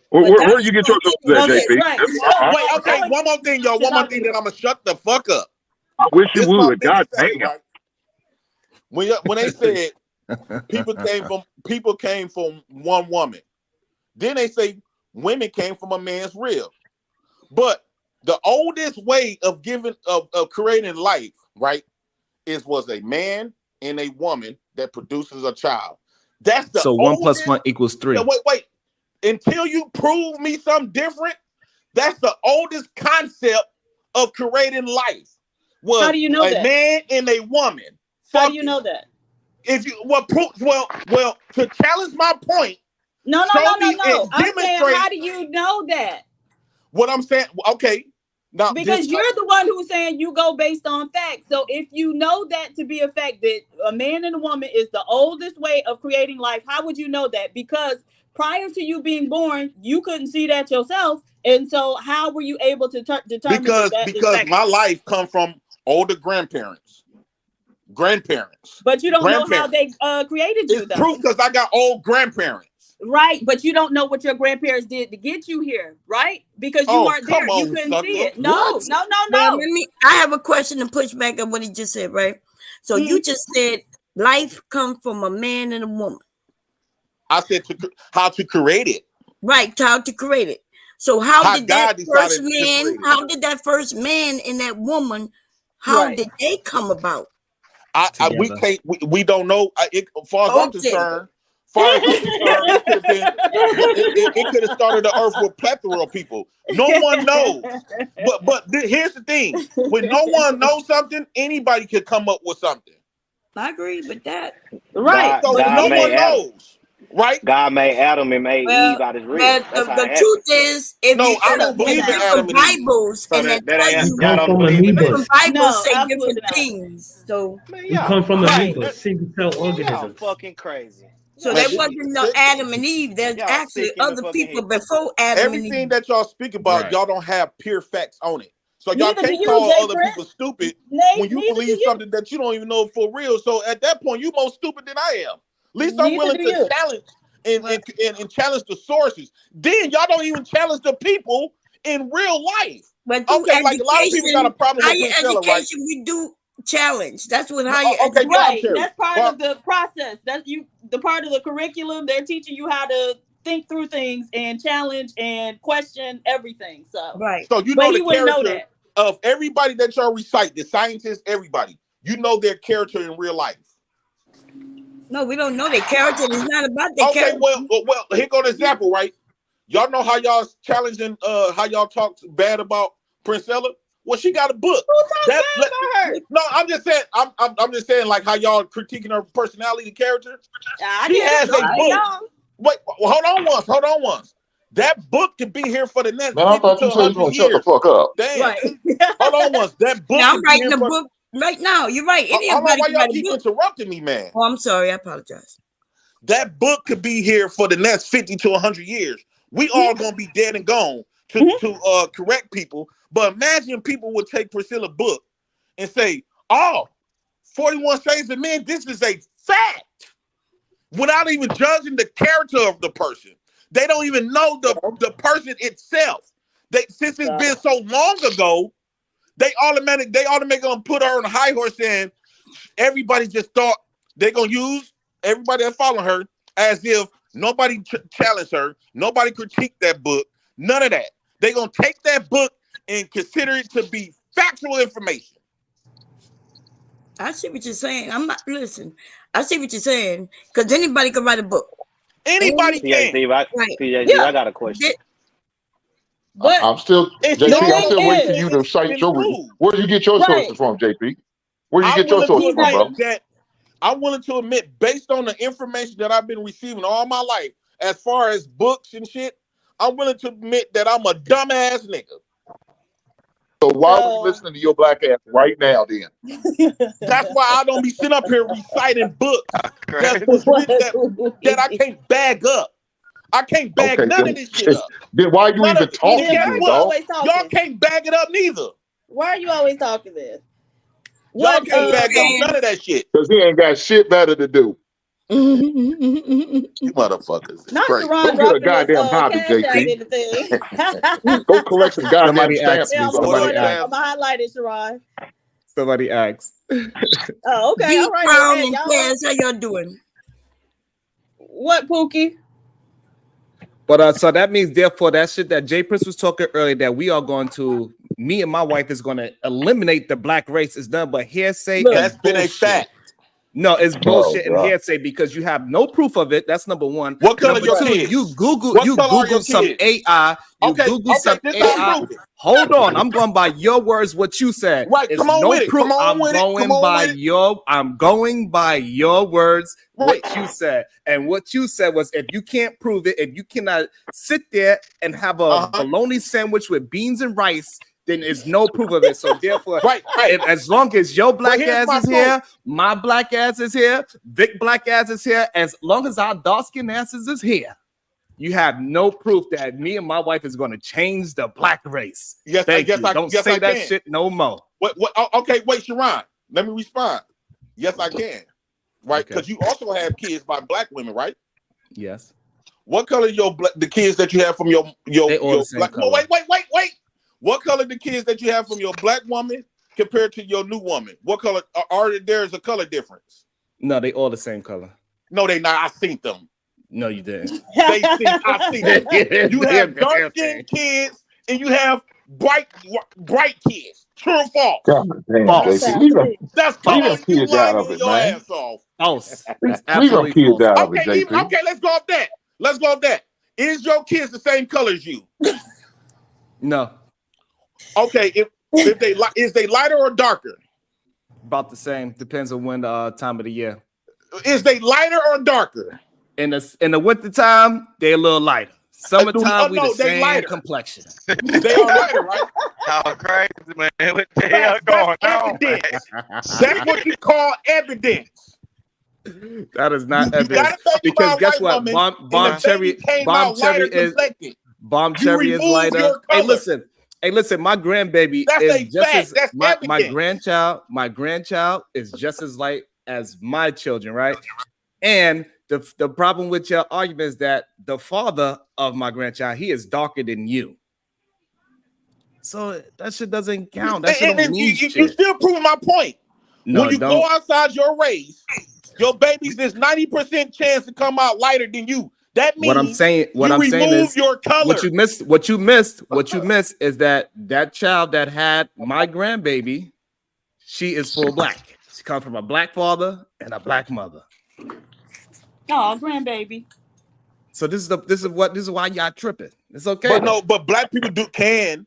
[SPEAKER 11] Where you get your that, JP?
[SPEAKER 9] Right.
[SPEAKER 10] Wait, okay, one more thing, y'all. One more thing, then I'm gonna shut the fuck up.
[SPEAKER 11] I wish you would. God damn.
[SPEAKER 10] Right? When they said people came from one woman, then they say women came from a man's rib. But the oldest way of creating life, right, was a man and a woman that produces a child. That's the
[SPEAKER 4] so 1 + 1 = 3.
[SPEAKER 10] Yeah, wait. Until you prove me something different, that's the oldest concept of creating life.
[SPEAKER 9] How do you know
[SPEAKER 10] a man and a woman.
[SPEAKER 9] How do you know that?
[SPEAKER 10] If you well to challenge my point.
[SPEAKER 9] No. I'm saying, how do you know that?
[SPEAKER 10] What I'm saying, okay. Now,
[SPEAKER 9] because you're the one who's saying you go based on facts. So if you know that to be a fact, that a man and a woman is the oldest way of creating life, how would you know that? Because prior to you being born, you couldn't see that yourself. And so how were you able to determine
[SPEAKER 10] because
[SPEAKER 9] that
[SPEAKER 10] my life come from older grandparents.
[SPEAKER 9] But you don't know how they created you,
[SPEAKER 10] it's proof because I got old grandparents.
[SPEAKER 9] Right, but you don't know what your grandparents did to get you here, right? Because you weren't there, you couldn't see it. No.
[SPEAKER 3] Well, I have a question to push back on what he just said, right? So you just said life comes from a man and a woman.
[SPEAKER 10] I said how to create it.
[SPEAKER 3] Right, child to create it. So how did that
[SPEAKER 10] God
[SPEAKER 3] first
[SPEAKER 10] decided to
[SPEAKER 3] man?
[SPEAKER 10] create it.
[SPEAKER 3] How did that first man and that woman? How
[SPEAKER 9] Right.
[SPEAKER 3] did they come about?
[SPEAKER 10] We
[SPEAKER 4] Together.
[SPEAKER 10] can't. We don't know. As far as I'm
[SPEAKER 3] Okay.
[SPEAKER 10] concerned, it could have been. It could have started the earth with plethora of people. No one knows. But here's the thing: when no one knows something, anybody could come up with something.
[SPEAKER 3] I agree with that.
[SPEAKER 9] Right.
[SPEAKER 10] So
[SPEAKER 12] God
[SPEAKER 10] no
[SPEAKER 12] made
[SPEAKER 10] one
[SPEAKER 12] Adam.
[SPEAKER 10] knows, right?
[SPEAKER 12] God made Adam and made
[SPEAKER 3] Well,
[SPEAKER 12] Eve out his rib.
[SPEAKER 3] well,
[SPEAKER 12] That's how
[SPEAKER 3] the
[SPEAKER 12] it happened.
[SPEAKER 3] truth is, if
[SPEAKER 10] No,
[SPEAKER 3] you
[SPEAKER 10] I
[SPEAKER 3] in
[SPEAKER 10] don't believe in
[SPEAKER 3] different
[SPEAKER 10] Adam and Eve.
[SPEAKER 3] Bibles,
[SPEAKER 12] So
[SPEAKER 3] and they
[SPEAKER 12] that
[SPEAKER 3] tell
[SPEAKER 12] ain't
[SPEAKER 3] you
[SPEAKER 12] y'all don't believe in that.
[SPEAKER 3] different Bibles
[SPEAKER 9] No,
[SPEAKER 3] say different
[SPEAKER 9] absolutely not.
[SPEAKER 3] things. So,
[SPEAKER 12] Man,
[SPEAKER 8] We
[SPEAKER 12] y'all
[SPEAKER 8] come from
[SPEAKER 9] Right.
[SPEAKER 8] amoebas, single cell
[SPEAKER 12] y'all
[SPEAKER 8] organisms.
[SPEAKER 12] fucking crazy.
[SPEAKER 3] so
[SPEAKER 10] Man,
[SPEAKER 3] there
[SPEAKER 10] this
[SPEAKER 3] wasn't no
[SPEAKER 10] sick.
[SPEAKER 3] Adam and Eve. There's
[SPEAKER 12] Y'all
[SPEAKER 3] actually
[SPEAKER 12] sick in the
[SPEAKER 3] other
[SPEAKER 12] fucking
[SPEAKER 3] people
[SPEAKER 12] head.
[SPEAKER 3] before Adam and
[SPEAKER 10] Everything
[SPEAKER 3] Eve.
[SPEAKER 10] that y'all speak about,
[SPEAKER 4] Right.
[SPEAKER 10] y'all don't have pure facts on it. So y'all
[SPEAKER 9] Neither do
[SPEAKER 10] can't
[SPEAKER 9] you,
[SPEAKER 10] call
[SPEAKER 9] Jay
[SPEAKER 10] other
[SPEAKER 9] Prince.
[SPEAKER 10] people stupid
[SPEAKER 9] Nate,
[SPEAKER 10] when you
[SPEAKER 9] neither do
[SPEAKER 10] believe
[SPEAKER 9] you.
[SPEAKER 10] something that you don't even know for real. So at that point, you more stupid than I am. At least I'm
[SPEAKER 9] Neither
[SPEAKER 10] willing
[SPEAKER 9] do
[SPEAKER 10] to
[SPEAKER 9] you.
[SPEAKER 10] challenge and,
[SPEAKER 3] Well,
[SPEAKER 10] and challenge the sources. Then y'all don't even challenge the people in real life.
[SPEAKER 3] but through
[SPEAKER 10] Okay, like a lot of people got a
[SPEAKER 3] education,
[SPEAKER 10] problem with
[SPEAKER 3] higher
[SPEAKER 10] Priscilla, right?
[SPEAKER 3] education, we do challenge. That's what
[SPEAKER 10] No,
[SPEAKER 3] higher
[SPEAKER 10] okay,
[SPEAKER 3] education.
[SPEAKER 10] Bob
[SPEAKER 9] Right.
[SPEAKER 10] Cherry.
[SPEAKER 9] That's part
[SPEAKER 10] Bob,
[SPEAKER 9] of the process. That's the part of the curriculum. They're teaching you how to think through things and challenge and question everything. So,
[SPEAKER 3] Right.
[SPEAKER 10] so you
[SPEAKER 9] but
[SPEAKER 10] know
[SPEAKER 9] he
[SPEAKER 10] the
[SPEAKER 9] wouldn't know
[SPEAKER 10] character
[SPEAKER 9] that.
[SPEAKER 10] of everybody that y'all recite, the scientists, everybody. You know their character in real life.
[SPEAKER 3] No, we don't know their character. It's not about their
[SPEAKER 10] Okay,
[SPEAKER 3] character.
[SPEAKER 10] well, here go the example, right? Y'all know how y'all challenging, how y'all talk bad about Princella? Well, she got a book.
[SPEAKER 9] Who talks
[SPEAKER 10] That
[SPEAKER 9] bad about her?
[SPEAKER 10] no, I'm just saying, I'm just saying, like how y'all critiquing her personality, and character.
[SPEAKER 9] I
[SPEAKER 10] She
[SPEAKER 9] did
[SPEAKER 10] has
[SPEAKER 9] it.
[SPEAKER 10] a
[SPEAKER 9] Hey,
[SPEAKER 10] book.
[SPEAKER 9] y'all.
[SPEAKER 10] Wait, well, hold on once. That book could be here for the next
[SPEAKER 11] Man, I
[SPEAKER 10] 50
[SPEAKER 11] thought
[SPEAKER 10] to
[SPEAKER 11] you said you was
[SPEAKER 10] 100
[SPEAKER 11] gonna shut the
[SPEAKER 10] years.
[SPEAKER 11] fuck up.
[SPEAKER 10] Damn.
[SPEAKER 9] Right.
[SPEAKER 10] Hold on once. That book
[SPEAKER 3] Now,
[SPEAKER 10] could
[SPEAKER 3] I'm
[SPEAKER 10] be
[SPEAKER 3] writing
[SPEAKER 10] here
[SPEAKER 3] a
[SPEAKER 10] for.
[SPEAKER 3] book right now. You're right.
[SPEAKER 10] Hold on,
[SPEAKER 3] Anybody
[SPEAKER 10] why
[SPEAKER 3] can
[SPEAKER 10] y'all
[SPEAKER 3] write a
[SPEAKER 10] keep
[SPEAKER 3] book.
[SPEAKER 10] interrupting me, man?
[SPEAKER 3] Oh, I'm sorry. I apologize.
[SPEAKER 10] That book could be here for the next 50 to 100 years. We all gonna be dead and gone to correct people. But imagine people would take Priscilla's book and say, "Oh, 41 Shades of Men, this is a fact," without even judging the character of the person. They don't even know the person itself. Since it's been so long ago, they automatically gonna put her on a high horse, saying everybody just thought they're gonna use everybody that follow her as if nobody challenged her, nobody critiqued that book, none of that. They're gonna take that book and consider it to be factual information.
[SPEAKER 3] I see what you're saying. I'm not listen. I see what you're saying because anybody can write a book.
[SPEAKER 10] Anybody can.
[SPEAKER 12] Steve, I
[SPEAKER 9] Yeah.
[SPEAKER 12] got a question.
[SPEAKER 9] But
[SPEAKER 11] I'm still,
[SPEAKER 10] And
[SPEAKER 11] JP,
[SPEAKER 9] the
[SPEAKER 11] I'm
[SPEAKER 9] thing
[SPEAKER 11] still waiting for
[SPEAKER 9] is,
[SPEAKER 11] you to cite
[SPEAKER 10] been
[SPEAKER 11] your.
[SPEAKER 10] proved.
[SPEAKER 11] Where do you get your
[SPEAKER 9] right.
[SPEAKER 11] sources from, JP? Where do you
[SPEAKER 10] I'm
[SPEAKER 11] get your
[SPEAKER 10] willing
[SPEAKER 11] sources
[SPEAKER 10] to
[SPEAKER 11] from, bro?
[SPEAKER 10] admit that I'm willing to admit, based on the information that I've been receiving all my life, as far as books and shit, I'm willing to admit that I'm a dumbass nigga.
[SPEAKER 11] So why are we listening to your black ass right now then?
[SPEAKER 10] That's why I don't be sitting up here reciting books that was written that I can't bag up. I can't bag
[SPEAKER 11] Okay,
[SPEAKER 10] none
[SPEAKER 11] then,
[SPEAKER 10] of this shit up.
[SPEAKER 11] then why you
[SPEAKER 10] None
[SPEAKER 11] even
[SPEAKER 10] of it.
[SPEAKER 11] talking
[SPEAKER 10] And guess
[SPEAKER 11] then,
[SPEAKER 10] what?
[SPEAKER 11] dog?
[SPEAKER 9] always talking.
[SPEAKER 10] Y'all can't bag it up neither.
[SPEAKER 9] Why are you always talking this?
[SPEAKER 10] Y'all
[SPEAKER 9] What?
[SPEAKER 10] can't bag up none of that shit.
[SPEAKER 11] Because he ain't got shit better to do.
[SPEAKER 10] You motherfuckers. It's
[SPEAKER 9] Not
[SPEAKER 10] crazy.
[SPEAKER 9] Sharon
[SPEAKER 11] Go get a
[SPEAKER 9] dropping his
[SPEAKER 11] goddamn hobby,
[SPEAKER 9] cash out
[SPEAKER 11] JP.
[SPEAKER 9] in the thing.
[SPEAKER 11] Go collect some goddamn
[SPEAKER 4] Somebody
[SPEAKER 11] stamps
[SPEAKER 4] asked
[SPEAKER 11] or
[SPEAKER 4] me.
[SPEAKER 9] Yeah,
[SPEAKER 11] something.
[SPEAKER 4] Somebody
[SPEAKER 9] I'm
[SPEAKER 4] asked.
[SPEAKER 9] gonna highlight it, Sharon.
[SPEAKER 4] Somebody asked.
[SPEAKER 9] Oh, okay,
[SPEAKER 3] D
[SPEAKER 9] all right.
[SPEAKER 3] Brown
[SPEAKER 9] Hey,
[SPEAKER 3] and
[SPEAKER 9] y'all,
[SPEAKER 3] Cass, how y'all doing?
[SPEAKER 9] what, Pookie?
[SPEAKER 4] But so that means, therefore, that shit that Jay Prince was talking earlier, that we are going to, me and my wife is going to eliminate the black race is done, but hearsay
[SPEAKER 9] Look.
[SPEAKER 4] and
[SPEAKER 10] That's been a
[SPEAKER 4] bullshit.
[SPEAKER 10] fact.
[SPEAKER 4] No, it's bullshit and
[SPEAKER 11] God.
[SPEAKER 4] hearsay because you have no proof of it. That's number one.
[SPEAKER 10] What color
[SPEAKER 4] Number
[SPEAKER 10] your
[SPEAKER 4] two,
[SPEAKER 10] kids?
[SPEAKER 4] you Google
[SPEAKER 10] What color are your
[SPEAKER 4] some
[SPEAKER 10] kids?
[SPEAKER 4] AI. You
[SPEAKER 10] Okay,
[SPEAKER 4] Google some
[SPEAKER 10] this how I
[SPEAKER 4] AI.
[SPEAKER 10] prove it.
[SPEAKER 4] Hold on, I'm going by your words. What you said.
[SPEAKER 10] Right,
[SPEAKER 4] It's
[SPEAKER 10] come on
[SPEAKER 4] no
[SPEAKER 10] with it.
[SPEAKER 4] proof.
[SPEAKER 10] Come on
[SPEAKER 4] I'm
[SPEAKER 10] with it. Come
[SPEAKER 4] going
[SPEAKER 10] on
[SPEAKER 4] by
[SPEAKER 10] with it.
[SPEAKER 4] your. I'm going by your words.
[SPEAKER 10] Right.
[SPEAKER 4] What you said, and what you said was, if you can't prove it, if you cannot sit there and have a bologna sandwich with beans and rice, then there's no proof of it. So therefore,
[SPEAKER 10] Right.
[SPEAKER 4] as long as your black
[SPEAKER 10] here's
[SPEAKER 4] ass
[SPEAKER 10] my
[SPEAKER 4] is here, my black ass is here, Vic black ass is here, as long as our dark skin asses is here, you have no proof that me and my wife is going to change the black race.
[SPEAKER 10] Yes,
[SPEAKER 4] Thank
[SPEAKER 10] yes,
[SPEAKER 4] you.
[SPEAKER 10] I
[SPEAKER 4] Don't
[SPEAKER 10] yes,
[SPEAKER 4] say
[SPEAKER 10] I
[SPEAKER 4] that
[SPEAKER 10] can.
[SPEAKER 4] shit no more.
[SPEAKER 10] What? Okay, wait, Sharon. Let me respond. Yes, I can. Right, because you also have kids by black women, right?
[SPEAKER 4] Yes.
[SPEAKER 10] What color the kids that you have from your
[SPEAKER 4] They all the same
[SPEAKER 10] black?
[SPEAKER 4] color.
[SPEAKER 10] No, wait. What color the kids that you have from your black woman compared to your new woman? What color are there's a color difference?
[SPEAKER 4] No, they all the same color.
[SPEAKER 10] No, they not. I seen them.
[SPEAKER 4] No, you didn't.
[SPEAKER 10] I see that. You have dark-skinned kids and you have bright kids. True or false?
[SPEAKER 11] God damn,
[SPEAKER 4] False.
[SPEAKER 11] JP.
[SPEAKER 10] That's
[SPEAKER 11] Leave them
[SPEAKER 10] false. You
[SPEAKER 11] kids out
[SPEAKER 10] lying
[SPEAKER 11] of it,
[SPEAKER 10] your
[SPEAKER 11] man.
[SPEAKER 10] ass off.
[SPEAKER 4] False. It's
[SPEAKER 11] Leave them
[SPEAKER 4] absolutely
[SPEAKER 11] kids
[SPEAKER 4] false.
[SPEAKER 11] out of it,
[SPEAKER 10] Okay,
[SPEAKER 11] JP.
[SPEAKER 10] okay, let's go off that. Let's go off that. Is your kids the same color as you?
[SPEAKER 4] No,
[SPEAKER 10] Okay, if they is they lighter or darker?
[SPEAKER 4] about the same. Depends on when time of the year.
[SPEAKER 10] Is they lighter or darker?
[SPEAKER 4] In the winter time, they're a little lighter. Summertime, we the
[SPEAKER 10] they
[SPEAKER 4] same
[SPEAKER 10] lighter.
[SPEAKER 4] complexion.
[SPEAKER 10] They are lighter, right?
[SPEAKER 1] Y'all crazy, man. What the hell going on?
[SPEAKER 10] Evidence. That's what you call evidence.
[SPEAKER 4] That is not
[SPEAKER 10] You
[SPEAKER 4] evidence.
[SPEAKER 10] gotta think
[SPEAKER 4] Because
[SPEAKER 10] about
[SPEAKER 4] guess
[SPEAKER 10] white
[SPEAKER 4] what?
[SPEAKER 10] woman,
[SPEAKER 4] Bomb
[SPEAKER 10] and the baby
[SPEAKER 4] cherry,
[SPEAKER 10] came
[SPEAKER 4] bomb
[SPEAKER 10] out lighter
[SPEAKER 4] cherry is
[SPEAKER 10] complected.
[SPEAKER 4] bomb
[SPEAKER 10] You
[SPEAKER 4] cherry is
[SPEAKER 10] removed
[SPEAKER 4] lighter.
[SPEAKER 10] your
[SPEAKER 4] Hey,
[SPEAKER 10] color.
[SPEAKER 4] listen. My grandbaby
[SPEAKER 10] That's
[SPEAKER 4] is
[SPEAKER 10] a
[SPEAKER 4] just
[SPEAKER 10] fact.
[SPEAKER 4] as
[SPEAKER 10] That's
[SPEAKER 4] my
[SPEAKER 10] evidence.
[SPEAKER 4] grandchild. My grandchild is just as light as my children, right? And the problem with your argument is that the father of my grandchild, he is darker than you. So that shit doesn't count. That shit don't
[SPEAKER 10] And
[SPEAKER 4] mean
[SPEAKER 10] you
[SPEAKER 4] shit.
[SPEAKER 10] still proving my point.
[SPEAKER 4] No,
[SPEAKER 10] When you
[SPEAKER 4] don't.
[SPEAKER 10] go outside your race, your babies there's 90% chance to come out lighter than you. That means
[SPEAKER 4] What I'm saying
[SPEAKER 10] remove
[SPEAKER 4] is
[SPEAKER 10] your color.
[SPEAKER 4] what you missed is that child that had my grandbaby, she is full black. She comes from a black father and a black mother.
[SPEAKER 9] Oh, grandbaby.
[SPEAKER 4] So this is why y'all tripping. It's okay.
[SPEAKER 10] But black people can.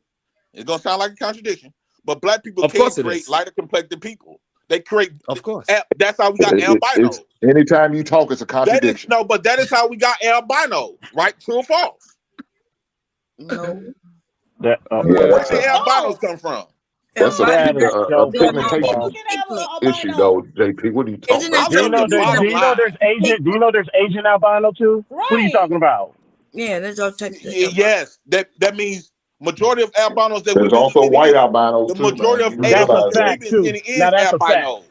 [SPEAKER 10] It's gonna sound like a contradiction, but black people
[SPEAKER 4] Of
[SPEAKER 10] can
[SPEAKER 4] course it
[SPEAKER 10] create
[SPEAKER 4] is.
[SPEAKER 10] lighter complected people. They create.
[SPEAKER 4] Of course.
[SPEAKER 10] That's how we got albinos.
[SPEAKER 11] Anytime you talk, it's a contradiction.
[SPEAKER 10] But that is how we got albinos, right? True or false?
[SPEAKER 3] No.
[SPEAKER 10] Where the albinos come from?
[SPEAKER 11] That's a pigmentation
[SPEAKER 9] People
[SPEAKER 11] issue, though, JP. What are you talking about?
[SPEAKER 7] Do you know there's Asian? Do you know there's Asian albino too? What are you talking about?
[SPEAKER 3] Yeah, there's all types of
[SPEAKER 10] Yes, that means majority of albinos that
[SPEAKER 11] There's also white albinos.
[SPEAKER 10] the majority of
[SPEAKER 11] That's a
[SPEAKER 10] Asian
[SPEAKER 11] fact, too.
[SPEAKER 10] is
[SPEAKER 11] Now, that's a
[SPEAKER 10] albinos.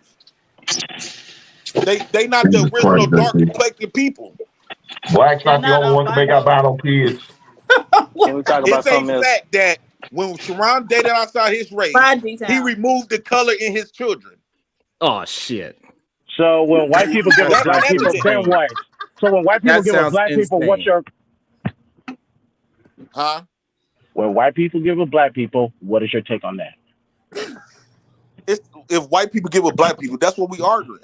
[SPEAKER 10] They not the original dark complected people.
[SPEAKER 11] Black's not the only one to make albino kids.
[SPEAKER 12] Can we talk about
[SPEAKER 10] It's a
[SPEAKER 12] something else?
[SPEAKER 10] fact that when Sharon dated outside his race, he removed the color in his children.
[SPEAKER 4] Oh shit.
[SPEAKER 7] So when white people give us black people, then what? So when white people give us black people, what's your?
[SPEAKER 10] Huh?
[SPEAKER 7] When white people give us black people, what is your take on that?
[SPEAKER 10] If white people give with black people, that's what we arguing.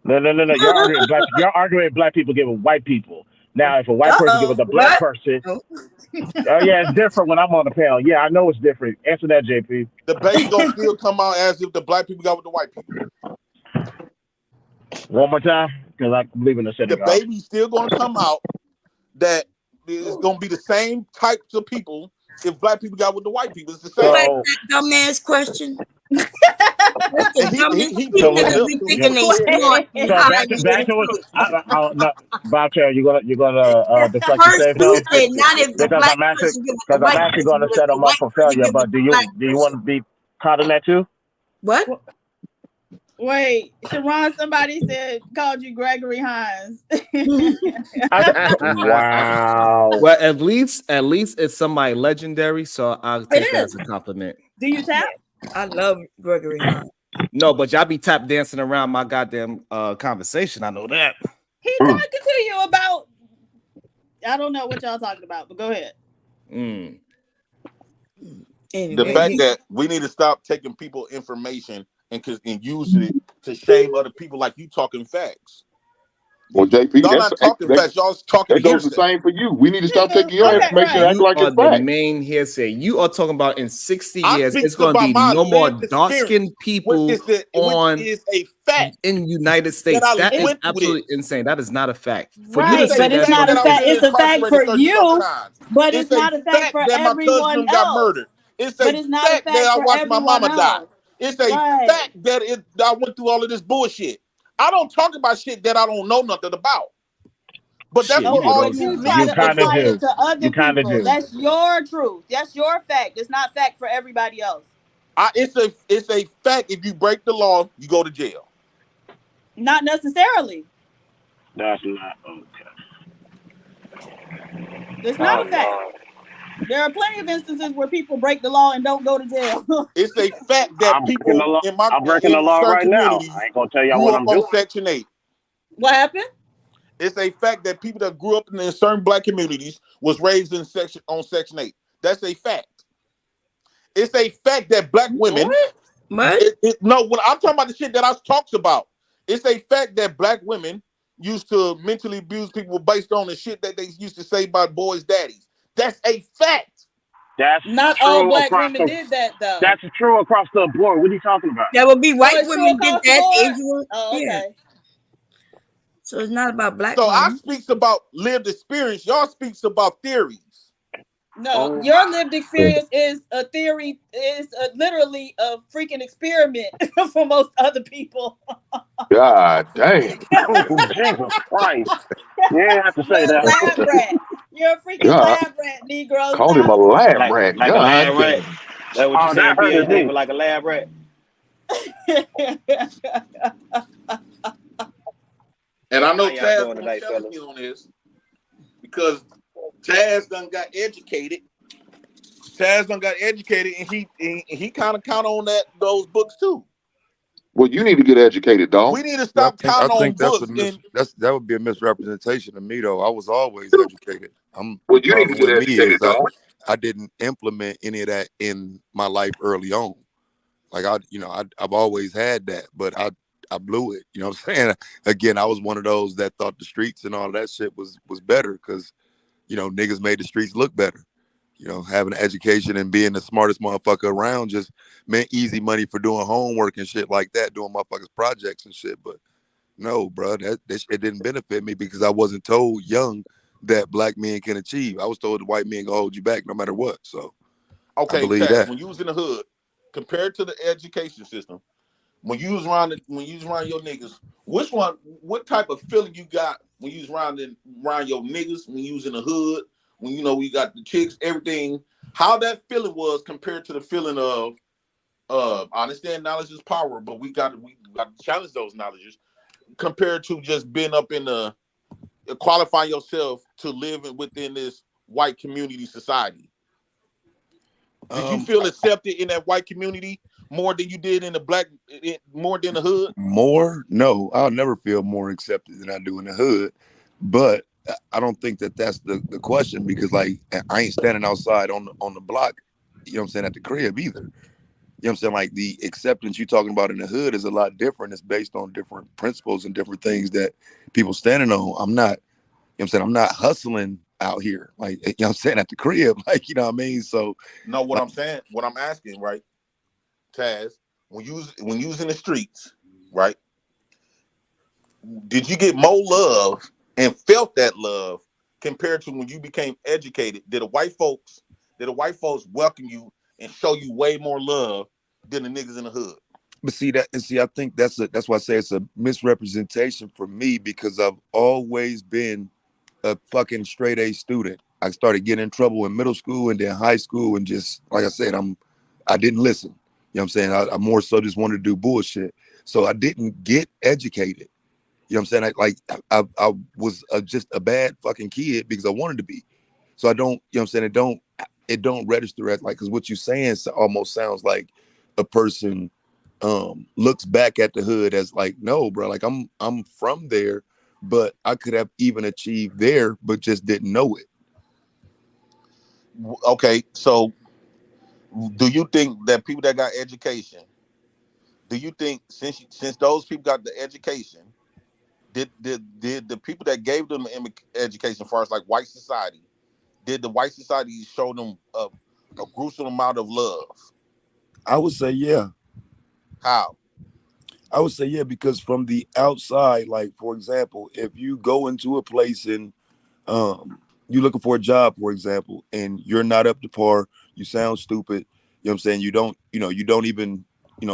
[SPEAKER 7] No. You're arguing black people give with white people. Now, if a white person give with a black person, oh yeah, it's different when I'm on the panel. Yeah, I know it's different. Answer that, JP.
[SPEAKER 10] The baby gonna still come out as if the black people got with the white people.
[SPEAKER 7] One more time, because I believe in the
[SPEAKER 10] The baby still gonna come out that it's gonna be the same types of people if black people got with the white people. It's the same.
[SPEAKER 3] Like that dumbass question. That's the dumbest people that be thinking they smart.
[SPEAKER 7] Bobtail, you're gonna deflect the same
[SPEAKER 3] First, you said not if the black person give
[SPEAKER 7] because
[SPEAKER 3] the
[SPEAKER 7] I'm
[SPEAKER 3] white
[SPEAKER 7] actually going to
[SPEAKER 3] person
[SPEAKER 7] set them up for failure. But do you want to be caught in that too?
[SPEAKER 3] What?
[SPEAKER 9] Wait, Sharon, somebody called you Gregory Hines.
[SPEAKER 7] Wow.
[SPEAKER 4] Well, at least it's somebody legendary, so I'll take that as a compliment.
[SPEAKER 9] Do you tap?
[SPEAKER 3] I love Gregory Hines.
[SPEAKER 4] No, but y'all be tap dancing around my goddamn conversation. I know that.
[SPEAKER 9] He talking to you about. I don't know what y'all talking about, but go ahead.
[SPEAKER 10] The fact that we need to stop taking people information and using it to shame other people like you talking facts.
[SPEAKER 11] Well, JP,
[SPEAKER 10] y'all not talking facts. Y'all talking
[SPEAKER 11] that goes the same for you. We need to stop taking your information and act like it's
[SPEAKER 4] the
[SPEAKER 11] fact.
[SPEAKER 4] main hearsay. You are talking about in 60
[SPEAKER 10] I'm
[SPEAKER 4] years,
[SPEAKER 10] speaking
[SPEAKER 4] it's going to be
[SPEAKER 10] about
[SPEAKER 4] no
[SPEAKER 10] my
[SPEAKER 4] more
[SPEAKER 10] lived
[SPEAKER 4] dark-skinned
[SPEAKER 10] experience,
[SPEAKER 4] people
[SPEAKER 10] which is a fact
[SPEAKER 4] in United States.
[SPEAKER 10] I
[SPEAKER 4] That is
[SPEAKER 10] went through
[SPEAKER 4] absolutely insane. That is not a fact. For
[SPEAKER 9] Right,
[SPEAKER 4] you to say
[SPEAKER 9] but it's
[SPEAKER 4] that,
[SPEAKER 9] not a fact. It's a fact for you, but it's not a fact for
[SPEAKER 10] that my
[SPEAKER 9] everyone
[SPEAKER 10] cousin got
[SPEAKER 9] else.
[SPEAKER 10] murdered. It's a
[SPEAKER 9] But it's not a
[SPEAKER 10] fact
[SPEAKER 9] fact
[SPEAKER 10] that I
[SPEAKER 9] for
[SPEAKER 10] watched my
[SPEAKER 9] everyone
[SPEAKER 10] mama die.
[SPEAKER 9] else.
[SPEAKER 10] It's a
[SPEAKER 9] Right.
[SPEAKER 10] fact that I went through all of this bullshit. I don't talk about shit that I don't know nothing about. But that's
[SPEAKER 9] No,
[SPEAKER 10] what all
[SPEAKER 9] but you
[SPEAKER 10] you
[SPEAKER 9] try
[SPEAKER 10] need
[SPEAKER 9] to apply it to other
[SPEAKER 7] You kinda
[SPEAKER 9] people.
[SPEAKER 7] do.
[SPEAKER 9] That's your truth. That's your fact. It's not fact for everybody else.
[SPEAKER 10] It's a fact. If you break the law, you go to jail.
[SPEAKER 9] Not necessarily.
[SPEAKER 7] That's not okay.
[SPEAKER 9] It's not a fact. There are plenty of instances where people break the law and don't go to jail.
[SPEAKER 10] It's a fact that
[SPEAKER 7] I'm
[SPEAKER 10] people
[SPEAKER 7] breaking the law.
[SPEAKER 10] in my
[SPEAKER 7] I'm breaking the law
[SPEAKER 10] certain
[SPEAKER 7] right now.
[SPEAKER 10] communities
[SPEAKER 7] I ain't gonna tell y'all
[SPEAKER 10] grew
[SPEAKER 7] what
[SPEAKER 10] up
[SPEAKER 7] I'm
[SPEAKER 10] on
[SPEAKER 7] doing.
[SPEAKER 10] Section 8.
[SPEAKER 9] What happened?
[SPEAKER 10] It's a fact that people that grew up in certain black communities was raised in Section 8. That's a fact. It's a fact that black women.
[SPEAKER 3] What?
[SPEAKER 10] No, when I'm talking about the shit that I talks about, it's a fact that black women used to mentally abuse people based on the shit that they used to say about boys' daddies. That's a fact.
[SPEAKER 12] That's
[SPEAKER 9] Not
[SPEAKER 12] true
[SPEAKER 9] all black
[SPEAKER 12] across
[SPEAKER 9] women
[SPEAKER 12] the.
[SPEAKER 9] did that though.
[SPEAKER 12] That's true across the board. What are you talking about?
[SPEAKER 3] That would be white
[SPEAKER 9] it's true
[SPEAKER 3] women did
[SPEAKER 9] across the
[SPEAKER 3] that.
[SPEAKER 9] board?
[SPEAKER 3] Asian,
[SPEAKER 9] Oh,
[SPEAKER 3] yeah.
[SPEAKER 9] okay.
[SPEAKER 3] So it's not about black
[SPEAKER 10] So I
[SPEAKER 3] women.
[SPEAKER 10] speaks about lived experience. Y'all speaks about theories.
[SPEAKER 9] No, your lived experience is a theory, is literally a freaking experiment for most other people.
[SPEAKER 11] God dang.
[SPEAKER 12] Jesus Christ. You ain't have to say
[SPEAKER 9] You're a lab
[SPEAKER 12] that.
[SPEAKER 9] rat. You're a freaking
[SPEAKER 11] God,
[SPEAKER 9] lab rat, Negro.
[SPEAKER 11] called him a
[SPEAKER 9] Stop
[SPEAKER 11] lab
[SPEAKER 12] Like
[SPEAKER 11] rat.
[SPEAKER 12] a
[SPEAKER 11] God
[SPEAKER 12] lab rat.
[SPEAKER 11] dang.
[SPEAKER 12] That's what you Oh, saying, that hurted PhD, me. for like a lab rat.
[SPEAKER 10] And I know
[SPEAKER 12] How y'all
[SPEAKER 10] Taz
[SPEAKER 12] doing
[SPEAKER 10] won't
[SPEAKER 12] tonight,
[SPEAKER 10] challenge
[SPEAKER 12] fellas?
[SPEAKER 10] me on this because Taz done got educated. And he kind of count on those books too.
[SPEAKER 11] Well, you need to get educated, dog.
[SPEAKER 10] We need to
[SPEAKER 13] Yeah,
[SPEAKER 10] stop counting on books.
[SPEAKER 13] That would be a misrepresentation of me though. I was always educated.
[SPEAKER 11] Well, you need to
[SPEAKER 13] Problem
[SPEAKER 11] get
[SPEAKER 13] with me
[SPEAKER 11] educated,
[SPEAKER 13] is
[SPEAKER 11] dog.
[SPEAKER 13] I didn't implement any of that in my life early on. Like I've always had that, but I blew it. You know what I'm saying? Again, I was one of those that thought the streets and all of that shit was better because niggas made the streets look better. Having an education and being the smartest motherfucker around just meant easy money for doing homework and shit like that, doing motherfuckers projects and shit. But no, bro, that shit didn't benefit me because I wasn't told young that black men can achieve. I was told the white men gonna hold you back no matter what. So
[SPEAKER 10] Okay,
[SPEAKER 13] I believe
[SPEAKER 10] Taz,
[SPEAKER 13] that.
[SPEAKER 10] when you was in the hood, compared to the education system, when you was around your niggas, what type of feeling you got when you was around your niggas, when you was in the hood, when we got the chicks, everything, how that feeling was compared to the feeling of I understand knowledge is power, but we got to challenge those knowledges compared to just being up in the qualifying yourself to live within this white community society. Did you feel accepted in that white community more than you did in the more than the hood?
[SPEAKER 13] More? No, I'll never feel more accepted than I do in the hood. But I don't think that that's the question because like I ain't standing outside on the block, you know what I'm saying, at the crib either. You know what I'm saying? Like the acceptance you're talking about in the hood is a lot different. It's based on different principles and different things that people standing on. I'm not, you know what I'm saying, I'm not hustling out here, like, you know what I'm saying, at the crib, like, you know what I mean? So
[SPEAKER 10] no, what I'm saying, what I'm asking, right, Taz, when you was in the streets, right, did you get more love and felt that love compared to when you became educated? Did the white folks welcome you and show you way more love than the niggas in the hood?
[SPEAKER 13] But I think that's why I say it's a misrepresentation for me because I've always been a fucking straight A student. I started getting in trouble in middle school and then high school, and just like I said, I didn't listen. You know what I'm saying? I more so just wanted to do bullshit. So I didn't get educated. You know what I'm saying? I was just a bad fucking kid because I wanted to be. So I don't, you know what I'm saying? It don't register as like, because what you're saying almost sounds like a person looks back at the hood as like, no, bro, like I'm from there, but I could have even achieved there, but just didn't know it.
[SPEAKER 10] Okay, so do you think that people that got education, do you think since those people got the education, did the people that gave them education, as far as like white society, did the white society show them a gruesome amount of love?
[SPEAKER 13] I would say yeah.
[SPEAKER 10] How?
[SPEAKER 13] I would say yeah, because from the outside, like for example, if you go into a place and you're looking for a job, for example, and you're not up to par, you sound stupid, you know what I'm saying? You don't even,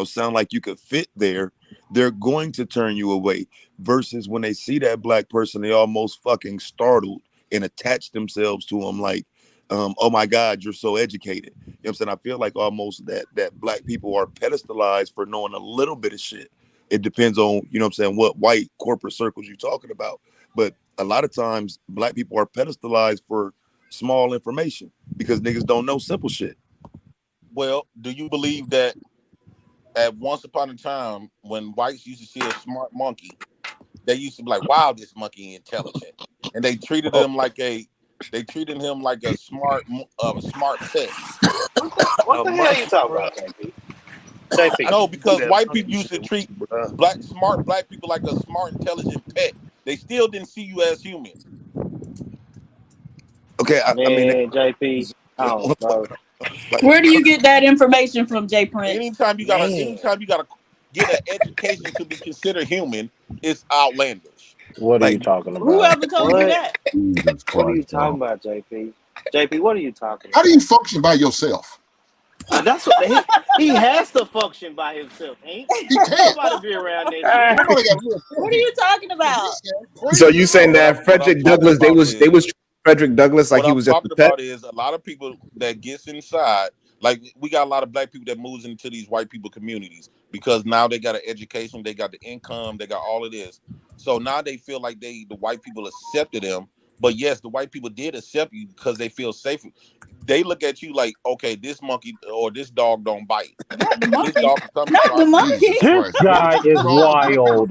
[SPEAKER 13] sound like you could fit there, they're going to turn you away. Versus when they see that black person, they almost fucking startled and attach themselves to them like, oh my God, you're so educated. You know what I'm saying? I feel like almost that black people are pedestalized for knowing a little bit of shit. It depends on, you know what I'm saying, what white corporate circles you're talking about. But a lot of times black people are pedestalized for small information because niggas don't know simple shit.
[SPEAKER 10] Well, do you believe that at once upon a time when whites used to see a smart monkey, they used to be like, "Wow, this monkey intelligent," and they treated him like a smart pet.
[SPEAKER 12] What the hell are you talking about, JP?
[SPEAKER 10] No, because white people used to treat smart black people like a smart, intelligent pet. They still didn't see you as human.
[SPEAKER 13] Okay, I mean,
[SPEAKER 12] JP. Oh,
[SPEAKER 9] where do you get that information from, Jay Prince?
[SPEAKER 10] Anytime you gotta get an education to be considered human, it's outlandish.
[SPEAKER 12] What are you talking about?
[SPEAKER 9] Whoever told you that?
[SPEAKER 12] What are you talking about, JP? JP, what are you talking about?
[SPEAKER 14] How do you function by yourself?
[SPEAKER 12] That's what he has to function by himself. He can't. Nobody be around that.
[SPEAKER 9] What are you talking about?
[SPEAKER 4] So you saying that Frederick Douglass, they was Frederick Douglass like he was
[SPEAKER 10] talking about is a lot of people that gets inside. Like we got a lot of black people that moves into these white people communities because now they got an education, they got the income, they got all of this. So now they feel like the white people accepted them. But yes, the white people did accept you because they feel safe. They look at you like, okay, this monkey or this dog don't bite.
[SPEAKER 9] Not the monkey. Not the monkey.
[SPEAKER 15] This guy is wild.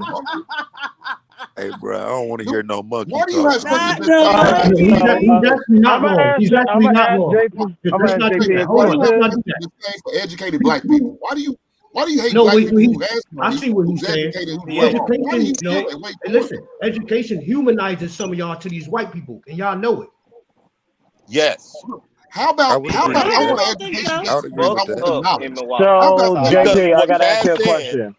[SPEAKER 13] Hey, bro, I don't want to hear no monkey.
[SPEAKER 14] Why do you have
[SPEAKER 15] such a He's actually not wrong. He's actually not wrong. Let's not do that. Hold on. Let's not do that.
[SPEAKER 14] For educated black people, why do you hate
[SPEAKER 15] No,
[SPEAKER 14] black
[SPEAKER 15] wait,
[SPEAKER 14] people who has money,
[SPEAKER 15] I see what he's
[SPEAKER 14] who's
[SPEAKER 15] saying.
[SPEAKER 14] educated, who's well off? Why do you
[SPEAKER 15] Education,
[SPEAKER 14] feel that way?
[SPEAKER 15] and listen, education humanizes some of y'all to these white people, and y'all know it.
[SPEAKER 10] Yes.
[SPEAKER 14] How about I want education?
[SPEAKER 15] So,
[SPEAKER 14] JP,
[SPEAKER 15] I gotta ask you a question.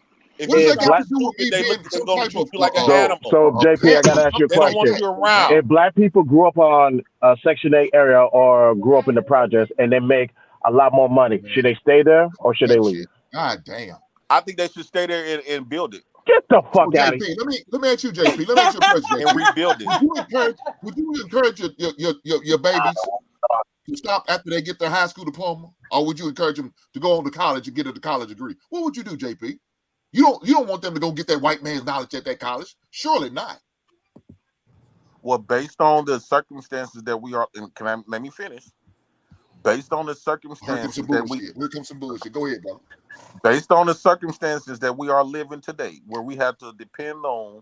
[SPEAKER 10] What does that got to do with me being going to treat you like an animal?
[SPEAKER 15] So, JP, I gotta ask you a
[SPEAKER 10] They don't want
[SPEAKER 15] question.
[SPEAKER 10] you around.
[SPEAKER 15] If black people grew up on a Section 8 area or grew up in the projects and they make a lot more money, should they stay there or should they leave?
[SPEAKER 14] God damn.
[SPEAKER 10] I think they should stay there and build it.
[SPEAKER 15] Get the fuck out of
[SPEAKER 14] JP,
[SPEAKER 15] here.
[SPEAKER 14] let me ask you, JP. Let me ask you a question.
[SPEAKER 10] And rebuild it.
[SPEAKER 14] Would you encourage your babies to stop after they get their high school diploma, or would you encourage them to go on to college and get a college degree? What would you do, JP? You don't want them to go get that white man's knowledge at that college? Surely not.
[SPEAKER 10] Well, based on the circumstances that we are, let me finish. Based on the circumstances
[SPEAKER 14] Here comes some bullshit. Go ahead, brother.
[SPEAKER 10] Based on the circumstances that we are living today, where we have to depend on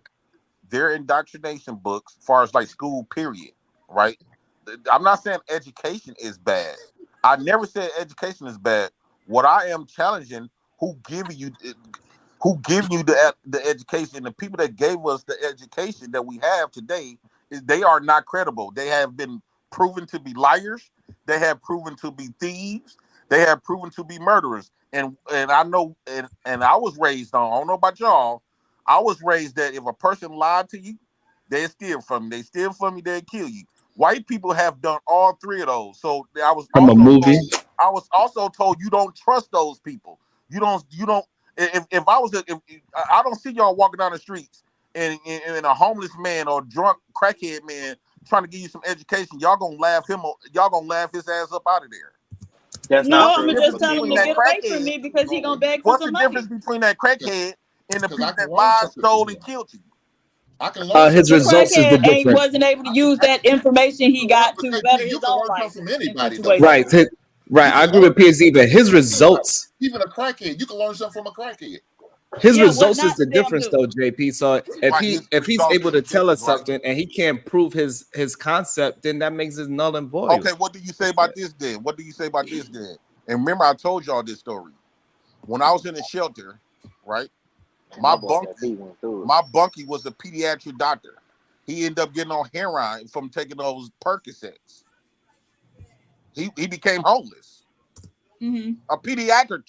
[SPEAKER 10] their indoctrination books, as far as like school, period, right? I'm not saying education is bad. I never said education is bad. What I am challenging, who give you the education, the people that gave us the education that we have today, is they are not credible. They have been proven to be liars. They have proven to be thieves. They have proven to be murderers. And I know, and I was raised on, I don't know about y'all, I was raised that if a person lied to you, they steal from you. They steal from you, they'll kill you. White people have done all three of those. So I was also told you don't trust those people. You don't. If I don't see y'all walking down the streets and a homeless man or drunk crackhead man trying to give you some education, y'all gonna laugh his ass up out of there.
[SPEAKER 9] That's no, I'm just telling him to get away from me because he gonna beg for some money.
[SPEAKER 10] What's the difference between that crackhead and the people that lied, stole, and killed you?
[SPEAKER 4] His results is the difference.
[SPEAKER 9] He wasn't able to use that information he got to better his own life.
[SPEAKER 4] Right. I agree with PhD, but his results.
[SPEAKER 14] Even a crackhead, you can learn something from a crackhead.
[SPEAKER 4] His results is the difference, though, JP. So if he's able to tell us something and he can't prove his concept, then that makes it null and void.
[SPEAKER 10] Okay, what do you say about this then? And remember, I told y'all this story. When I was in the shelter, right? My bunkie was a pediatric doctor. He ended up getting on heroin from taking those Percocets. He became homeless.
[SPEAKER 9] Mm-hmm.
[SPEAKER 10] A pediatric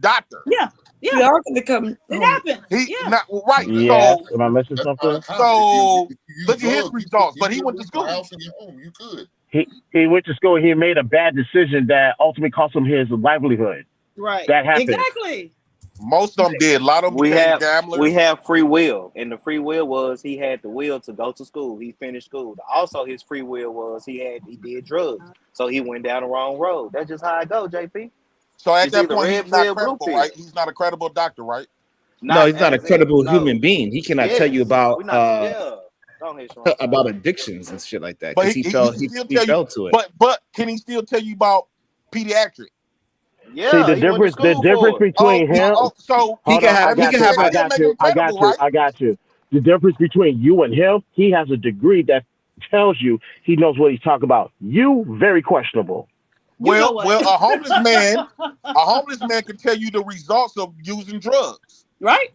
[SPEAKER 10] doctor.
[SPEAKER 9] Yeah.
[SPEAKER 3] We are going to come.
[SPEAKER 9] It happened.
[SPEAKER 10] Right.
[SPEAKER 15] Yeah.
[SPEAKER 10] So,
[SPEAKER 15] am I missing something?
[SPEAKER 10] So look at his results. But he went to school.
[SPEAKER 14] You could.
[SPEAKER 15] He went to school. He made a bad decision that ultimately cost him his livelihood.
[SPEAKER 9] Right.
[SPEAKER 15] That happened.
[SPEAKER 9] Exactly.
[SPEAKER 10] Most of them did. A lot of them became gamblers.
[SPEAKER 12] We have free will, and the free will was he had the will to go to school. He finished school. Also, his free will was he did drugs, so he went down the wrong road. That's just how I go, JP.
[SPEAKER 10] So at that point, he's not credible, right? He's not a credible doctor, right?
[SPEAKER 4] No, he's not a credible human being. He cannot tell you about addictions and shit like that because he fell to it.
[SPEAKER 10] But can he still tell you about pediatric?
[SPEAKER 12] Yeah,
[SPEAKER 15] see the difference between him.
[SPEAKER 10] So
[SPEAKER 15] I got you. The The difference between you and him, he has a degree that tells you he knows what he's talking about. You, very questionable.
[SPEAKER 10] Well, a homeless man can tell you the results of using drugs.
[SPEAKER 9] Right.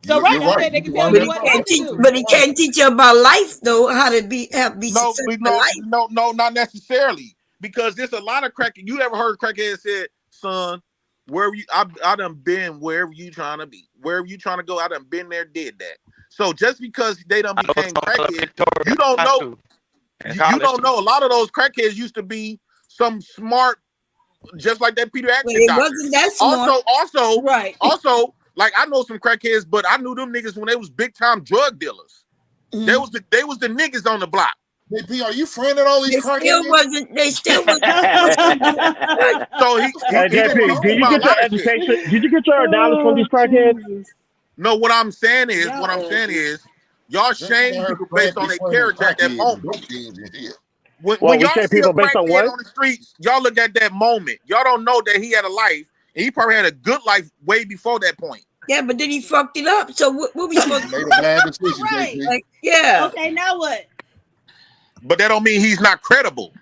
[SPEAKER 9] So
[SPEAKER 14] You're
[SPEAKER 9] right, I
[SPEAKER 14] right.
[SPEAKER 9] said they can tell
[SPEAKER 3] But
[SPEAKER 9] you
[SPEAKER 3] he
[SPEAKER 9] what
[SPEAKER 3] can't
[SPEAKER 9] not to
[SPEAKER 3] teach.
[SPEAKER 9] do.
[SPEAKER 3] But he can't teach you about life, though. How to be
[SPEAKER 10] No,
[SPEAKER 3] successful in life.
[SPEAKER 10] no, not necessarily. Because there's a lot of crackheads. You ever heard crackheads said, "Son, wherever you, I done been wherever you trying to be, wherever you trying to go, I done been there, did that." So just because they done became crackheads, you don't know. You don't know. A lot of those crackheads used to be some smart, just like that Peter Atkins
[SPEAKER 3] It
[SPEAKER 10] doctor.
[SPEAKER 3] wasn't that smart.
[SPEAKER 10] Also, like I know some crackheads, but I knew them niggas when they was big time drug dealers.
[SPEAKER 3] Mm-hmm.
[SPEAKER 10] They was the niggas on the block.
[SPEAKER 14] JP, are you friending all these crackheads?
[SPEAKER 3] They still wasn't.
[SPEAKER 10] So
[SPEAKER 15] Hey, JP, did you get your education? Did you get your knowledge from these crackheads?
[SPEAKER 10] No, what I'm saying is, y'all shame people based on their character at that moment. When y'all see a crackhead on the streets, y'all look at that moment. Y'all don't know that he had a life, and he probably had a good life way before that point.
[SPEAKER 3] Yeah, but then he fucked it up. So what we supposed to
[SPEAKER 14] Made a bad decision,
[SPEAKER 9] Right.
[SPEAKER 14] JP.
[SPEAKER 3] like? Yeah,
[SPEAKER 9] Okay, now what?
[SPEAKER 10] But that don't mean he's not credible.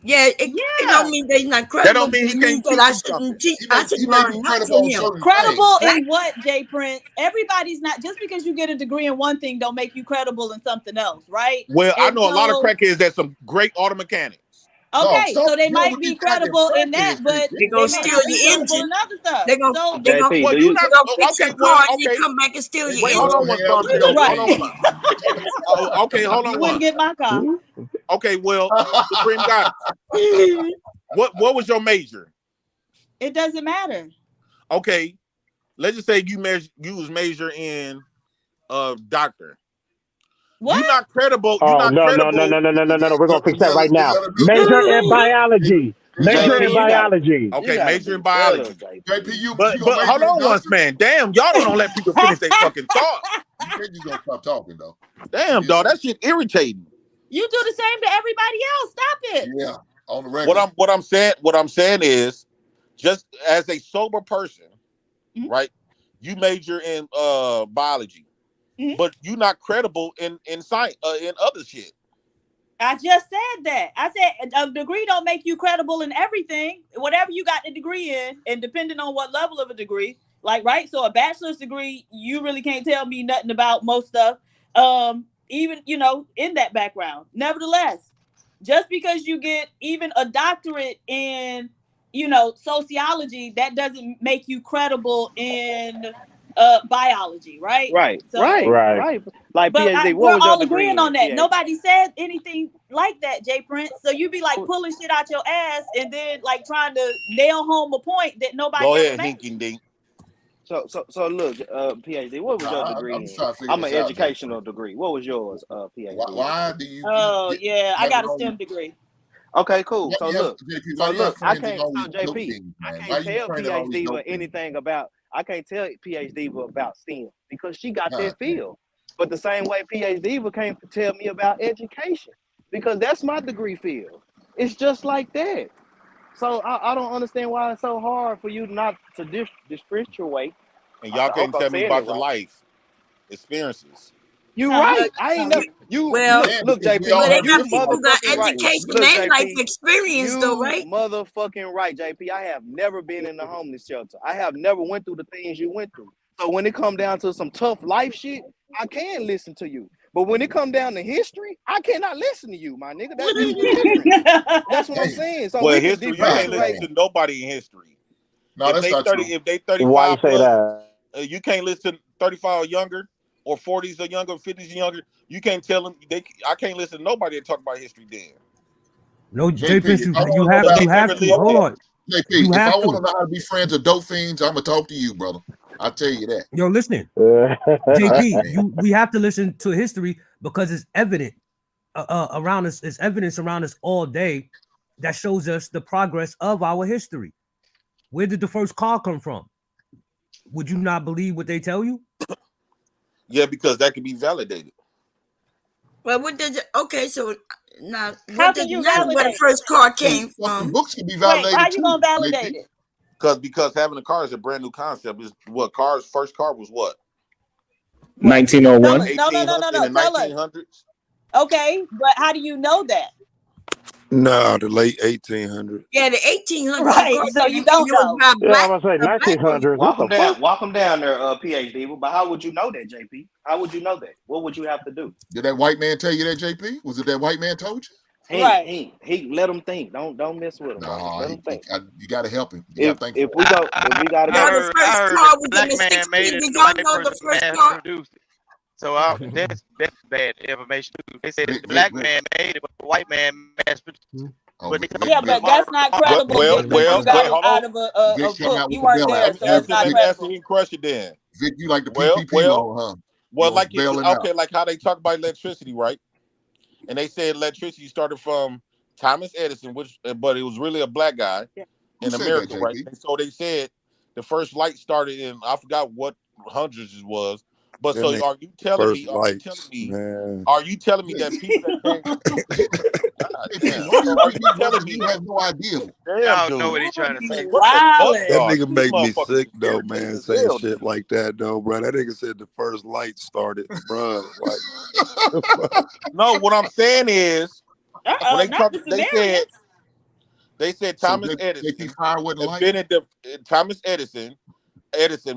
[SPEAKER 3] yeah. It don't mean they're not credible.
[SPEAKER 10] That don't mean he
[SPEAKER 3] It
[SPEAKER 10] can't
[SPEAKER 3] means that
[SPEAKER 10] teach
[SPEAKER 3] I
[SPEAKER 10] you
[SPEAKER 3] shouldn't
[SPEAKER 10] something.
[SPEAKER 3] teach.
[SPEAKER 14] He
[SPEAKER 3] I
[SPEAKER 14] may
[SPEAKER 3] should
[SPEAKER 14] be
[SPEAKER 3] learn not
[SPEAKER 14] credible
[SPEAKER 3] from
[SPEAKER 14] on
[SPEAKER 3] him.
[SPEAKER 14] certain
[SPEAKER 9] Credible
[SPEAKER 14] things.
[SPEAKER 9] in what, Jay Prince? Everybody's not, just because you get a degree in one thing don't make you credible in something else, right?
[SPEAKER 10] Well, I
[SPEAKER 9] And
[SPEAKER 10] know a lot of
[SPEAKER 9] so-
[SPEAKER 10] crackheads that's some great auto mechanics.
[SPEAKER 9] Okay,
[SPEAKER 14] No,
[SPEAKER 9] so they
[SPEAKER 14] stop
[SPEAKER 9] might
[SPEAKER 14] with
[SPEAKER 9] be
[SPEAKER 14] these goddamn
[SPEAKER 9] credible in that,
[SPEAKER 14] crackheads,
[SPEAKER 9] but
[SPEAKER 3] They
[SPEAKER 9] they
[SPEAKER 3] gonna
[SPEAKER 9] may
[SPEAKER 3] steal
[SPEAKER 9] not be
[SPEAKER 3] your
[SPEAKER 9] credible
[SPEAKER 3] engine.
[SPEAKER 9] in other stuff.
[SPEAKER 3] They gonna
[SPEAKER 9] So
[SPEAKER 3] they gonna,
[SPEAKER 10] Well,
[SPEAKER 3] they
[SPEAKER 10] you not
[SPEAKER 3] gonna fix your car and
[SPEAKER 10] okay.
[SPEAKER 3] you come back and steal your
[SPEAKER 10] Wait,
[SPEAKER 3] engine.
[SPEAKER 10] hold on one, Storm Shadow.
[SPEAKER 9] Right.
[SPEAKER 10] Hold on. Okay, hold on
[SPEAKER 9] You
[SPEAKER 10] one.
[SPEAKER 9] wouldn't get my car.
[SPEAKER 10] Okay, well, Supreme God, what was your major?
[SPEAKER 9] It doesn't matter.
[SPEAKER 10] Okay, let's just say you was major in doctor.
[SPEAKER 9] What?
[SPEAKER 10] You're not credible.
[SPEAKER 15] Oh,
[SPEAKER 10] You're not
[SPEAKER 15] no.
[SPEAKER 10] credible.
[SPEAKER 15] We're going to fix that right now. Major in biology. Major in biology.
[SPEAKER 10] Okay, major in biology.
[SPEAKER 14] JP,
[SPEAKER 10] But hold on once, man. Damn, y'all don't let people finish their fucking thought.
[SPEAKER 14] You said you gonna stop talking though.
[SPEAKER 10] Damn, dog, that shit irritating.
[SPEAKER 9] You do the same to everybody else. Stop it.
[SPEAKER 14] Yeah, on the record.
[SPEAKER 10] What I'm saying is, just as a sober person, right? You major in biology, but you're not credible in science in other shit.
[SPEAKER 9] I just said that. I said a degree don't make you credible in everything. Whatever you got the degree in, and depending on what level of a degree, like, right? So a bachelor's degree, you really can't tell me nothing about most stuff. Even, in that background. Nevertheless, just because you get even a doctorate in, sociology, that doesn't make you credible in biology, right?
[SPEAKER 12] Right.
[SPEAKER 9] So,
[SPEAKER 12] Right. Like
[SPEAKER 9] but
[SPEAKER 12] PhD,
[SPEAKER 9] we're
[SPEAKER 12] what was your
[SPEAKER 9] all
[SPEAKER 12] degree
[SPEAKER 9] agreeing
[SPEAKER 12] in
[SPEAKER 9] on that.
[SPEAKER 12] PhD?
[SPEAKER 9] Nobody said anything like that, Jay Prince. So you be like pulling shit out your ass and then like trying to nail home a point that nobody
[SPEAKER 10] Go
[SPEAKER 9] ever
[SPEAKER 10] ahead,
[SPEAKER 9] made.
[SPEAKER 10] Hinky Dink.
[SPEAKER 12] So look, PhD, what was your degree
[SPEAKER 14] I'm
[SPEAKER 12] in?
[SPEAKER 14] just trying to figure
[SPEAKER 12] I'm an
[SPEAKER 14] this out,
[SPEAKER 12] educational degree. What was yours, PhD?
[SPEAKER 14] Why do you?
[SPEAKER 9] Oh yeah, I got a
[SPEAKER 14] never
[SPEAKER 9] STEM degree.
[SPEAKER 12] Okay, cool. So
[SPEAKER 14] Why you have-
[SPEAKER 12] look,
[SPEAKER 14] JP, why you have
[SPEAKER 12] I
[SPEAKER 14] friends
[SPEAKER 12] can't.
[SPEAKER 14] with all
[SPEAKER 12] So
[SPEAKER 14] these dope
[SPEAKER 12] JP,
[SPEAKER 14] things,
[SPEAKER 12] I
[SPEAKER 14] man? Why
[SPEAKER 12] can't
[SPEAKER 14] you
[SPEAKER 12] tell
[SPEAKER 14] friends with all these
[SPEAKER 12] PhD
[SPEAKER 14] dope things?
[SPEAKER 12] anything about. I can't tell PhD about STEM because she got that field. But the same way PhD can't tell me about education because that's my degree field. It's just like that. So I don't understand why it's so hard for you not to differentiate.
[SPEAKER 10] And y'all
[SPEAKER 12] I
[SPEAKER 10] can't
[SPEAKER 12] hope
[SPEAKER 10] tell
[SPEAKER 12] I'm
[SPEAKER 10] me
[SPEAKER 12] saying
[SPEAKER 10] about
[SPEAKER 12] it
[SPEAKER 10] your
[SPEAKER 12] right.
[SPEAKER 10] life experiences.
[SPEAKER 12] You right. I ain't never. Look, JP.
[SPEAKER 3] But they
[SPEAKER 12] You
[SPEAKER 3] got people got
[SPEAKER 12] motherfucking right.
[SPEAKER 3] education
[SPEAKER 12] Look,
[SPEAKER 3] and life
[SPEAKER 12] JP,
[SPEAKER 3] experience, though, right?
[SPEAKER 12] Motherfucking right, JP. I have never been in the homeless shelter. I have never went through the things you went through. So when it come down to some tough life shit, I can listen to you. But when it come down to history, I cannot listen to you, my nigga. That's different. That's what I'm saying. So
[SPEAKER 10] Well,
[SPEAKER 12] we can
[SPEAKER 10] history, you can't listen
[SPEAKER 12] differentiate.
[SPEAKER 10] to nobody in history.
[SPEAKER 14] No, that's not true.
[SPEAKER 10] If they 35
[SPEAKER 15] Why you say
[SPEAKER 10] plus,
[SPEAKER 15] that?
[SPEAKER 10] you can't listen to 35 or younger, or 40s or younger, 50s or younger. You can't tell them. I can't listen to nobody that talk about history then.
[SPEAKER 8] No,
[SPEAKER 14] JP,
[SPEAKER 8] Prince,
[SPEAKER 14] if I
[SPEAKER 8] you
[SPEAKER 14] wanna
[SPEAKER 8] have
[SPEAKER 14] know
[SPEAKER 8] you
[SPEAKER 14] how
[SPEAKER 8] have to hold on.
[SPEAKER 14] JP,
[SPEAKER 8] You
[SPEAKER 14] if I
[SPEAKER 8] have
[SPEAKER 14] want to
[SPEAKER 8] to.
[SPEAKER 14] know how to be friends with dope fiends, I'm gonna talk to you, brother. I'll tell you that.
[SPEAKER 8] Yo, listen, JP, we have to listen to history because it's evident around us. It's evidence around us all day that shows us the progress of our history. Where did the first car come from? Would you not believe what they tell you?
[SPEAKER 10] Yeah, because that can be validated.
[SPEAKER 3] Well, what does it? Okay, so now
[SPEAKER 9] How
[SPEAKER 3] what
[SPEAKER 9] can
[SPEAKER 3] does
[SPEAKER 9] you
[SPEAKER 3] it matter where the
[SPEAKER 9] validate?
[SPEAKER 3] first car came
[SPEAKER 14] Fucking
[SPEAKER 3] from?
[SPEAKER 14] books can be
[SPEAKER 9] Wait,
[SPEAKER 14] validated
[SPEAKER 9] how you
[SPEAKER 14] too.
[SPEAKER 9] gonna validate
[SPEAKER 14] JP.
[SPEAKER 9] it?
[SPEAKER 10] Because having a car is a brand new concept. Is what first car was what?
[SPEAKER 4] 1901.
[SPEAKER 9] No.
[SPEAKER 10] In the
[SPEAKER 9] Tell us.
[SPEAKER 10] 1900s.
[SPEAKER 9] Okay, but how do you know that?
[SPEAKER 13] No, the late 1800s.
[SPEAKER 3] Yeah, the 1800s.
[SPEAKER 9] Right, so you don't know.
[SPEAKER 15] Yeah, I was gonna say 1900s. What the fuck?
[SPEAKER 12] Walk them down there, PhD. But how would you know that, JP? How would you know that? What would you have to do?
[SPEAKER 14] Did that white man tell you that, JP? Was it that white man told you?
[SPEAKER 12] He let him think. Don't mess with him.
[SPEAKER 14] No,
[SPEAKER 12] Let him think.
[SPEAKER 14] you got to help him.
[SPEAKER 12] If we got to
[SPEAKER 1] I
[SPEAKER 12] go.
[SPEAKER 1] heard the black man made it, the white person mass produced it. So that's bad information too. They said the black man made it, but the white man mass produced it. But
[SPEAKER 9] that's not credible. You got it out of a book. You weren't there, so it's not credible.
[SPEAKER 10] Answer your question then.
[SPEAKER 14] Vic, you like the PPP law, huh?
[SPEAKER 10] Well, like like how they talk about electricity, right? And they said electricity started from Thomas Edison, but it was really a black guy in America, right? And so they said the first light started in, I forgot what hundreds it was. But so are you telling me that people
[SPEAKER 14] you have no idea?
[SPEAKER 1] I don't know what he's trying to say.
[SPEAKER 13] That nigga make me sick though, man, saying shit like that though, bro. That nigga said the first light started, bro. Like,
[SPEAKER 10] no, what I'm saying is when they said Thomas Edison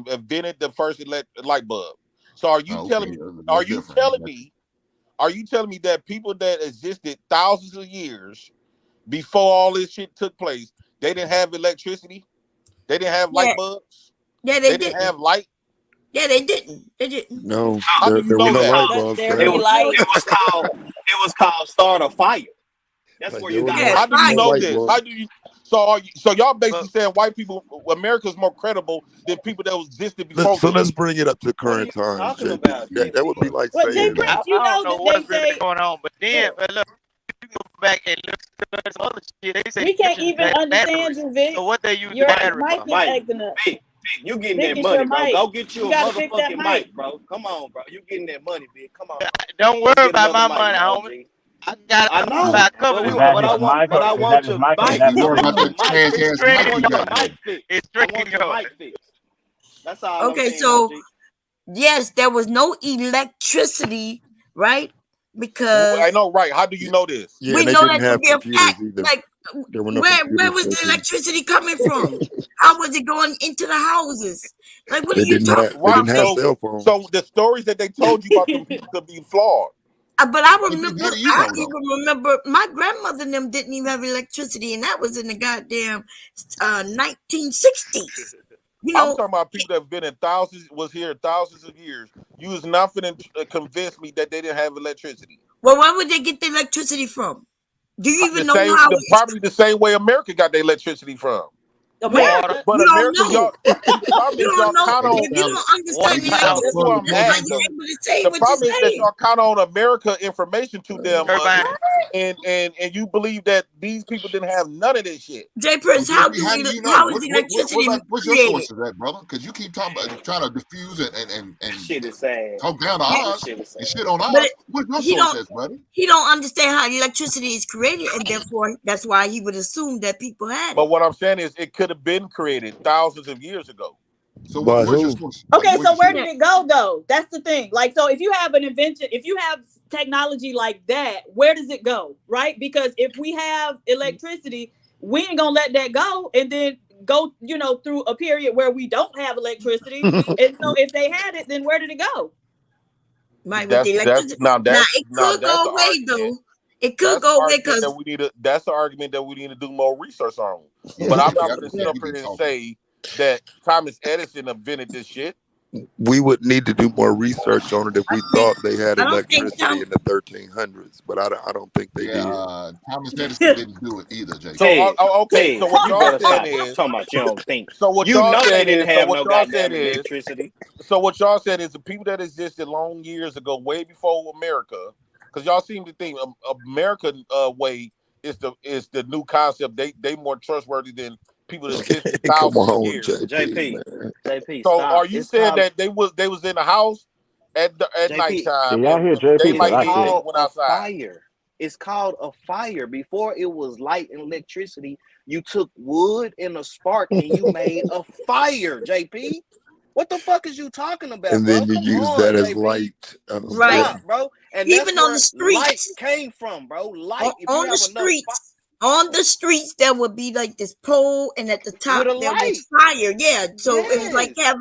[SPEAKER 10] invented the first light bulb. So are you telling me that people that existed thousands of years before all this shit took place, they didn't have electricity? They didn't have light bulbs?
[SPEAKER 3] Yeah,
[SPEAKER 10] they didn't have light?
[SPEAKER 3] Yeah, they didn't.
[SPEAKER 13] No, there were no light bulbs.
[SPEAKER 12] It was called start a fire. That's where you got it.
[SPEAKER 10] How do you know this? How do you? So y'all basically saying white people, America's more credible than people that existed before.
[SPEAKER 13] So let's bring it up to current times. That would be like saying
[SPEAKER 1] I don't know what's really going on, but then look, you go back and look at some other shit. They say
[SPEAKER 9] we can't even understand you, Vic.
[SPEAKER 1] So what they use
[SPEAKER 9] Your
[SPEAKER 1] battery
[SPEAKER 9] mic
[SPEAKER 1] for?
[SPEAKER 9] is acting up.
[SPEAKER 12] Vic, you getting
[SPEAKER 9] Vic,
[SPEAKER 12] that money,
[SPEAKER 9] it's
[SPEAKER 12] bro.
[SPEAKER 9] your
[SPEAKER 12] Go
[SPEAKER 9] mic.
[SPEAKER 12] get you
[SPEAKER 9] You
[SPEAKER 12] a
[SPEAKER 9] gotta fix that
[SPEAKER 12] motherfucking
[SPEAKER 9] mic.
[SPEAKER 12] mic, bro. Come on, bro. You getting that money, Vic. Come on.
[SPEAKER 1] Don't worry about my money, homie. I know. I covered it.
[SPEAKER 12] But I want your mic.
[SPEAKER 1] It's tricking yours.
[SPEAKER 12] That's all.
[SPEAKER 3] Okay, so yes, there was no electricity, right? Because
[SPEAKER 10] I know, right? How do you know this?
[SPEAKER 13] Yeah,
[SPEAKER 3] we
[SPEAKER 13] they
[SPEAKER 3] know
[SPEAKER 13] didn't
[SPEAKER 3] that to
[SPEAKER 13] have
[SPEAKER 3] be a
[SPEAKER 13] computers
[SPEAKER 3] fact.
[SPEAKER 13] either.
[SPEAKER 3] Like,
[SPEAKER 13] There were no
[SPEAKER 3] where was
[SPEAKER 13] computers
[SPEAKER 3] the
[SPEAKER 13] back then.
[SPEAKER 3] electricity coming from? How was it going into the houses? Like, what are
[SPEAKER 13] They
[SPEAKER 3] you
[SPEAKER 13] didn't have.
[SPEAKER 3] talking
[SPEAKER 13] They didn't have
[SPEAKER 3] about?
[SPEAKER 13] cell phones.
[SPEAKER 10] So the stories that they told you about them people could be flawed.
[SPEAKER 3] But I remember,
[SPEAKER 14] how do you
[SPEAKER 3] I
[SPEAKER 14] know, though?
[SPEAKER 3] even remember my grandmother and them didn't even have electricity, and that was in the goddamn 1960s. You
[SPEAKER 10] I'm
[SPEAKER 3] know,
[SPEAKER 10] talking about people that have been in was here thousands of years. You was not finna convince me that they didn't have electricity.
[SPEAKER 3] well, where would they get the electricity from? Do you even know how?
[SPEAKER 10] Probably the same way America got their electricity from.
[SPEAKER 3] Where?
[SPEAKER 10] But
[SPEAKER 3] You don't
[SPEAKER 10] America,
[SPEAKER 3] know.
[SPEAKER 10] y'all,
[SPEAKER 3] You don't know. If you don't understand the electricity,
[SPEAKER 10] what I'm
[SPEAKER 3] you're not
[SPEAKER 10] asking.
[SPEAKER 3] able to say
[SPEAKER 10] The
[SPEAKER 3] what
[SPEAKER 10] problem
[SPEAKER 3] you're
[SPEAKER 10] is that
[SPEAKER 3] saying.
[SPEAKER 10] y'all count on America information to them, and you believe that these people didn't have none of this shit.
[SPEAKER 3] Jay Prince, how is electricity
[SPEAKER 14] What's your
[SPEAKER 3] created?
[SPEAKER 14] source of that, brother? Because you keep talking about trying to diffuse and
[SPEAKER 12] shit is sad.
[SPEAKER 14] talk down to ours and shit on
[SPEAKER 3] But
[SPEAKER 14] ours. What's
[SPEAKER 3] he
[SPEAKER 14] your source
[SPEAKER 3] don't.
[SPEAKER 14] is, buddy?
[SPEAKER 3] He don't understand how electricity is created, and therefore that's why he would assume that people had
[SPEAKER 10] But
[SPEAKER 3] it.
[SPEAKER 10] what I'm saying is, it could have been created thousands of years ago.
[SPEAKER 14] So
[SPEAKER 13] By
[SPEAKER 14] where's your
[SPEAKER 13] who?
[SPEAKER 14] source?
[SPEAKER 9] Okay, so where did it go though? That's the thing. Like, so if you have an invention, if you have technology like that, where does it go? Right? Because if we have electricity, we ain't gonna let that go and then go, through a period where we don't have electricity. And so if they had it, then where did it go?
[SPEAKER 3] Right, with the electricity. Now it could go away though. It could go away because
[SPEAKER 10] that's the argument that we need to do more research on. But I'm not going to sit up here and say that Thomas Edison invented this shit.
[SPEAKER 13] We would need to do more research on it if we thought they had electricity in the 1300s, but I don't think they did.
[SPEAKER 14] Thomas Edison didn't do it either, Jay.
[SPEAKER 10] So okay, so what y'all saying is
[SPEAKER 12] talking about you don't think.
[SPEAKER 10] So what
[SPEAKER 12] You
[SPEAKER 10] y'all
[SPEAKER 12] know they
[SPEAKER 10] saying
[SPEAKER 12] didn't
[SPEAKER 10] is
[SPEAKER 12] have
[SPEAKER 10] so what
[SPEAKER 12] no
[SPEAKER 10] y'all
[SPEAKER 12] goddamn
[SPEAKER 10] saying is
[SPEAKER 12] electricity.
[SPEAKER 10] so what y'all said is the people that existed long years ago, way before America, because y'all seem to think American way is the new concept. They more trustworthy than people that existed
[SPEAKER 13] Come
[SPEAKER 10] thousands of
[SPEAKER 13] on,
[SPEAKER 10] years.
[SPEAKER 12] JP,
[SPEAKER 10] So
[SPEAKER 12] stop.
[SPEAKER 10] are you
[SPEAKER 12] It's
[SPEAKER 10] saying
[SPEAKER 12] called-
[SPEAKER 10] that they was in the house at
[SPEAKER 12] JP,
[SPEAKER 10] nighttime?
[SPEAKER 15] Y'all hear JP,
[SPEAKER 10] They
[SPEAKER 15] but
[SPEAKER 10] like
[SPEAKER 15] I
[SPEAKER 10] they
[SPEAKER 15] can't.
[SPEAKER 10] went outside.
[SPEAKER 12] fire. It's called a fire. Before it was light and electricity, you took wood and a spark and you made a fire, JP. What the fuck is you talking about,
[SPEAKER 13] And
[SPEAKER 12] bro?
[SPEAKER 13] then you
[SPEAKER 12] Come
[SPEAKER 13] use
[SPEAKER 12] on,
[SPEAKER 13] that as
[SPEAKER 12] JP.
[SPEAKER 13] light.
[SPEAKER 3] Right.
[SPEAKER 12] Stop, bro. And
[SPEAKER 3] Even
[SPEAKER 12] that's
[SPEAKER 3] on
[SPEAKER 12] where
[SPEAKER 3] the streets.
[SPEAKER 12] light came from, bro. Light. If you
[SPEAKER 3] On
[SPEAKER 12] have
[SPEAKER 3] the
[SPEAKER 12] enough
[SPEAKER 3] streets. On the streets, there would be like this pole, and at the top
[SPEAKER 12] with a
[SPEAKER 3] there
[SPEAKER 12] light.
[SPEAKER 3] was fire. Yeah, so it was like
[SPEAKER 12] Yes.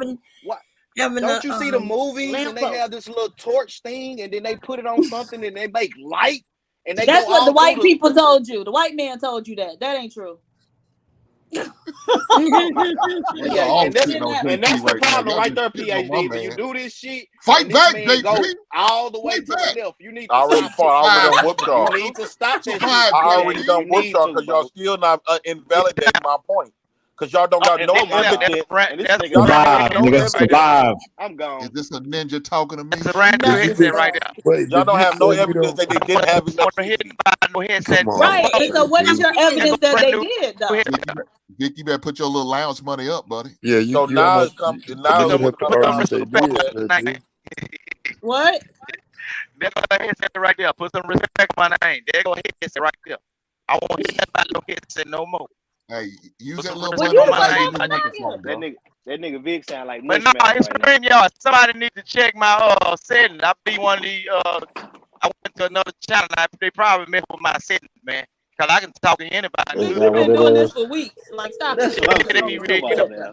[SPEAKER 12] What?
[SPEAKER 3] having
[SPEAKER 12] Don't
[SPEAKER 3] a
[SPEAKER 12] you see the movies and they
[SPEAKER 3] lamp
[SPEAKER 12] have this little torch thing and then they put it on something and they make light and they
[SPEAKER 9] That's
[SPEAKER 12] go
[SPEAKER 9] what the
[SPEAKER 12] all
[SPEAKER 9] white
[SPEAKER 12] through the
[SPEAKER 9] people told you. The white man told you that. That ain't true.
[SPEAKER 12] Yeah,
[SPEAKER 14] all
[SPEAKER 12] and that's,
[SPEAKER 14] shitting on
[SPEAKER 12] and
[SPEAKER 14] JP
[SPEAKER 12] that's the
[SPEAKER 14] right now.
[SPEAKER 12] problem
[SPEAKER 14] Y'all
[SPEAKER 12] right
[SPEAKER 14] just
[SPEAKER 12] there,
[SPEAKER 14] shitting on my
[SPEAKER 12] PhD. When you
[SPEAKER 14] man.
[SPEAKER 12] do this shit,
[SPEAKER 14] Fight
[SPEAKER 12] and this
[SPEAKER 14] back,
[SPEAKER 12] man go
[SPEAKER 14] JP.
[SPEAKER 12] all the way
[SPEAKER 14] Fight
[SPEAKER 12] to
[SPEAKER 14] back.
[SPEAKER 12] the left, you need
[SPEAKER 11] I
[SPEAKER 12] to
[SPEAKER 11] already
[SPEAKER 12] stop
[SPEAKER 11] fought. I already
[SPEAKER 12] it.
[SPEAKER 11] done whooped y'all.
[SPEAKER 12] You need to stop that shit.
[SPEAKER 14] Survive,
[SPEAKER 11] I
[SPEAKER 12] Yeah,
[SPEAKER 11] already
[SPEAKER 12] you
[SPEAKER 11] done whooped
[SPEAKER 12] need
[SPEAKER 11] y'all
[SPEAKER 12] to,
[SPEAKER 11] because y'all
[SPEAKER 12] bro.
[SPEAKER 11] still not invalidating my point. Because y'all don't got
[SPEAKER 12] And
[SPEAKER 11] no
[SPEAKER 12] oh my God.
[SPEAKER 11] evidence.
[SPEAKER 12] And this
[SPEAKER 1] That's
[SPEAKER 12] nigga
[SPEAKER 11] Y'all don't
[SPEAKER 12] running
[SPEAKER 11] have
[SPEAKER 12] with
[SPEAKER 11] no
[SPEAKER 12] no
[SPEAKER 11] evidence.
[SPEAKER 12] evidence. I'm gone.
[SPEAKER 14] Is this a ninja talking to me?
[SPEAKER 1] That's a brand new
[SPEAKER 13] Did you
[SPEAKER 1] headset
[SPEAKER 13] just
[SPEAKER 1] right there.
[SPEAKER 13] wait?
[SPEAKER 11] Y'all
[SPEAKER 13] Did
[SPEAKER 11] don't
[SPEAKER 13] you
[SPEAKER 11] have no
[SPEAKER 13] say we
[SPEAKER 11] evidence
[SPEAKER 13] don't?
[SPEAKER 11] that they didn't have electricity.
[SPEAKER 1] No headset.
[SPEAKER 13] Come on,
[SPEAKER 9] Right. And so what is
[SPEAKER 13] JP.
[SPEAKER 9] your evidence that they did though?
[SPEAKER 14] Vic, you better put your little lounge money up, buddy.
[SPEAKER 13] Yeah,
[SPEAKER 11] So
[SPEAKER 13] you
[SPEAKER 11] now
[SPEAKER 13] almost
[SPEAKER 11] it's come.
[SPEAKER 13] you
[SPEAKER 11] Now
[SPEAKER 13] would
[SPEAKER 11] it
[SPEAKER 13] have to
[SPEAKER 11] comes
[SPEAKER 13] argue
[SPEAKER 11] down to
[SPEAKER 13] they
[SPEAKER 11] the fact
[SPEAKER 13] did,
[SPEAKER 11] that
[SPEAKER 13] JP.
[SPEAKER 9] What?
[SPEAKER 1] There go a headset right there. Put some respect on my name. There go a headset right there. I won't hear nothing about no headset no more.
[SPEAKER 14] Hey, use
[SPEAKER 1] Put
[SPEAKER 14] that
[SPEAKER 1] some
[SPEAKER 14] little
[SPEAKER 1] respect
[SPEAKER 9] Well, you
[SPEAKER 1] on
[SPEAKER 9] the
[SPEAKER 1] my
[SPEAKER 9] one
[SPEAKER 1] name.
[SPEAKER 9] talking about it.
[SPEAKER 12] That nigga Vic sound like
[SPEAKER 1] But
[SPEAKER 12] Mush
[SPEAKER 1] no,
[SPEAKER 12] Mouth
[SPEAKER 1] it's
[SPEAKER 12] right now.
[SPEAKER 1] screen y'all. Somebody needs to check my settings. I be one of the I went to another channel. They probably messed with my settings, man. Cause I can talk to anybody.
[SPEAKER 15] Is
[SPEAKER 9] We've
[SPEAKER 15] that what
[SPEAKER 9] been
[SPEAKER 15] it
[SPEAKER 9] doing this
[SPEAKER 15] is?
[SPEAKER 9] for weeks. Like, stop
[SPEAKER 12] That's
[SPEAKER 9] it.
[SPEAKER 12] what I'm
[SPEAKER 1] Let me
[SPEAKER 12] saying.
[SPEAKER 1] read
[SPEAKER 12] Come
[SPEAKER 1] it.
[SPEAKER 12] on now.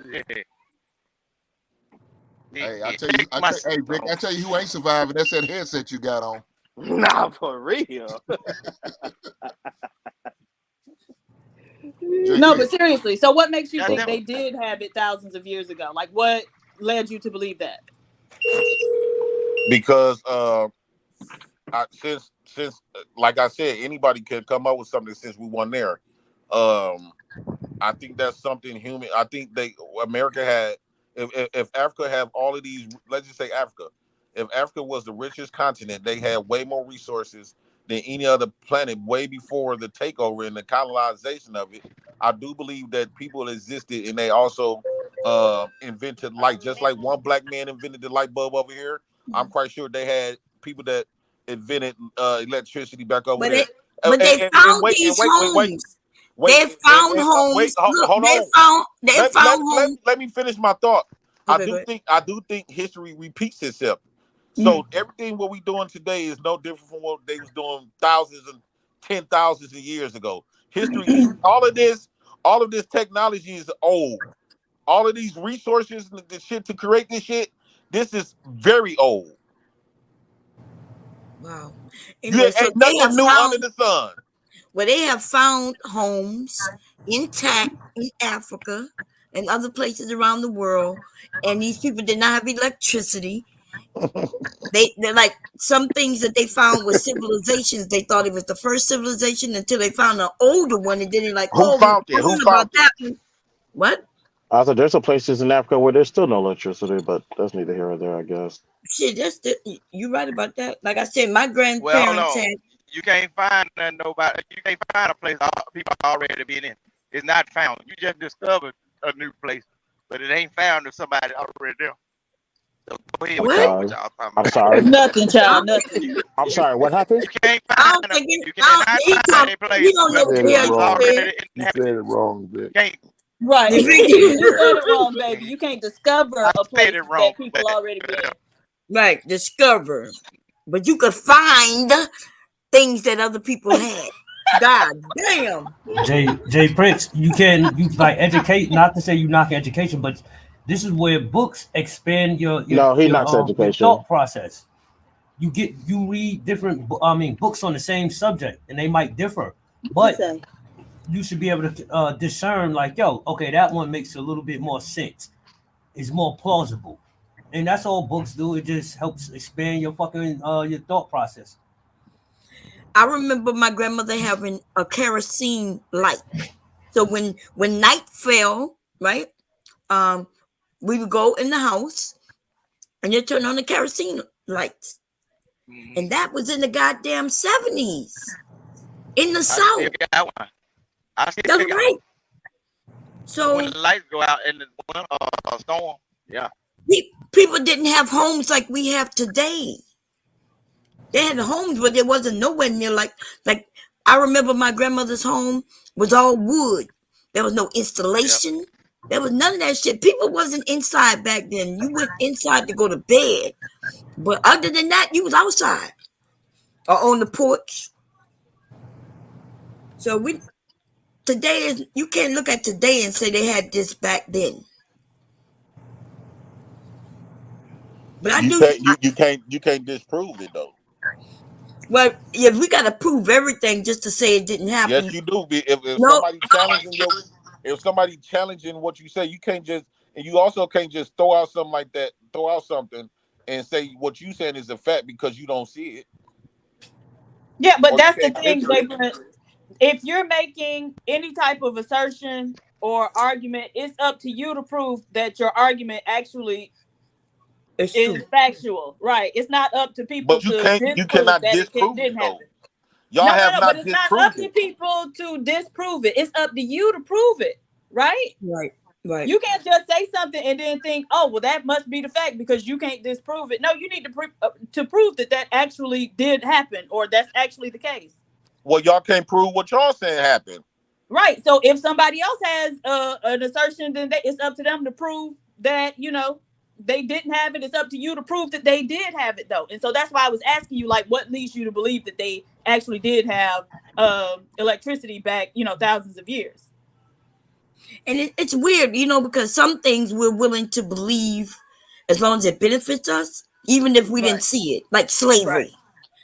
[SPEAKER 14] Hey, I tell you, hey Vic, I tell you who ain't surviving. That's that headset you got on.
[SPEAKER 12] Nah, for real.
[SPEAKER 9] No, but seriously. So what makes you think
[SPEAKER 1] Goddamn
[SPEAKER 9] they
[SPEAKER 1] it.
[SPEAKER 9] did have it thousands of years ago? Like, what led you to believe that?
[SPEAKER 11] because since like I said, anybody could come up with something since we weren't there. I think that's something human. I think America had if Africa have all of these. Let's just say Africa. If Africa was the richest continent, they had way more resources than any other planet way before the takeover and the colonization of it. I do believe that people existed and they also invented light, just like one black man invented the light bulb over here. I'm quite sure they had people that invented electricity back over there.
[SPEAKER 3] But they found these homes. They found homes. Look, they found homes.
[SPEAKER 11] Let me finish my thought.
[SPEAKER 3] Okay,
[SPEAKER 11] I do think history repeats itself. So everything what we doing today is no different from what they was doing thousands and 10,000s of years ago. History, all of this technology is old. All of these resources, the shit to create this shit, this is very old.
[SPEAKER 3] Wow.
[SPEAKER 11] You
[SPEAKER 3] Anyway, so
[SPEAKER 11] ain't nothing new under the sun.
[SPEAKER 3] Well, they have found homes intact in Africa and other places around the world, and these people did not have electricity. They're like some things that they found was civilizations. They thought it was the first civilization until they found an older one, and then they're like,
[SPEAKER 11] Who found it?
[SPEAKER 3] Who found that one? What?
[SPEAKER 15] I thought there's some places in Africa where there's still no electricity, but that's neither here or there, I guess.
[SPEAKER 3] Shit, you right about that. Like I said, my
[SPEAKER 1] Well,
[SPEAKER 3] grandparents
[SPEAKER 1] hold on.
[SPEAKER 3] had.
[SPEAKER 1] You can't find nobody. You can't find a place people already been in. It's not found. You just discovered a new place, but it ain't found if somebody already there. So go ahead with y'all. What y'all talking
[SPEAKER 15] I'm
[SPEAKER 1] about.
[SPEAKER 15] sorry.
[SPEAKER 9] Nothing, child. Nothing.
[SPEAKER 15] I'm sorry. What happened?
[SPEAKER 1] You can't find them. You cannot find a place
[SPEAKER 13] You said it wrong.
[SPEAKER 1] already
[SPEAKER 13] You said it wrong, Vic.
[SPEAKER 1] can't.
[SPEAKER 9] Right. You said it wrong, baby. You can't discover a place
[SPEAKER 1] it wrong,
[SPEAKER 9] that people already been.
[SPEAKER 3] Right, discover. But you could find things that other people had. God damn.
[SPEAKER 8] Jay Prince, you like educate, not to say you knock education, but this is where books expand your
[SPEAKER 15] knocks education.
[SPEAKER 8] Your thought process. You read different books on the same subject and they might differ, but you should be able to discern like, okay, that one makes a little bit more sense. It's more plausible. And that's all books do. It just helps expand your fucking your thought process.
[SPEAKER 3] I remember my grandmother having a kerosene light. So when night fell, right, we would go in the house and you turn on the kerosene lights. And that was in the goddamn 70s in the South.
[SPEAKER 1] Still got one. I still
[SPEAKER 3] That's
[SPEAKER 1] got
[SPEAKER 3] right.
[SPEAKER 1] one.
[SPEAKER 3] So
[SPEAKER 1] when the lights go out in the storm, yeah.
[SPEAKER 3] People didn't have homes like we have today. They had homes, but there wasn't nowhere near like I remember my grandmother's home was all wood. There was no installation. There was none of that shit. People wasn't inside back then. You went inside to go to bed. But other than that, you was outside or on the porch. So today is, you can't look at today and say they had this back then. But
[SPEAKER 10] you can't disprove it though.
[SPEAKER 3] Well, yeah, we gotta prove everything just to say it didn't happen.
[SPEAKER 10] Yes, you do. If somebody challenging what you say, you can't just, and you also can't just throw out something like that, throw out something and say what you saying is a fact because you don't see it.
[SPEAKER 9] Yeah, but
[SPEAKER 10] Or
[SPEAKER 9] that's
[SPEAKER 10] you
[SPEAKER 9] the
[SPEAKER 10] can't
[SPEAKER 9] thing,
[SPEAKER 10] picture it.
[SPEAKER 9] Jason. If you're making any type of assertion or argument, it's up to you to prove that your argument actually is factual, right? It's not up to people
[SPEAKER 10] But you
[SPEAKER 9] to
[SPEAKER 10] cannot
[SPEAKER 9] that
[SPEAKER 10] disprove
[SPEAKER 9] didn't
[SPEAKER 10] it though.
[SPEAKER 9] happen.
[SPEAKER 10] Y'all have
[SPEAKER 9] But
[SPEAKER 10] not
[SPEAKER 9] it's not up
[SPEAKER 10] disproved
[SPEAKER 9] to
[SPEAKER 10] it.
[SPEAKER 9] people to disprove it. It's up to you to prove it, right?
[SPEAKER 3] Right.
[SPEAKER 9] You can't just say something and then think, oh, well, that must be the fact because you can't disprove it. No, you need to prove that actually did happen or that's actually the case.
[SPEAKER 10] Well, y'all can't prove what y'all saying happened.
[SPEAKER 9] Right. So if somebody else has an assertion, then it's up to them to prove that, they didn't have it. It's up to you to prove that they did have it, though. And so that's why I was asking you, like, what leads you to believe that they actually did have electricity back, thousands of years?
[SPEAKER 3] And it's weird, because some things we're willing to believe as long as it benefits us, even if we didn't see it, like slavery.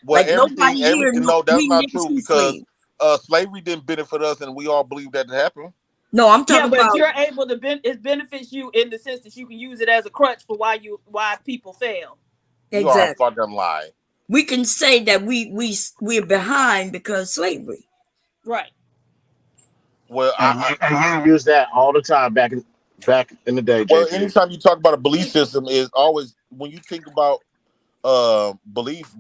[SPEAKER 10] Well,
[SPEAKER 3] Like nobody here
[SPEAKER 10] that's not
[SPEAKER 3] didn't
[SPEAKER 10] true
[SPEAKER 3] see
[SPEAKER 10] because
[SPEAKER 3] slavery.
[SPEAKER 10] slavery didn't benefit us, and we all believe that it happened.
[SPEAKER 3] No, I'm talking
[SPEAKER 9] but
[SPEAKER 3] about.
[SPEAKER 9] You're able to it benefits you in the sense that you can use it as a crutch for why people fail.
[SPEAKER 10] You are a fucking lie.
[SPEAKER 3] We can say that we're behind because slavery.
[SPEAKER 9] Right.
[SPEAKER 10] Well,
[SPEAKER 15] and you use that all the time back in the day.
[SPEAKER 10] Well,
[SPEAKER 15] JP.
[SPEAKER 10] anytime you talk about a belief system, is always when you think about belief,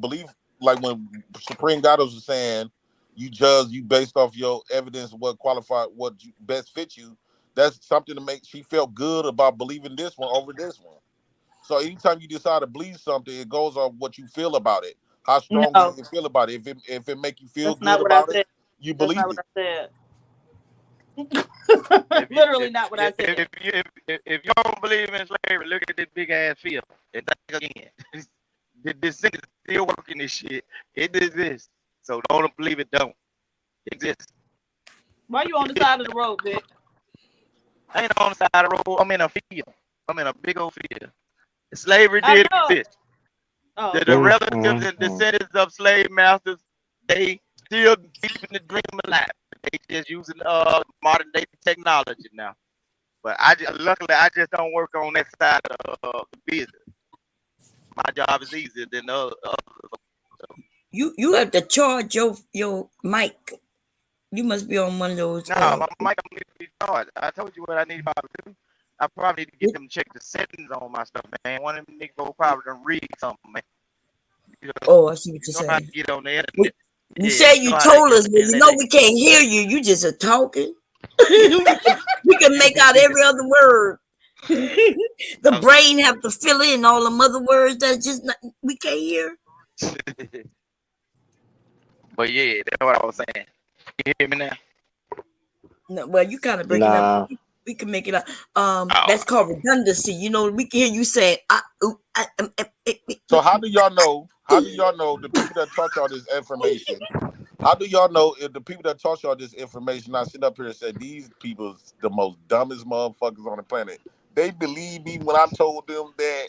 [SPEAKER 10] like when Supreme Goddess was saying, you judge you based off your evidence, what qualified, what best fits you. That's something to make she felt good about believing this one over this one. So anytime you decide to believe something, it goes on what you feel about it. How strongly you feel about it. If it make you feel good about it, you believe it.
[SPEAKER 9] That's not what I said. Literally not what I said.
[SPEAKER 1] If you don't believe in slavery, look at this big ass field. And think again. This thing is still working this shit. It exists. So don't believe it don't. It exists.
[SPEAKER 9] Why you on the side of the road, Vic?
[SPEAKER 1] I ain't on the side of the road. I'm in a field. I'm in a big old field. Slavery did exist. The relatives and descendants of slave masters, they still keeping the dream alive. They just using modern day technology now. But luckily I just don't work on that side of the business. My job is easier than the other.
[SPEAKER 3] You have to charge your mic. You must be on one of those.
[SPEAKER 1] No, my mic don't need to be charged. I told you what I need to do. I probably need to get them to check the settings on my stuff, man. One of them niggas go probably done read something, man.
[SPEAKER 3] Oh, I see what you're saying.
[SPEAKER 1] How to get on the internet.
[SPEAKER 3] You say you told us, but we can't hear you. You just are talking. we can make out every other word. The brain have to fill in all the other words that just we can't hear.
[SPEAKER 1] But yeah, that's what I was saying. You hear me now?
[SPEAKER 3] No, well, you kind of breaking up. We can make it up. That's called redundancy. We can hear you say.
[SPEAKER 10] So how do y'all know? How do y'all know the people that taught y'all this information? How do y'all know if the people that taught y'all this information? I sit up here and said these people the most dumbest motherfuckers on the planet. They believe me when I told them that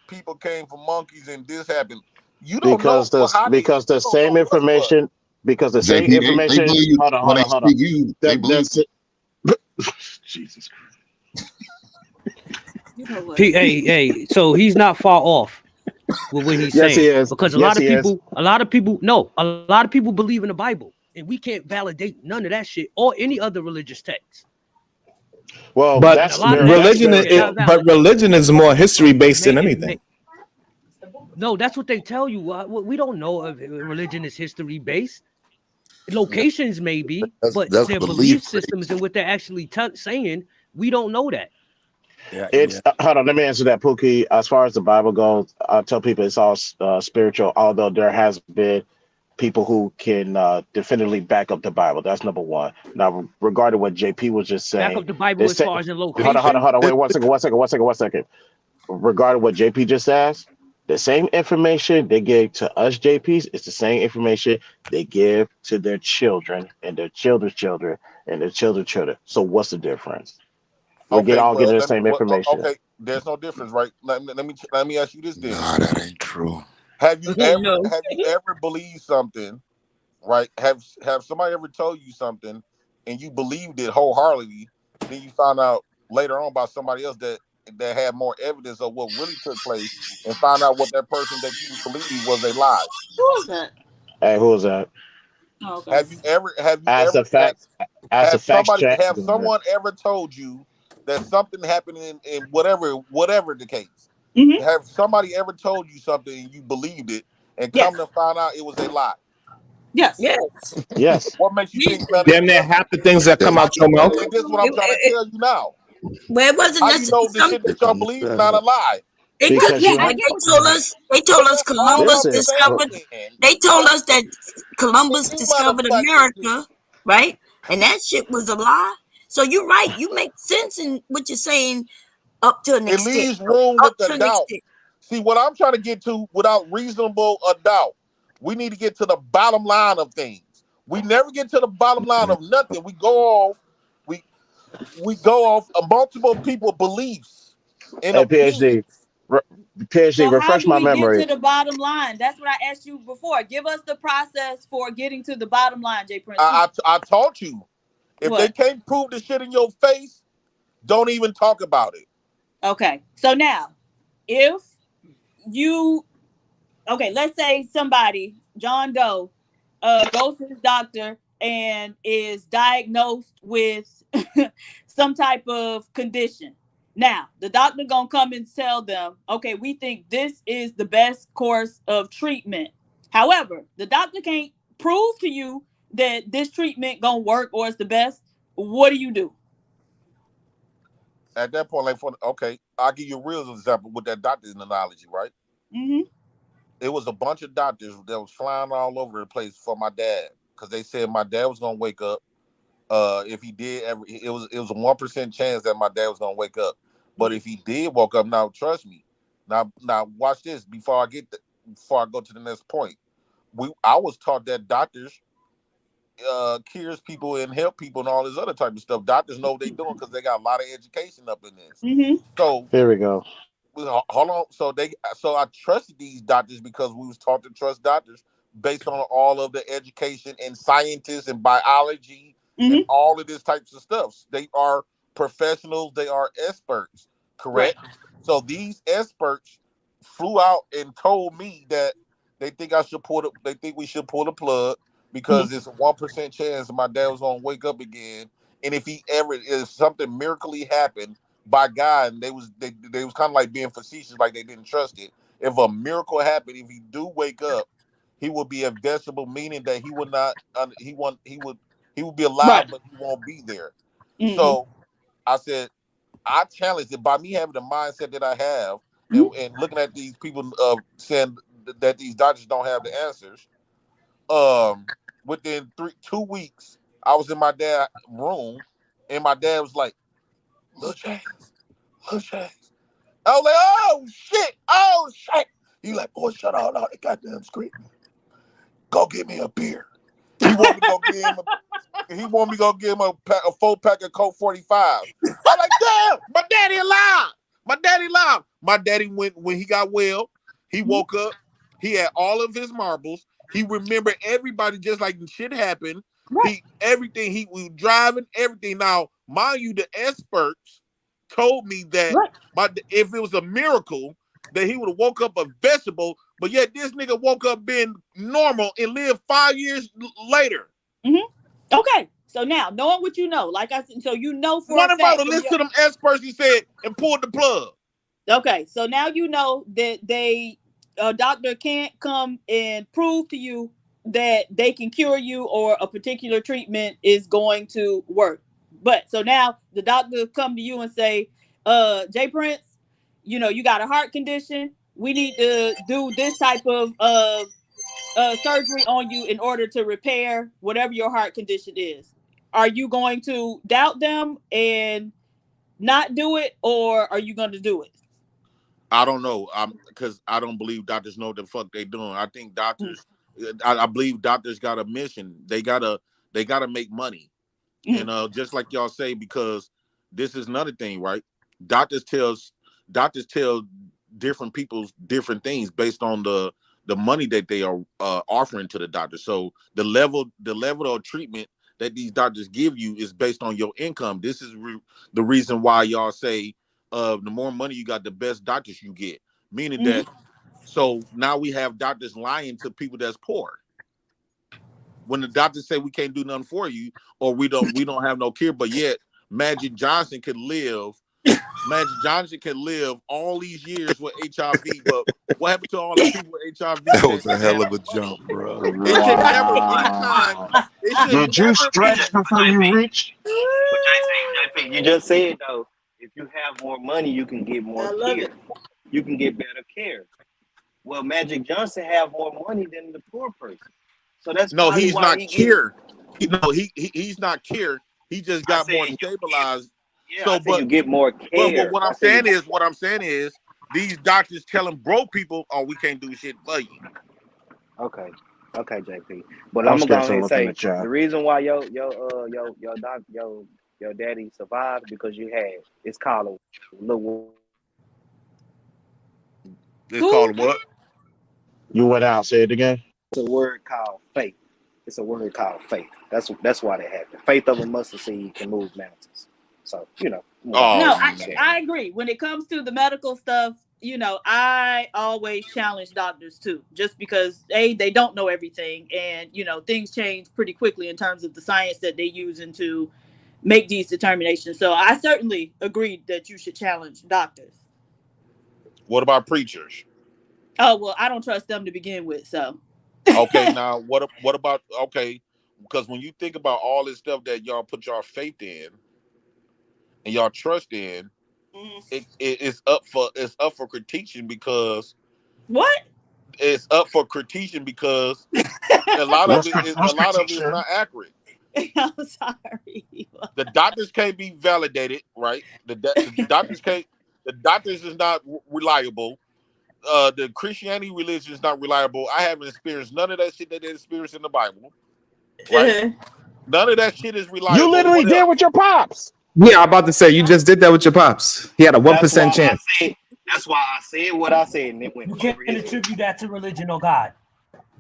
[SPEAKER 10] people came from monkeys and this happened. You don't
[SPEAKER 15] because
[SPEAKER 10] know
[SPEAKER 15] because the same information. Because the same information. Hold on.
[SPEAKER 8] Jesus Christ. Hey, so he's not far off with what he's saying.
[SPEAKER 15] Yes, he is.
[SPEAKER 8] Because a lot of people believe in the Bible, and we can't validate none of that shit or any other religious text.
[SPEAKER 15] Well,
[SPEAKER 4] but religion is more history based than anything.
[SPEAKER 8] No, that's what they tell you. We don't know if religion is history based. Locations maybe, but their belief systems and what they're actually saying, we don't know that.
[SPEAKER 15] Hold on, let me answer that, Pookie. As far as the Bible goes, I tell people it's all spiritual, although there has been people who can definitively back up the Bible. That's number one. Now, regarding what JP was just
[SPEAKER 8] Back
[SPEAKER 15] saying,
[SPEAKER 8] up the Bible
[SPEAKER 15] they
[SPEAKER 8] as
[SPEAKER 15] say,
[SPEAKER 8] far as in
[SPEAKER 15] hold
[SPEAKER 8] location.
[SPEAKER 15] on. Wait, one second. Regarding what JP just asked, the same information they gave to us JPs is the same information they give to their children and their children's children and their children's children. So what's the difference? We're
[SPEAKER 10] Okay,
[SPEAKER 15] all
[SPEAKER 10] well,
[SPEAKER 15] getting the same information.
[SPEAKER 10] okay, there's no difference, right? Let me ask you this then.
[SPEAKER 16] Nah, that ain't true.
[SPEAKER 10] Have you
[SPEAKER 9] No.
[SPEAKER 10] ever believed something, right? Have somebody ever told you something and you believed it wholeheartedly, then you found out later on about somebody else that had more evidence of what really took place and found out what that person that you believed was a lie?
[SPEAKER 9] Who is that?
[SPEAKER 15] Hey, who is that?
[SPEAKER 9] Oh, okay.
[SPEAKER 10] Have you ever
[SPEAKER 15] As a fact check.
[SPEAKER 10] have someone ever told you that something happened in whatever the case?
[SPEAKER 9] Mm-hmm.
[SPEAKER 10] Have somebody ever told you something and you believed it and
[SPEAKER 9] Yes.
[SPEAKER 10] come to find out it was a lie?
[SPEAKER 9] Yes.
[SPEAKER 15] Yes.
[SPEAKER 10] What makes you think that?
[SPEAKER 4] Damn near half the things that come out your mouth.
[SPEAKER 10] And this is what I'm trying to tell you now.
[SPEAKER 3] Well, it wasn't
[SPEAKER 10] How you know the shit that y'all believe is not a lie?
[SPEAKER 3] It
[SPEAKER 15] Because
[SPEAKER 3] could
[SPEAKER 15] you
[SPEAKER 3] be.
[SPEAKER 15] have-
[SPEAKER 3] They told us Columbus
[SPEAKER 15] Listen,
[SPEAKER 3] discovered. They told us that Columbus discovered America, right? And that shit was a lie. So you're right. You make sense in what you're saying up to an
[SPEAKER 10] It
[SPEAKER 3] extent.
[SPEAKER 10] leaves room with the doubt. See, what I'm trying to get to without reasonable doubt, we need to get to the bottom line of things. We never get to the bottom line of nothing. We go off multiple people's beliefs and
[SPEAKER 15] PhD. PhD,
[SPEAKER 9] So how
[SPEAKER 15] refresh
[SPEAKER 9] do
[SPEAKER 15] my
[SPEAKER 9] we
[SPEAKER 15] memory.
[SPEAKER 9] get to the bottom line? That's what I asked you before. Give us the process for getting to the bottom line, Jay Prince.
[SPEAKER 10] I taught you. If
[SPEAKER 9] What?
[SPEAKER 10] they can't prove the shit in your face, don't even talk about it.
[SPEAKER 9] Okay. So now, if you, let's say somebody, John Doe, goes to his doctor and is diagnosed with some type of condition. Now, the doctor gonna come and tell them, okay, we think this is the best course of treatment. However, the doctor can't prove to you that this treatment gonna work or it's the best. What do you do?
[SPEAKER 10] At that point, I'll give you a real example with that doctor's analogy, right?
[SPEAKER 9] Mm-hmm.
[SPEAKER 10] It was a bunch of doctors that was flying all over the place for my dad because they said my dad was gonna wake up. If he did, it was a 1% chance that my dad was gonna wake up. But if he did wake up, now trust me. Now watch this before I go to the next point. I was taught that doctors cures people and help people and all this other type of stuff. Doctors know what they're doing because they got a lot of education up in this.
[SPEAKER 9] Mm-hmm.
[SPEAKER 10] So
[SPEAKER 15] here we go.
[SPEAKER 10] Hold on. So I trusted these doctors because we was taught to trust doctors based on all of the education and scientists and biology and all of this types of stuff. They are professionals. They are experts. Correct. Right. So these experts flew out and told me that they think we should pull the plug because it's a 1% chance my dad was gonna wake up again. And if something miraculously happened by God, and they was kind of like being facetious, like they didn't trust it. If a miracle happened, if he do wake up, he would be a vegetable, meaning that he would not. He would be alive, right, but he won't be there. Mm-hmm. So I said, I challenged it by me having the mindset that I have, and looking at these people saying that these doctors don't have the answers. Within 2 weeks, I was in my dad's room, and my dad was like, Lil James. I was like, oh shit. He like, boy, shut all that goddamn screaming. Go get me a beer. He want me to go give him a 4-pack of Coke 45. I'm like, damn, my daddy alive. My daddy went when he got well. He woke up. He had all of his marbles. He remembered everybody just like shit happened. Right. He was driving everything. Now, mind you, the experts told me that if it was a miracle, that he would have woke up a vegetable, but yet this nigga woke up being normal and lived 5 years later.
[SPEAKER 9] Mm-hmm. Okay, so now knowing what you know, like I said, so you know for
[SPEAKER 10] what
[SPEAKER 9] a
[SPEAKER 10] about
[SPEAKER 9] fact,
[SPEAKER 10] to listen to them experts? He said and pulled the plug.
[SPEAKER 9] Okay, so now you know that a doctor can't come and prove to you that they can cure you or a particular treatment is going to work. But so now the doctor come to you and say, Jay Prince, you got a heart condition. We need to do this type of surgery on you in order to repair whatever your heart condition is, are you going to doubt them and not do it, or are you going to do it?
[SPEAKER 10] I don't know. Because I don't believe doctors know what the fuck they doing. I think doctors, I believe doctors got a mission. They gotta make money. And just like y'all say, because this is another thing, right? Doctors tell different people different things based on the money that they are offering to the doctor. So the level of treatment that these doctors give you is based on your income. This is the reason why y'all say the more money you got, the best doctors you get. Meaning that, so now we have doctors lying to people that's poor. When the doctors say we can't do nothing for you, or we don't have no cure, but yet Magic Johnson could live all these years with HIV, but what happened to all the people with HIV?
[SPEAKER 13] That was a hell of a jump, bro.
[SPEAKER 10] It should never, anytime.
[SPEAKER 15] Did you stretch before you reach?
[SPEAKER 12] JP, you just said though, if you have more money, you can get more care. You can get better care. Well, Magic Johnson have more money than the poor person, so that's
[SPEAKER 10] no. He's not care. He's not care. He just got more stabilized.
[SPEAKER 12] Yeah, so, but you get more care.
[SPEAKER 10] But what I'm saying is, these doctors telling broke people, "Oh, we can't do shit for you."
[SPEAKER 12] Okay, JP. But I'm gonna go and say the reason why your daddy survived because you had it's called a little.
[SPEAKER 10] It's called what?
[SPEAKER 15] You went out. Say it again.
[SPEAKER 12] It's a word called faith. It's a word called faith. That's why that happened. Faith of a mustard seed can move mountains. So,
[SPEAKER 9] No, I agree. When it comes to the medical stuff, I always challenge doctors too, just because they don't know everything, and things change pretty quickly in terms of the science that they use to make these determinations. So I certainly agree that you should challenge doctors.
[SPEAKER 10] What about preachers?
[SPEAKER 9] Oh, well, I don't trust them to begin with, so.
[SPEAKER 10] Okay, now what about because when you think about all this stuff that y'all put your faith in and y'all trust in, it's up for critiquing because
[SPEAKER 9] what?
[SPEAKER 10] It's up for critiquing because a lot of it is not accurate.
[SPEAKER 9] I'm sorry.
[SPEAKER 10] The doctors can't be validated, right? The doctors is not reliable. The Christianity religion is not reliable. I haven't experienced none of that shit that they experienced in the Bible. Right? None of that shit is reliable.
[SPEAKER 15] You literally did with your pops.
[SPEAKER 4] Yeah, I'm about to say you just did that with your pops. He had a 1% chance.
[SPEAKER 12] That's why I said what I said, and it went.
[SPEAKER 8] You can't attribute that to religion or God.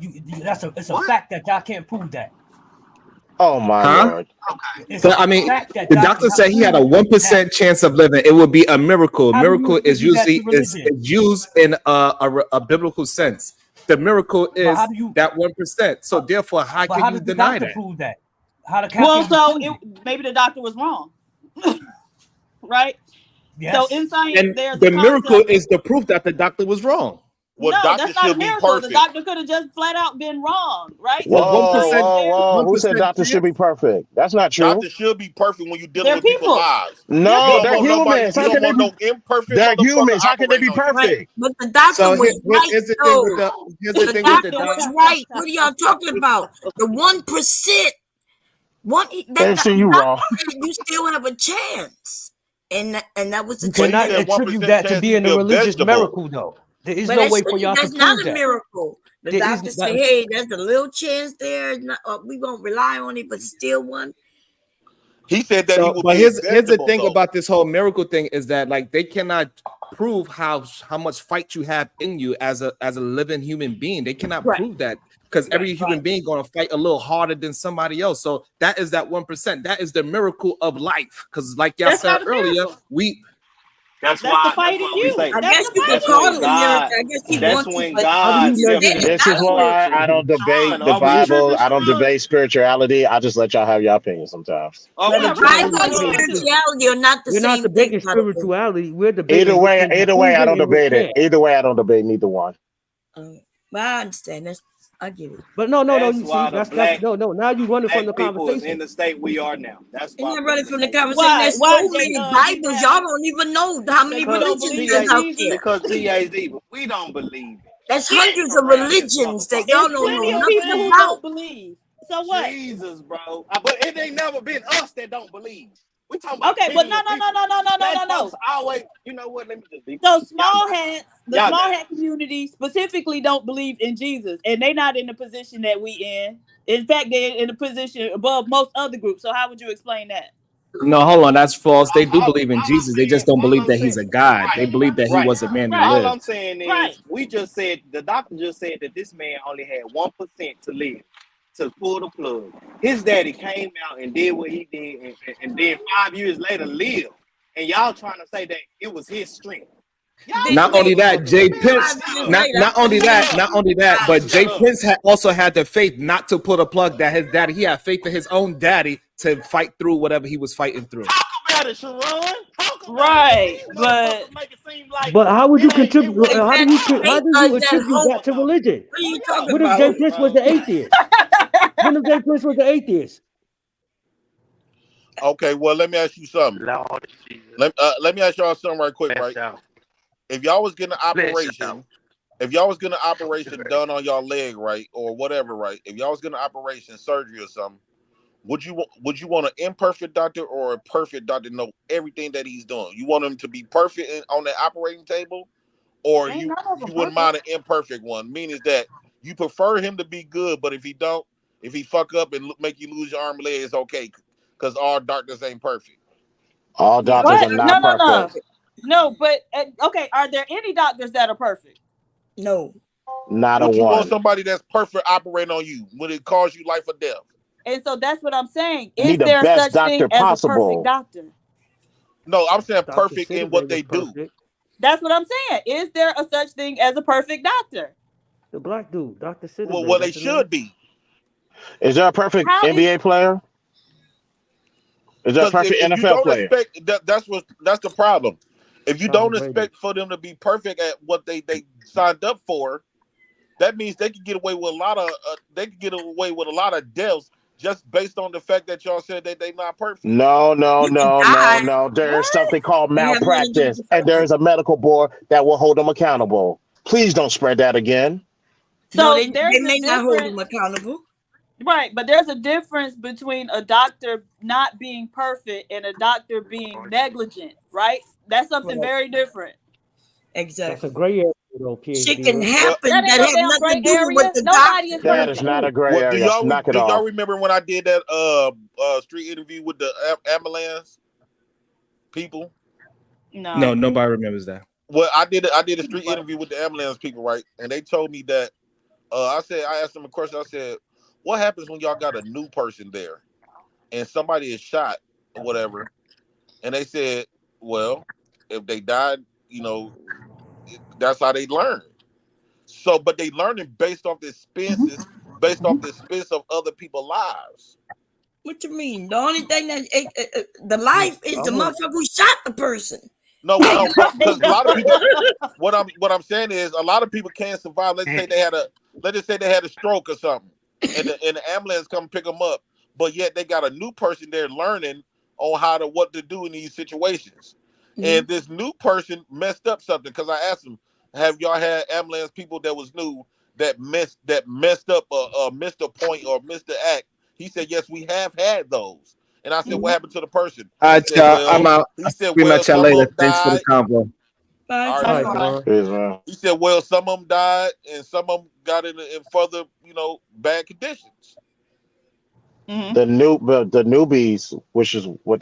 [SPEAKER 8] It's a fact that y'all can't prove that.
[SPEAKER 15] Oh my Lord!
[SPEAKER 4] So, I mean, the doctor said he had a 1% chance of living. It would be a miracle. Miracle is usually is used in a biblical sense. The miracle is that 1%. So therefore, how can you deny that?
[SPEAKER 8] Prove that?
[SPEAKER 9] Maybe the doctor was wrong, right?
[SPEAKER 8] Yes.
[SPEAKER 9] So in science,
[SPEAKER 4] and
[SPEAKER 9] there's
[SPEAKER 4] the miracle is the proof that the doctor was wrong.
[SPEAKER 10] Well,
[SPEAKER 9] no, that's not a miracle. The doctor could have just flat out been wrong, right?
[SPEAKER 15] Whoa. Who said doctors should be perfect? That's not true.
[SPEAKER 10] Doctors should be perfect when you're dealing with people's lives.
[SPEAKER 15] No, they're humans. How can they be imperfect? They're humans. How can they be perfect?
[SPEAKER 3] But the doctor was right. The doctor was right. What are y'all talking about? The 1%.
[SPEAKER 15] You wrong.
[SPEAKER 3] You still have a chance. And that was the
[SPEAKER 8] you cannot attribute that to being a religious miracle, though. There is no way for y'all to prove that.
[SPEAKER 3] That's not a miracle. The doctor say, hey, there's a little chance there. We won't rely on it, but still one.
[SPEAKER 10] He said that.
[SPEAKER 4] But here's the thing about this whole miracle thing is that like they cannot prove how much fight you have in you as a living human being. They cannot prove that because every human being going to fight a little harder than somebody else. So that is that 1%. That is the miracle of life. Because like y'all said earlier,
[SPEAKER 12] That's why
[SPEAKER 9] the fight in you.
[SPEAKER 3] I guess you can call it a miracle. I guess he wants
[SPEAKER 12] when
[SPEAKER 3] to.
[SPEAKER 12] God.
[SPEAKER 15] This is why I don't debate the Bible. I don't debate spirituality. I just let y'all have your opinion sometimes.
[SPEAKER 3] Bible and spirituality are not the
[SPEAKER 8] We're
[SPEAKER 3] same
[SPEAKER 8] not debating
[SPEAKER 3] thing.
[SPEAKER 8] spirituality. We're debating.
[SPEAKER 15] Either way, I don't debate it. Either way, I don't debate neither one.
[SPEAKER 3] Well, I understand. I get it.
[SPEAKER 8] But no.
[SPEAKER 12] That's
[SPEAKER 8] You see,
[SPEAKER 12] why
[SPEAKER 8] that's
[SPEAKER 12] no.
[SPEAKER 8] Now you running from the
[SPEAKER 12] People is
[SPEAKER 8] conversation.
[SPEAKER 12] in the state we are now. That's why.
[SPEAKER 3] You're running from the conversation. There's so many Bibles. Y'all don't even know how many religions there's out there.
[SPEAKER 12] Because PhD, we don't believe it.
[SPEAKER 3] That's hundreds of religions that y'all
[SPEAKER 9] There's
[SPEAKER 3] don't
[SPEAKER 9] plenty
[SPEAKER 3] know
[SPEAKER 9] of
[SPEAKER 3] nothing
[SPEAKER 9] people who
[SPEAKER 3] about.
[SPEAKER 9] don't believe. So what?
[SPEAKER 12] Jesus, bro. But it ain't never been us that don't believe. We talking about
[SPEAKER 9] Okay, but
[SPEAKER 12] billions
[SPEAKER 9] no.
[SPEAKER 12] of people. Black
[SPEAKER 9] No.
[SPEAKER 12] folks always, you know what? Let me just be.
[SPEAKER 9] So
[SPEAKER 12] Y'all
[SPEAKER 9] small
[SPEAKER 12] got it.
[SPEAKER 9] hats, the
[SPEAKER 12] Y'all
[SPEAKER 9] small
[SPEAKER 12] got it.
[SPEAKER 9] hat community specifically don't believe in Jesus, and they not in the position that we in. In fact, they're in a position above most other groups. So how would you explain that?
[SPEAKER 4] No, hold on, that's false. They do believe in
[SPEAKER 12] All I'm
[SPEAKER 4] Jesus. They just
[SPEAKER 12] saying,
[SPEAKER 4] don't
[SPEAKER 12] all
[SPEAKER 4] believe
[SPEAKER 12] I'm
[SPEAKER 4] that
[SPEAKER 12] saying,
[SPEAKER 4] he's a God. They
[SPEAKER 12] right,
[SPEAKER 4] believe that he
[SPEAKER 12] right,
[SPEAKER 4] was a man who
[SPEAKER 12] All
[SPEAKER 4] lived.
[SPEAKER 12] I'm saying is, we just said the doctor just said that this man only had 1% to live to pull the plug. His daddy came out and did what he did, and then 5 years later lived. And y'all trying to say that it was his strength.
[SPEAKER 4] Not only that, Jay Pence. Not only that, but Jay Pence also had the faith not to pull the plug. That his daddy, he had faith in his own daddy to fight through whatever he was fighting through.
[SPEAKER 12] Talk about it, Sharon. Talk about
[SPEAKER 9] Right,
[SPEAKER 12] it.
[SPEAKER 9] but
[SPEAKER 12] Make it seem like
[SPEAKER 8] But how would you
[SPEAKER 12] it ain't. It
[SPEAKER 8] contribute?
[SPEAKER 12] wasn't
[SPEAKER 8] How do
[SPEAKER 12] at
[SPEAKER 8] you
[SPEAKER 12] all.
[SPEAKER 8] how do you attribute that to religion?
[SPEAKER 3] What are you talking
[SPEAKER 8] What if
[SPEAKER 3] about?
[SPEAKER 8] Jay Prince was the atheist? What if Jay Prince was the atheist?
[SPEAKER 10] Okay, well, let me ask you something.
[SPEAKER 1] Lord Jesus.
[SPEAKER 10] Let me ask y'all something right quick, right? If y'all was getting an operation, done on y'all leg, right, or whatever, right? If y'all was getting an operation, surgery or something, would you want an imperfect doctor or a perfect doctor to know everything that he's doing? You want him to be perfect on the operating table, or
[SPEAKER 9] Ain't
[SPEAKER 10] you
[SPEAKER 9] none of them
[SPEAKER 10] wouldn't
[SPEAKER 9] perfect.
[SPEAKER 10] mind an imperfect one? Meaning that you prefer him to be good, but if he fuck up and make you lose your arm and leg, it's okay, because all doctors ain't perfect.
[SPEAKER 15] All doctors
[SPEAKER 9] What?
[SPEAKER 15] are not perfect.
[SPEAKER 9] No, but okay. Are there any doctors that are perfect?
[SPEAKER 3] No.
[SPEAKER 15] Not a
[SPEAKER 10] Would you want
[SPEAKER 15] one.
[SPEAKER 10] somebody that's perfect operating on you when it cause you life or death?
[SPEAKER 9] And so that's what I'm saying.
[SPEAKER 15] You
[SPEAKER 9] Is
[SPEAKER 15] need the
[SPEAKER 9] there
[SPEAKER 15] best
[SPEAKER 9] such thing
[SPEAKER 15] doctor
[SPEAKER 9] as a perfect
[SPEAKER 15] possible.
[SPEAKER 9] doctor?
[SPEAKER 10] No, I'm saying
[SPEAKER 8] Dr.
[SPEAKER 10] perfect in what they do.
[SPEAKER 8] Perfect.
[SPEAKER 9] That's what I'm saying. Is there a such thing as a perfect doctor?
[SPEAKER 8] The black dude, Dr. Sidibe.
[SPEAKER 10] Well, they should be.
[SPEAKER 15] Is there a perfect NBA player? Is there a
[SPEAKER 10] Because
[SPEAKER 15] perfect
[SPEAKER 10] if you
[SPEAKER 15] NFL
[SPEAKER 10] don't
[SPEAKER 15] player?
[SPEAKER 10] expect that's the problem. If you
[SPEAKER 8] Tom
[SPEAKER 10] don't
[SPEAKER 8] Brady.
[SPEAKER 10] expect for them to be perfect at what they signed up for, that means they could get away with a lot of deaths just based on the fact that y'all said that they not perfect.
[SPEAKER 15] No.
[SPEAKER 3] die.
[SPEAKER 15] There's something called
[SPEAKER 3] You have money to
[SPEAKER 15] malpractice,
[SPEAKER 3] do
[SPEAKER 15] and there's a medical board that will hold them accountable. Please don't spread that again.
[SPEAKER 9] So
[SPEAKER 3] No, they
[SPEAKER 9] there's
[SPEAKER 3] may
[SPEAKER 9] a
[SPEAKER 3] not hold
[SPEAKER 9] difference,
[SPEAKER 3] them accountable.
[SPEAKER 9] right? But there's a difference between a doctor not being perfect and a doctor being negligent, right? That's something
[SPEAKER 3] Right.
[SPEAKER 9] very different.
[SPEAKER 8] That's
[SPEAKER 3] Exactly.
[SPEAKER 8] a gray area, though, PhD.
[SPEAKER 3] Shit can
[SPEAKER 10] Well,
[SPEAKER 3] happen
[SPEAKER 9] That ain't
[SPEAKER 3] that
[SPEAKER 9] no
[SPEAKER 3] have
[SPEAKER 9] damn
[SPEAKER 3] nothing
[SPEAKER 9] gray
[SPEAKER 3] to do
[SPEAKER 9] area.
[SPEAKER 3] with the
[SPEAKER 9] Nobody is
[SPEAKER 3] doctor.
[SPEAKER 15] That
[SPEAKER 9] perfect.
[SPEAKER 15] is not a gray
[SPEAKER 10] do
[SPEAKER 15] area. Knock it
[SPEAKER 10] y'all
[SPEAKER 15] off.
[SPEAKER 10] remember when I did that street interview with the ambulance people?
[SPEAKER 4] No, nobody remembers that.
[SPEAKER 10] Well, I did a street interview with the ambulance people, right? And they told me that I asked them a question. I said, what happens when y'all got a new person there and somebody is shot or whatever? And they said, well, if they died, that's how they learn. So, but they learning based off the expenses, of other people's lives.
[SPEAKER 3] What you mean? The only thing that the life is the motherfucker who shot the person.
[SPEAKER 10] No, because a lot of people. What I'm saying is a lot of people can't survive. Let's just say they had a stroke or something, and the ambulance come pick them up, but yet they got a new person there learning on what to do in these situations. Mm-hmm. And this new person messed up something because I asked them, have y'all had ambulance people that was new that messed up missed a point or missed the act? He said, yes, we have had those. And I said, what happened to the person?
[SPEAKER 4] All right, y'all, I'm out.
[SPEAKER 10] He said,
[SPEAKER 4] We
[SPEAKER 10] well,
[SPEAKER 4] met y'all
[SPEAKER 10] some
[SPEAKER 4] later.
[SPEAKER 10] of them
[SPEAKER 4] Thanks for the
[SPEAKER 10] died.
[SPEAKER 4] convo.
[SPEAKER 10] All right. He said, well, some of them died and some of them got in further, bad conditions.
[SPEAKER 15] The newbies, which is what